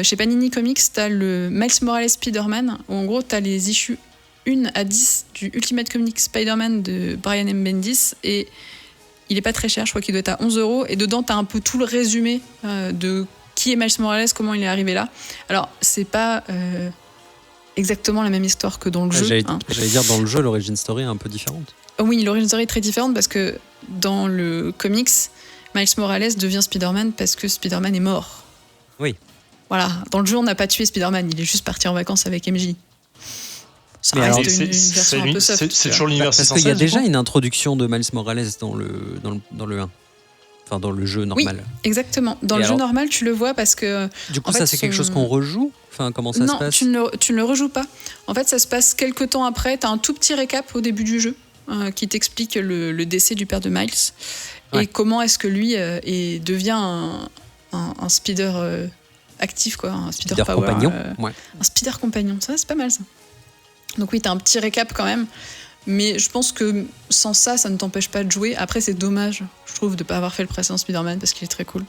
chez Panini Comics, t'as le Miles Morales Spider-Man, où en gros t'as les issues 1 à 10 du Ultimate Comics Spider-Man de Brian M. Bendis, et il est pas très cher, je crois qu'il doit être à 11 €, et dedans t'as un peu tout le résumé de qui est Miles Morales, comment il est arrivé là. Alors, c'est pas exactement la même histoire que dans le jeu. J'allais Hein. dire, dans le jeu, l'origin story est un peu différente. Oui, l'origin story est très différente parce que dans le comics, Miles Morales devient Spider-Man parce que Spider-Man est mort. Oui. Voilà, dans le jeu, on n'a pas tué Spider-Man, il est juste parti en vacances avec MJ. Ça Mais reste alors, une version un peu soft. c'est tu toujours vois. l'univers Parce 616. qu'il y a déjà du coup. une introduction de Miles Morales dans le 1. Enfin, dans le jeu normal. Exactement. Dans Et le jeu alors normal, tu le vois parce que Du coup, en ça, fait, c'est quelque chose qu'on rejoue? Enfin, comment ça se non, passe? tu ne le rejoues pas. En fait, ça se passe quelques temps après. Tu as un tout petit récap au début du jeu qui t'explique le décès du père de Miles Ouais. et comment est-ce que lui devient un speeder actif, quoi, un speeder Speeder power. compagnon. Ouais. Un speeder compagnon, ça c'est pas mal ça. Donc oui, tu as un petit récap quand même. Mais je pense que sans ça, ça ne t'empêche pas de jouer. Après, c'est dommage, je trouve, de ne pas avoir fait le précédent Spider-Man parce qu'il est très cool.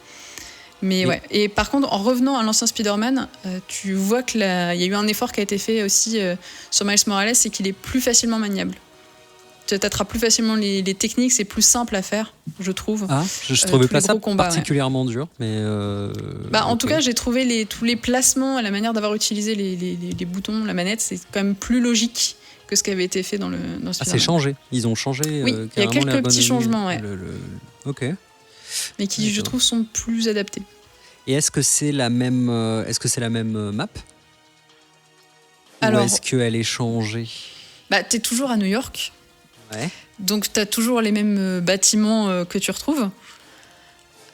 Mais ouais. Et par contre, en revenant à l'ancien Spider-Man, tu vois qu'il y a eu un effort qui a été fait aussi sur Miles Morales, c'est qu'il est plus facilement maniable. Tu attraperas plus facilement les techniques, c'est plus simple à faire, je trouve. Ah, je trouvais tous pas les ça gros combats, particulièrement dur, mais. En ok. tout cas, j'ai trouvé tous les placements et la manière d'avoir utilisé les boutons, la manette, c'est quand même plus logique que ce qui avait été fait dans Ah, Spider-Man. c'est changé. Ils ont changé. Oui, il y a carrément quelques l'ergonomie, petits changements, ouais. Ok. Mais qui, je D'accord. trouve, sont plus adaptés. Et est-ce que c'est la même map? Alors- Ou est-ce qu'elle est changée? Bah, t'es toujours à New York, Ouais. donc t'as toujours les mêmes bâtiments que tu retrouves.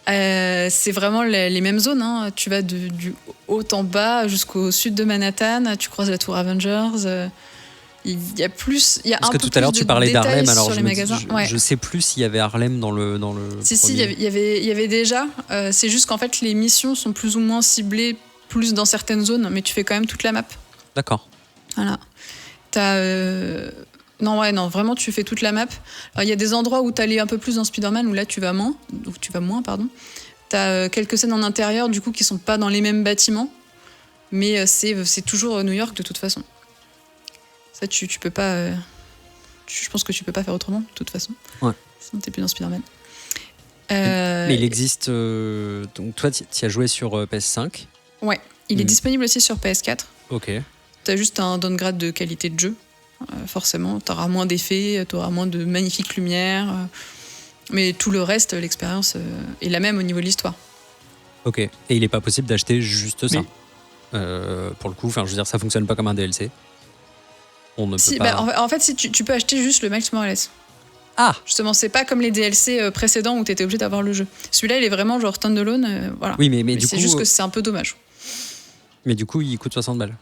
C'est vraiment les mêmes zones, hein. Tu vas du haut en bas jusqu'au sud de Manhattan, tu croises la tour Avengers. Il y a Parce un que peu tout à l'heure plus tu de parlais détails d'Harlem, alors sur je les me magasins. dis, Ouais. je sais plus s'il y avait Harlem dans le Si, premier. il y avait déjà. C'est juste qu'en fait, les missions sont plus ou moins ciblées plus dans certaines zones, mais tu fais quand même toute la map. D'accord. Voilà. Non, vraiment, tu fais toute la map. Alors, il y a des endroits où tu allais un peu plus dans Spider-Man, où là, tu vas moins, pardon. T'as quelques scènes en intérieur, du coup, qui sont pas dans les mêmes bâtiments, mais c'est toujours New York, de toute façon. Ça, tu peux pas... je pense que tu peux pas faire autrement, de toute façon. Ouais. Sinon, t'es plus dans Spider-Man. Mais il existe... donc toi, tu as joué sur PS5. Il est Mhm. disponible aussi sur PS4. Ok. T'as juste un downgrade de qualité de jeu, forcément. T'auras moins d'effets, t'auras moins de magnifiques lumières. Mais tout le reste, l'expérience est la même au niveau de l'histoire. Ok. Et il n'est pas possible d'acheter juste ça. Mais- Pour le coup, enfin, je veux dire, ça fonctionne pas comme un DLC. On ne Si, peut pas... en fait, si tu peux acheter juste le Miles Morales. Ah. Justement, c'est pas comme les DLC précédents où t'étais obligé d'avoir le jeu. Celui-là, il est vraiment genre standalone. Voilà. Oui, mais Mais du c'est coup... juste que c'est un peu dommage. Mais du coup, il coûte 60 balles.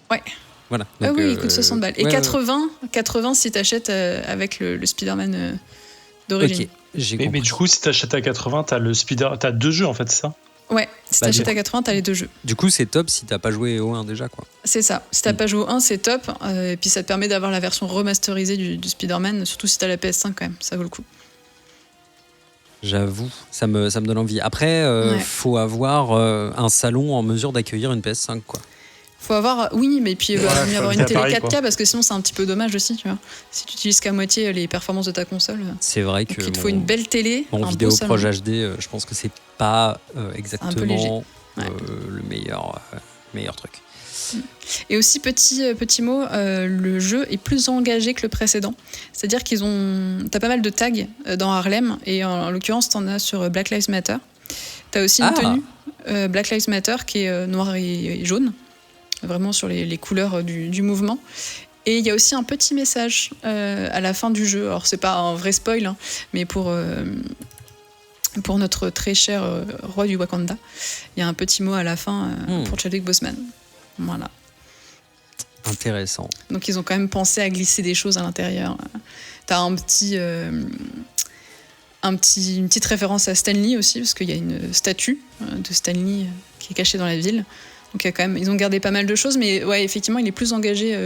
Ouais. Voilà. Ah Donc, oui, il coûte 60 balles. Et ouais, 80 si t'achètes avec le Spider-Man d'origine. Ok, j'ai Mais compris. du coup, si t'achètes à 80, t'as 2 jeux en fait, c'est ça? Ouais, si Bah, t'achètes du à 80, t'as les deux jeux. Du coup, c'est top si t'as pas joué au 1 déjà, quoi. C'est ça. Si t'as pas joué au 1, c'est top. Et puis ça te permet d'avoir la version remasterisée du Spider-Man, surtout si t'as la PS5 quand même. Ça vaut le coup. J'avoue, ça me donne envie. Après, Ouais. faut avoir un salon en mesure d'accueillir une PS5, quoi. Faut avoir, oui, mais puis Ouais, mieux faut avoir une habiter à télé Paris, 4K quoi. parce que sinon c'est un petit peu dommage aussi, tu vois. Si tu utilises qu'à moitié les performances de ta console, C'est vrai donc que il te faut une belle télé, mon un vidéo beau salon. Proj HD, je pense que c'est pas exactement léger. Ouais. le meilleur truc. Et aussi petit mot, le jeu est plus engagé que le précédent. C'est-à-dire t'as pas mal de tags dans Harlem et en l'occurrence t'en as sur Black Lives Matter. T'as aussi une tenue Black Lives Matter qui est noire et jaune, vraiment sur les couleurs du mouvement. Et il y a aussi un petit message à la fin du jeu. Alors c'est pas un vrai spoil, hein, mais pour notre très cher roi du Wakanda, il y a un petit mot à la fin pour Chadwick Boseman. Voilà. Intéressant. Donc ils ont quand même pensé à glisser des choses à l'intérieur. T'as une petite référence à Stan Lee aussi, parce qu'il y a une statue de Stan Lee qui est cachée dans la ville. Donc il y a quand même, ils ont gardé pas mal de choses, mais ouais, effectivement, il est plus engagé.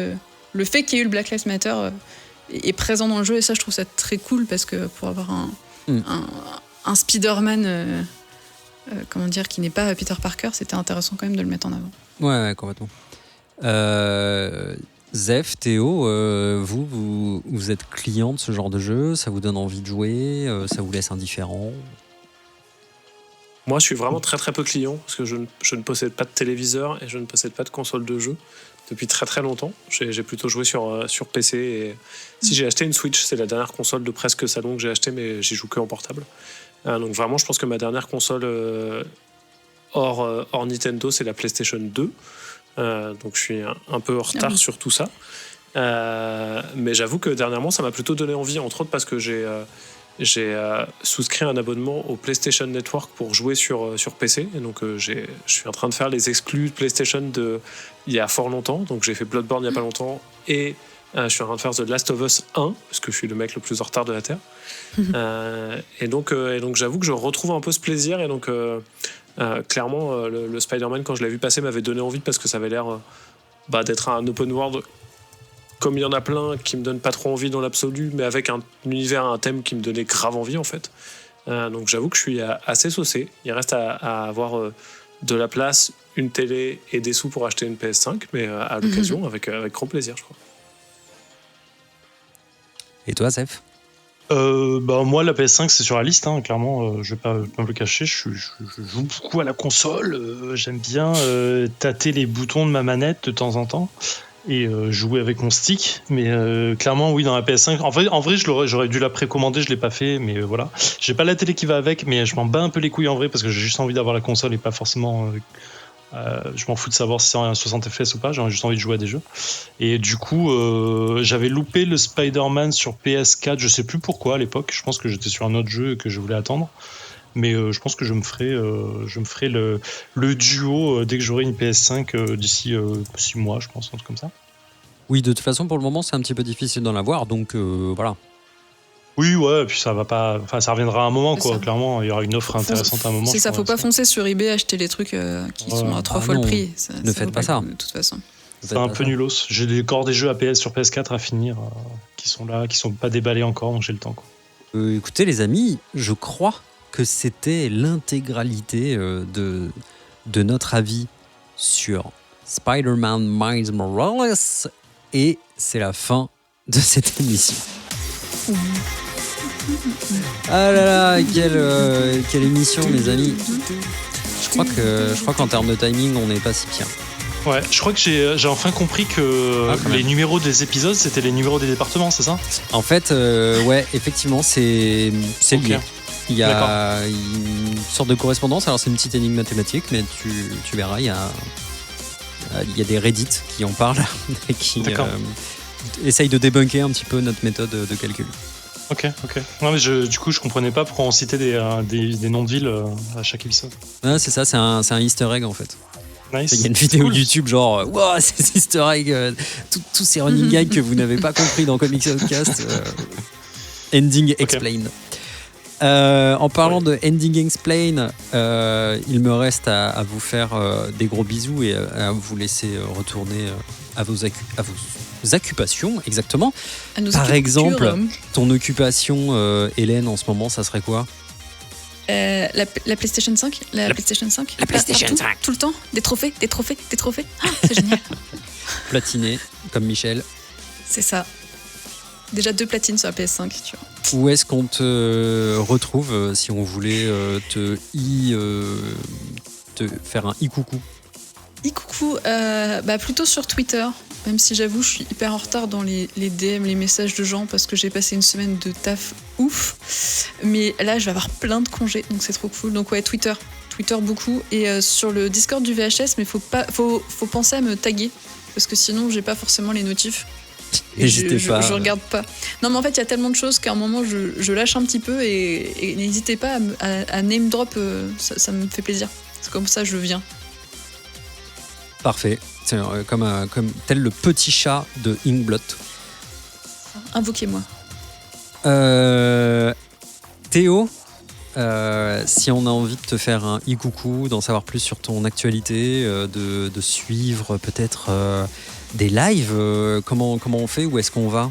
Le fait qu'il y ait eu le Black Lives Matter est présent dans le jeu, et ça, je trouve ça très cool, parce que pour avoir un Spider-Man, comment dire, qui n'est pas Peter Parker, c'était intéressant quand même de le mettre en avant. Ouais, complètement. Zef, Théo, vous êtes client de ce genre de jeu, ça vous donne envie de jouer, ça vous laisse indifférent? Moi, je suis vraiment très très peu client parce que je ne possède pas de téléviseur et je ne possède pas de console de jeu depuis très très longtemps. J'ai plutôt joué sur PC et si j'ai acheté une Switch, c'est la dernière console de presque salon que j'ai acheté, mais j'y joue que en portable. Donc vraiment, je pense que ma dernière console hors Nintendo, c'est la PlayStation 2. Donc je suis un peu en retard sur tout ça. Mais j'avoue que dernièrement, ça m'a plutôt donné envie, entre autres parce que j'ai souscrit un abonnement au PlayStation Network pour jouer sur PC. Et donc, je suis en train de faire les exclus de PlayStation il y a fort longtemps. Donc, j'ai fait Bloodborne il n'y a pas longtemps. Et je suis en train de faire The Last of Us 1, parce que je suis le mec le plus en retard de la Terre. Et donc, j'avoue que je retrouve un peu ce plaisir. Et donc, clairement, le Spider-Man, quand je l'ai vu passer, m'avait donné envie parce que ça avait l'air d'être un open world comme il y en a plein qui me donnent pas trop envie dans l'absolu, mais avec un univers, un thème qui me donnait grave envie en fait. Donc j'avoue que je suis assez saucé. Il reste à avoir de la place, une télé et des sous pour acheter une PS5, mais à l'occasion, avec grand plaisir, je crois. Et toi, Zef? Moi, la PS5, c'est sur la liste, hein, clairement, je vais pas me le cacher. Je joue beaucoup à la console. J'aime bien tâter les boutons de ma manette de temps en temps. et jouer avec mon stick. Mais clairement, oui, dans la PS5. En vrai, j'aurais dû la précommander, je l'ai pas fait, mais voilà. J'ai pas la télé qui va avec, mais je m'en bats un peu les couilles en vrai parce que j'ai juste envie d'avoir la console et pas forcément. Je m'en fous de savoir si c'est un 60 FPS ou pas, j'ai juste envie de jouer à des jeux. Et du coup, j'avais loupé le Spider-Man sur PS4, je sais plus pourquoi à l'époque. Je pense que j'étais sur un autre jeu et que je voulais attendre. Mais je pense que je me ferai le duo dès que j'aurai une PS5 d'ici 6 mois, je pense, un truc comme ça. Oui, de toute façon, pour le moment, c'est un petit peu difficile d'en avoir, donc voilà. Oui, ouais, et puis ça va pas, enfin ça reviendra à un moment, quoi. Ça. Clairement, il y aura une offre intéressante à un moment. C'est je ça, crois, faut pas foncer sur eBay acheter les trucs qui sont à 3 fois non. le prix. Ne faites vaut pas ça. le coup, de toute façon. C'est un peu nulos. J'ai encore des jeux à PS sur PS4 à finir qui sont là, qui sont pas déballés encore, donc j'ai le temps, quoi. Écoutez, les amis, je crois que c'était l'intégralité de notre avis sur Spider-Man Miles Morales, et c'est la fin de cette émission. Ah là là, quelle émission, mes amis. Je crois qu'en termes de timing, on n'est pas si bien. Ouais, je crois que j'ai enfin compris que les numéros des épisodes, c'était les numéros des départements, c'est ça ? En fait, ouais, effectivement, c'est lié. Il y a une sorte de correspondance. Alors, c'est une petite énigme mathématique, mais tu verras, il y a des Reddit qui en parlent et qui essayent de débunker un petit peu notre méthode de calcul. Ok. Non, mais du coup, je comprenais pas pourquoi on citait des noms de villes à chaque épisode. Ah, c'est ça, c'est un easter egg en fait. Nice. Il y a une vidéo YouTube genre wow, c'est easter egg, tous ces running gags que vous n'avez pas compris dans Comics Outcast. Ending Explain. En parlant de Ending Explain, il me reste à vous faire des gros bisous et à vous laisser retourner à vos occupations, exactement. Par exemple, ton occupation, Hélène, en ce moment, ça serait quoi ? La PlayStation 5 La PlayStation 5 La PlayStation partout, 5 tout le temps, des trophées. Ah, c'est génial. Platiné, comme Michel. C'est ça. Déjà 2 platines sur la PS5, tu vois. Où est-ce qu'on te retrouve si on voulait te faire un coucou? Coucou, plutôt sur Twitter, même si j'avoue je suis hyper en retard dans les DM, les messages de gens parce que j'ai passé une semaine de taf ouf, mais là je vais avoir plein de congés donc c'est trop cool. Donc ouais, Twitter beaucoup, et sur le Discord du VHS, mais faut penser à me taguer parce que sinon j'ai pas forcément les notifs. N'hésitez pas. Je regarde pas. Non, mais en fait, il y a tellement de choses qu'à un moment, je lâche un petit peu, et n'hésitez pas à name drop, ça me fait plaisir. C'est comme ça, je viens. Parfait. C'est comme tel le petit chat de Inkblot. Invoquez-moi. Théo, si on a envie de te faire un coucou, d'en savoir plus sur ton actualité, de suivre peut-être des lives, comment on fait? Où est-ce qu'on va?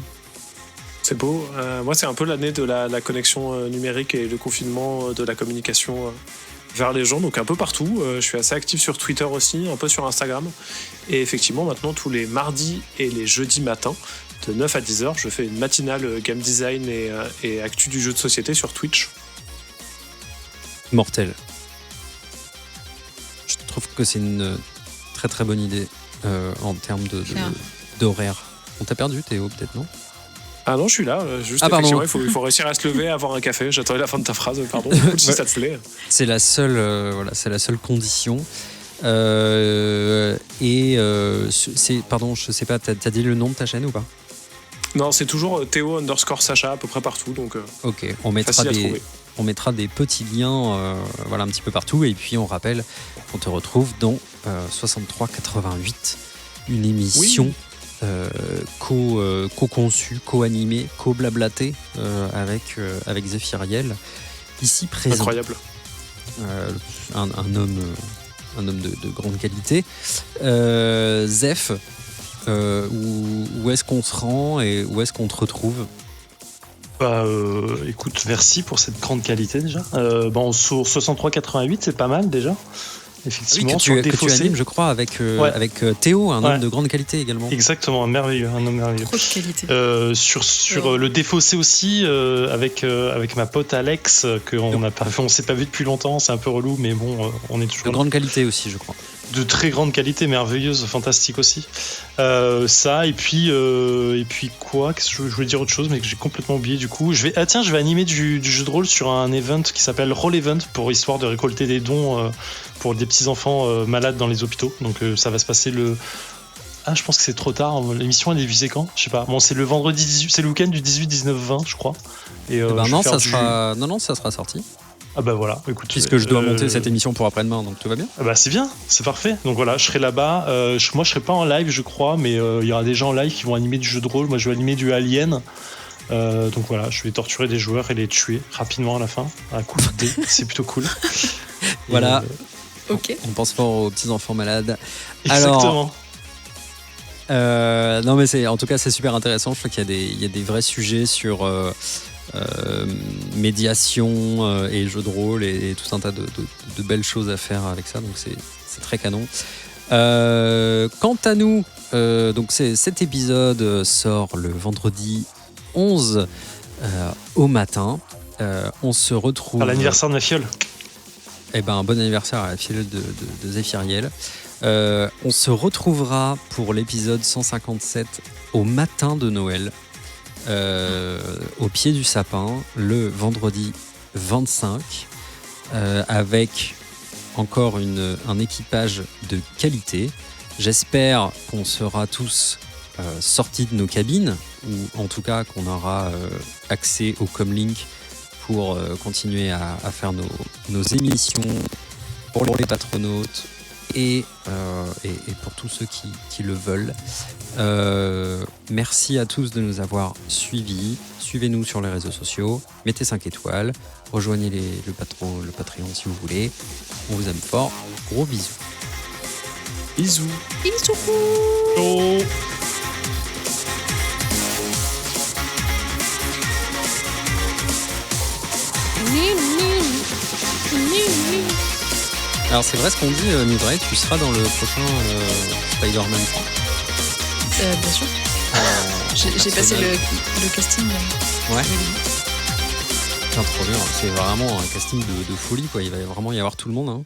C'est beau. Moi, c'est un peu l'année de la connexion numérique et le confinement de la communication vers les gens, donc un peu partout. Je suis assez actif sur Twitter aussi, un peu sur Instagram. Et effectivement, maintenant, tous les mardis et les jeudis matins, de 9 à 10h, je fais une matinale game design et actu du jeu de société sur Twitch. Mortel. Je trouve que c'est une très très bonne idée en termes d'horaire. On t'a perdu, Théo, peut-être, non? Ah non, je suis là. Juste, effectivement, il faut réussir à se lever, avoir un café. J'attendais la fin de ta phrase, pardon. Si ça te plaît. C'est la seule condition. Pardon, je sais pas, t'as dit le nom de ta chaîne ou pas? Non, c'est toujours Théo_Sacha à peu près partout. Donc, ok, on mettra des petits liens un petit peu partout. Et puis on rappelle qu'on te retrouve dans 6388, une émission co-conçue, co-animée, co-blablatée avec Zéphiriel, ici présent. Incroyable. Un homme de grande qualité. Zeph, où est-ce qu'on se rend et où est-ce qu'on te retrouve? Écoute, merci pour cette grande qualité déjà. Sur 6388, c'est pas mal déjà. Effectivement, que tu animes, je crois, avec Théo, un homme de grande qualité également. Exactement, un homme merveilleux. Trop de qualité. Sur le Défaussé aussi, avec ma pote Alex, on s'est pas vu depuis longtemps, c'est un peu relou, mais bon, on est toujours de grande qualité aussi, je crois. de très grande qualité, merveilleuse, fantastique aussi. Ça, et puis quoi, qu'est-ce que je voulais dire autre chose, mais que j'ai complètement oublié du coup. Je vais animer du jeu de rôle sur un event qui s'appelle Roll Event, pour histoire de récolter des dons pour des petits-enfants malades dans les hôpitaux. Donc ça va se passer je pense que c'est trop tard. L'émission, elle est visée quand ? Je sais pas. Bon, c'est le vendredi 18, c'est le week-end du 18, 19, 20, je crois. Et non, ça sera sorti. Ah bah voilà, écoute. Puisque je dois monter cette émission pour après-demain, donc tout va bien. Ah bah c'est bien, c'est parfait. Donc voilà, je serai là-bas. Moi, je serai pas en live, je crois, mais il y aura des gens en live qui vont animer du jeu de rôle. Moi, je vais animer du Alien. Donc voilà, je vais torturer des joueurs et les tuer rapidement à la fin, à coup de dé. C'est plutôt cool. Voilà. Ok. On pense fort aux petits enfants malades. Exactement. Non mais en tout cas c'est super intéressant. Je crois qu'il y a des vrais sujets sur médiation et jeux de rôle et tout un tas de belles choses à faire avec ça. Donc c'est très canon. Quant à nous, donc cet épisode sort le vendredi 11 au matin. On se retrouve À l'anniversaire de ma fiole. Eh ben, bon anniversaire à la filleule de Zéphiriel. On se retrouvera pour l'épisode 157 au matin de Noël, au pied du sapin, le vendredi 25, avec encore un équipage de qualité. J'espère qu'on sera tous sortis de nos cabines, ou en tout cas qu'on aura accès au Comlink pour continuer à faire nos émissions pour les patronautes et pour tous ceux qui le veulent. Merci à tous de nous avoir suivis. Suivez-nous sur les réseaux sociaux, mettez 5 étoiles, rejoignez le Patreon si vous voulez. On vous aime fort. Gros bisous. Bisous. Oh. Alors c'est vrai ce qu'on dit, Mudray, tu seras dans le prochain Spider-Man 3. Bien sûr. J'ai passé le casting. Ouais. Putain, trop bien. C'est vraiment un casting de folie, quoi. Il va vraiment y avoir tout le monde, hein.